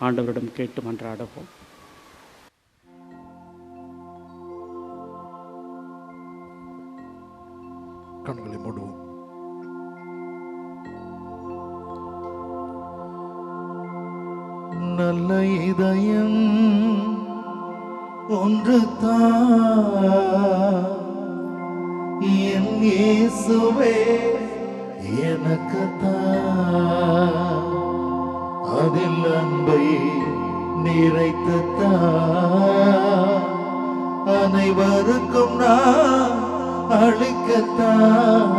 ஆண்டவரிடம் கேட்டு மன்றாடுவோம். கண்களை மூடுவோம். நல்ல இதயம் ஒன்று தான் என் இயேசுவே எனக்கு தான், அதில் அன்பை நிறைத்து தான் அனைவருக்கும் நான் அளிக்கத்தான்.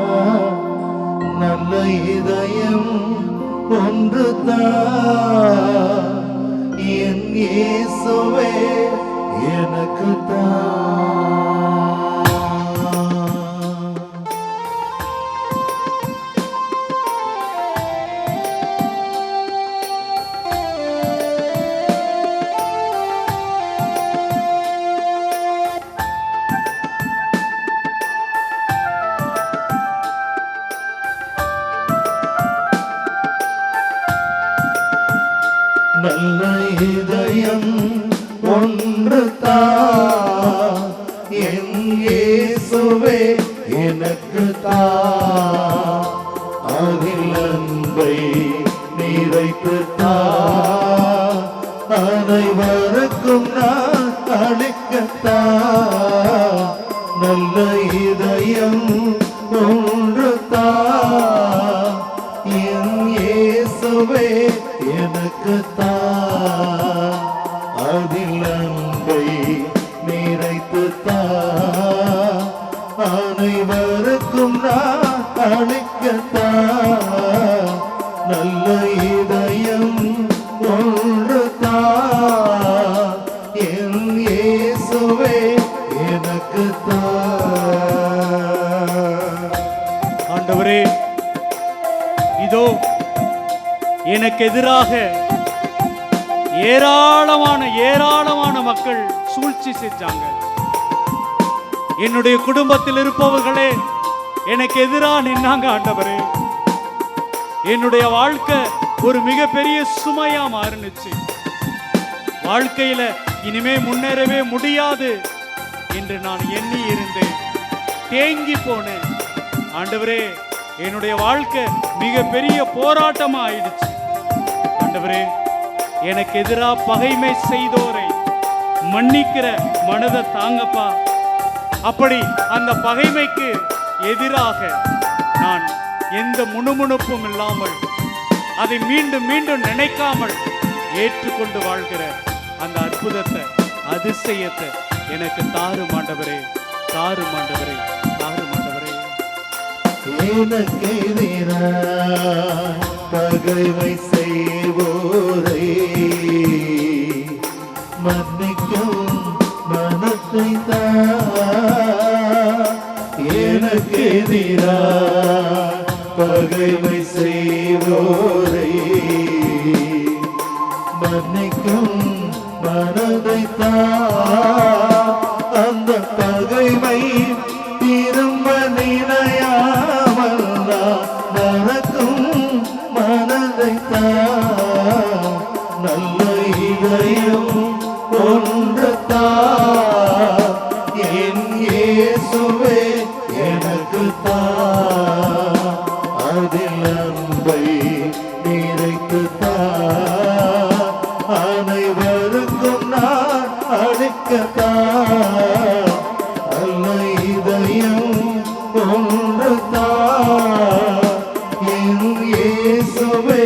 நல்ல இதயம் ஒன்று தான் என் இயேசுவே எனக்கு தான். நல்ல இதயம் ஒன்று தான் என் இயேசுவே எனக்கு தான், அதில் அன்பை நிறைத்து தான் அனைவருக்கும் நான் அளிக்கத்தான். நல்ல இதயம் ஒன்று தான் என் இயேசுவே எனக்கு தான், அதில் அன்பை நிறைத்து தான் அனைவருக்கும் நான் அளிக்கத்தான். நல்ல இதயம் ஒன்று தான் என் இயேசுவே எனக்கு தான். ஆண்டவரே, இதோ எனக்கு எதிராக ஏராளமான மக்கள் சூழ்ச்சி செஞ்சாங்க. என்னுடைய குடும்பத்தில் இருப்பவர்களே எனக்கு எதிராக நின்னாங்க. ஆண்டவரே, என்னுடைய வாழ்க்கை ஒரு மிகப்பெரிய சுமையா மாறுனுச்சு. வாழ்க்கையில இனிமே முன்னேறவே முடியாது என்று நான் எண்ணி இருந்தேன், தேங்கி போனேன். ஆண்டவரே, என்னுடைய வாழ்க்கை மிகப்பெரிய போராட்டமா ஆயிடுச்சு. ஆண்டவரே, எனக்கு எதிராக பகைமை செய்தோரை மன்னிக்கிற மனதை தாங்கப்பா. அப்படி அந்த பகைமைக்கு எதிராக நான் எந்த முணுமுணுப்பும் இல்லாமல், அதை மீண்டும் மீண்டும் நினைக்காமல் ஏற்றுக்கொண்டு வாழ்கிற அந்த அற்புதத்தை, அதிசயத்தை எனக்கு தாரும் ஆண்டவரே, தாரும் ஆண்டவரே, தாரும் ஆண்டவரே. எனக்கு எதிராய் பகைமை செய்வோரை மன்னிக்கும் மனத்தை தான். எனக்கு எதிராய் பகைமை செய்வோரை மன்னிக்கும் மனதை தான். அந்த பகைமை திரும்ப நினையாமல் நடக்கும் மனதை தான். நல்ல இதயம் ஒன்று தான் என் இயேசுவே எனக்கு தான், அதில் அழைக்கத்தான் நல்ல இதயம் ஒன்றுதான் என் இயேசுவே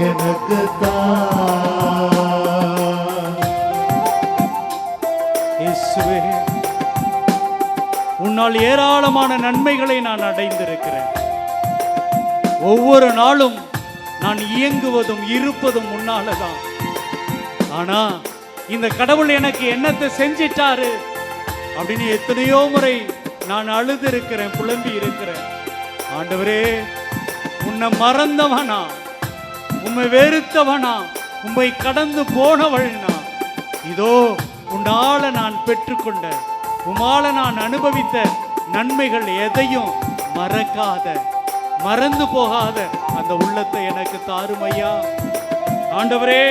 எனக்குத்தான். இயேசுவே, உன்னால் ஏராளமான நன்மைகளை நான் அடைந்திருக்கிறேன். ஒவ்வொரு நாளும் நான் இயங்குவதும் இருப்பதும் உன்னாலதான். ஆனா இந்த கடவுள் எனக்கு என்னத்தை செஞ்சிட்டாரு அப்படின்னு எத்தனையோ முறை நான் அழுது இருக்கிறேன், புலம்பி இருக்கிறேன். ஆண்டவரே, உன்னை மறந்தவனா, உம்மை வெறுத்தவனா, உம்மை கடந்து போனவள்னா, இதோ உன்னால நான் பெற்றுக்கொண்ட, உமால நான் அனுபவித்த நன்மைகள் எதையும் மறக்காத, மறந்து போகாத அந்த உள்ளத்தை எனக்கு தாருமையா. ஆண்டவரே,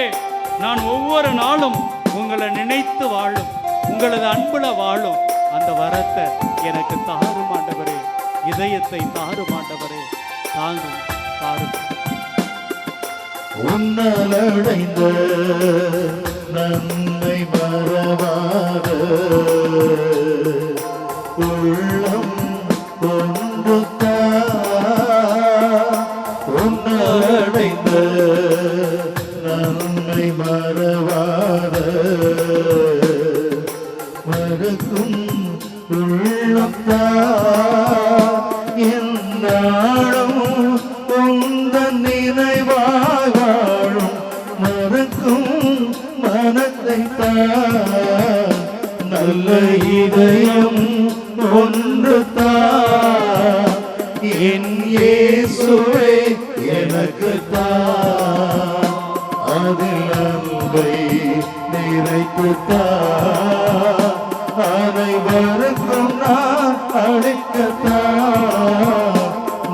நான் ஒவ்வொரு நாளும் உங்களை நினைத்து வாழும், உங்களது அன்புல வாழும் அந்த வரத்தை எனக்கு தாரும் ஆண்டவரே. இதயத்தை தாரும் ஆண்டவரே. தாங்கும் தாரும். உன்னலடைந்த நன்மை மறவாத உள்ளம் ஒன்றுதான். உன்னலடைந்த நன்மை மறவாத மறக்கும் உள்ளம்தான் என்னாலும் உந்தன் நினைவாய் வாழும் மறக்கும் மனத்தை தான் நல்ல இதயம் ஒன்றுதான் என் இயேசுவே எனக்குத்தான். அதில் அன்பை நிறைத்துத்தான் அனைவருக்கும் நான் அளிக்கத்தான்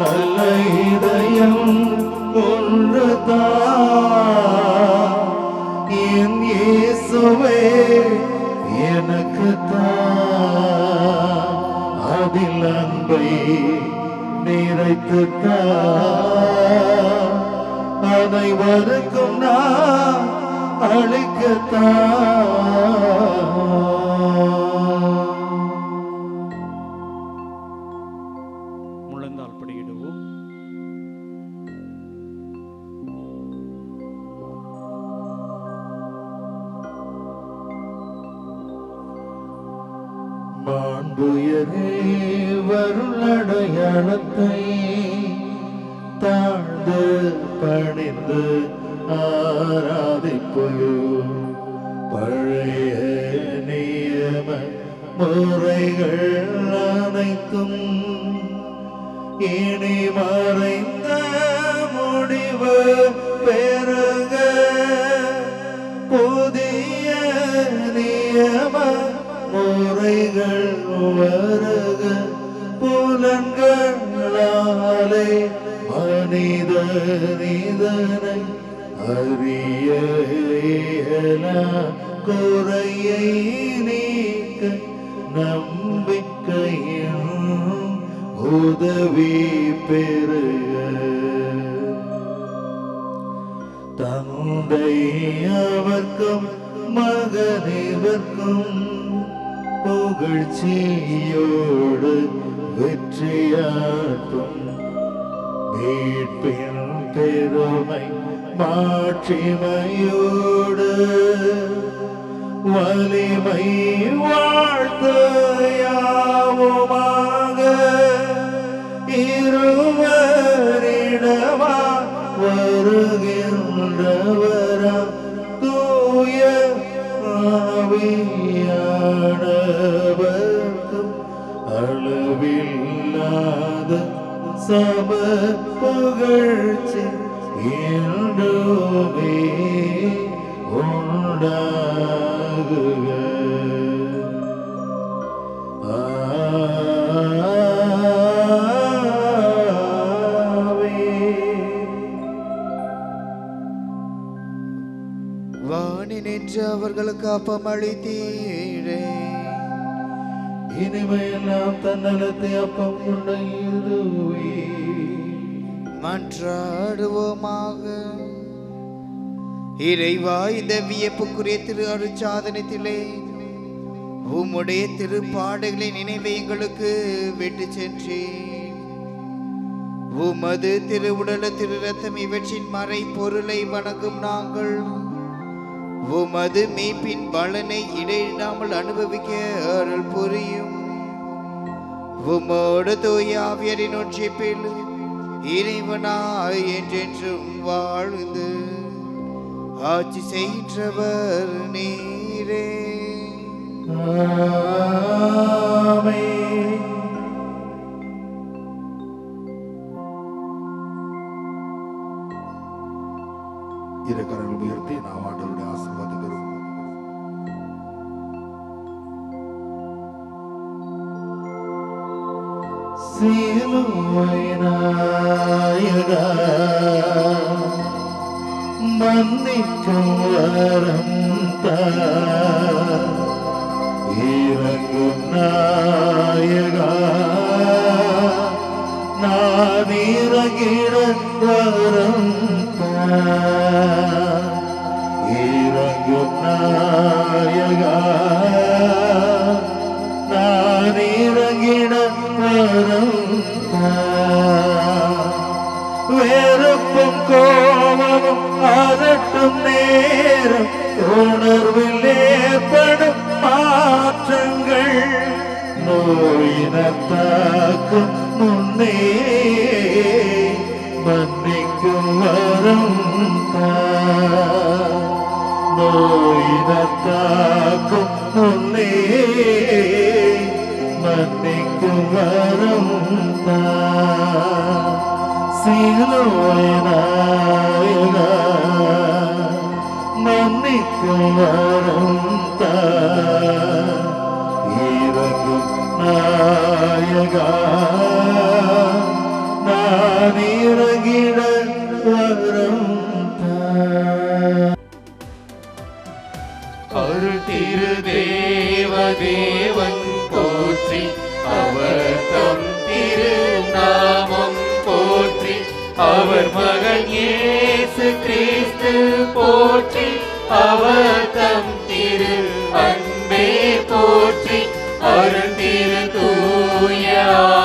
நல்ல இதயம் ஒன்றுதான் என் இயேசுவே எனக்குத்தான். அதில் அன்பை நிறைத்துத்தான் அனைவருக்கும் நான் அளிக்கத்தான். முழந்தால் படியிடுவோம். மாண்புயரே வருளடையாளத்தை தாழ்ந்து பணிந்து ஆராதிப்போயோ பழைய நியம முறைகள் அனைத்தும் இனி மறைந்த முடிவு பெருக புதிய நியம முறைகள் வருக புலன்களாலே மனித நிதனை அறிய குறையை நீக்க நம்பிக்கையும் உதவி பெறுக. தந்தை அவர்க்கும் மகனிவர்க்கும் புகழ்ச்சியோடு வெற்றியாற்றும் மீட்பின் பெருமை மாட்சிமையோடு வலிமை வாழ்த்து யாவுமாக இருவரிடமா வருகின்றவரா தூய ஆவியானவர்க்கும் அளவில்லாத சம புகழ்ச்சி என்றுமே உண்டாகுக. வாணி நின்று அவர்களுக்கு அப்பமளித்தீரே, இனிமையெல்லாம் தன்னலத்தை அப்பம் கொண்ட இருவே மன்றாடுவோமாக. இறைவா, இந்த வியப்புக்குரிய திரு அருட்சாதனத்திலே உம்முடைய திருப்பாடுகளின் நினைவை எங்களுக்கு விட்டு சென்றேன். உமது திருவுடல திரு ரத்தம் இவற்றின் மறை பொருளை வணங்கும் நாங்கள் உமது மீட்பின் பலனை இடையிடாமல் அனுபவிக்க அருள் புரியும். உமோடு தூய ஆவியரின் ஒன்றிப்பில் இறைவனாய் என்றென்றும் வாழ்ந்து ஆட்சி செய்கின்றவர் நீரே. ஆமென். இரு கரங்கள் உயர்த்தி நாம் ஆண்டவருடைய ஆசீர்வாதம் பெறுவோம். சிலுவை நாயகா, மன்னிக்கும் வரம் தா, இறங்கும் நாயகா, நான் இறங்கிட வரம் தா, இறங்கும் நாயகா, நான் இறங்கிட வரம் தா. வெறுப்பும் கோபமும் அதட்டும் நேரம் உணர்வில் ஏற்படும் மாற்றங்கள் நோயினத்தாக்கும் முன்னே மன்னிக்கும் வரம் தா. நோயினத்தாக்கும் முன்னே மன்னிக்கும் வரம் தா. சிலுவை நாயகா, மன்னிக்கும் வரம் தா, இறங்கும் நாயகா, நான் இறங்கிட வரம் தா. அருள் திரு தேவதேவன் போற்றி, அவர் தம் திரு நாமம் போற்றி, அவர் மகன் இயேசு கிறிஸ்து போற்றி, அவர் தம் திரு அன்பே போற்றி, அருள் திரு தூய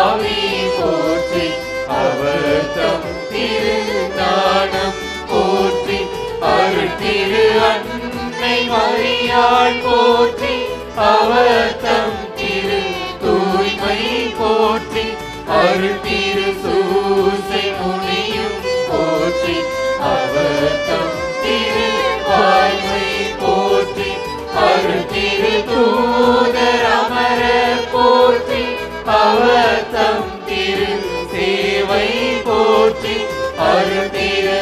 ஆவி போற்றி, அவர் தம் திரு ஞானம் போற்றி, அருள் திரு அன்னை மரியாள் போற்றி, அவர் தம் திரு தூய்மை போற்றி, அருள் திரு சூசை முனியும் போற்றி, அவர் தம் திரு வாய்மை போற்றி, அருள் திரு தூதர் அமரர் போற்றி, அவர் தம் திரு சேவை போற்றி, அருள் திரு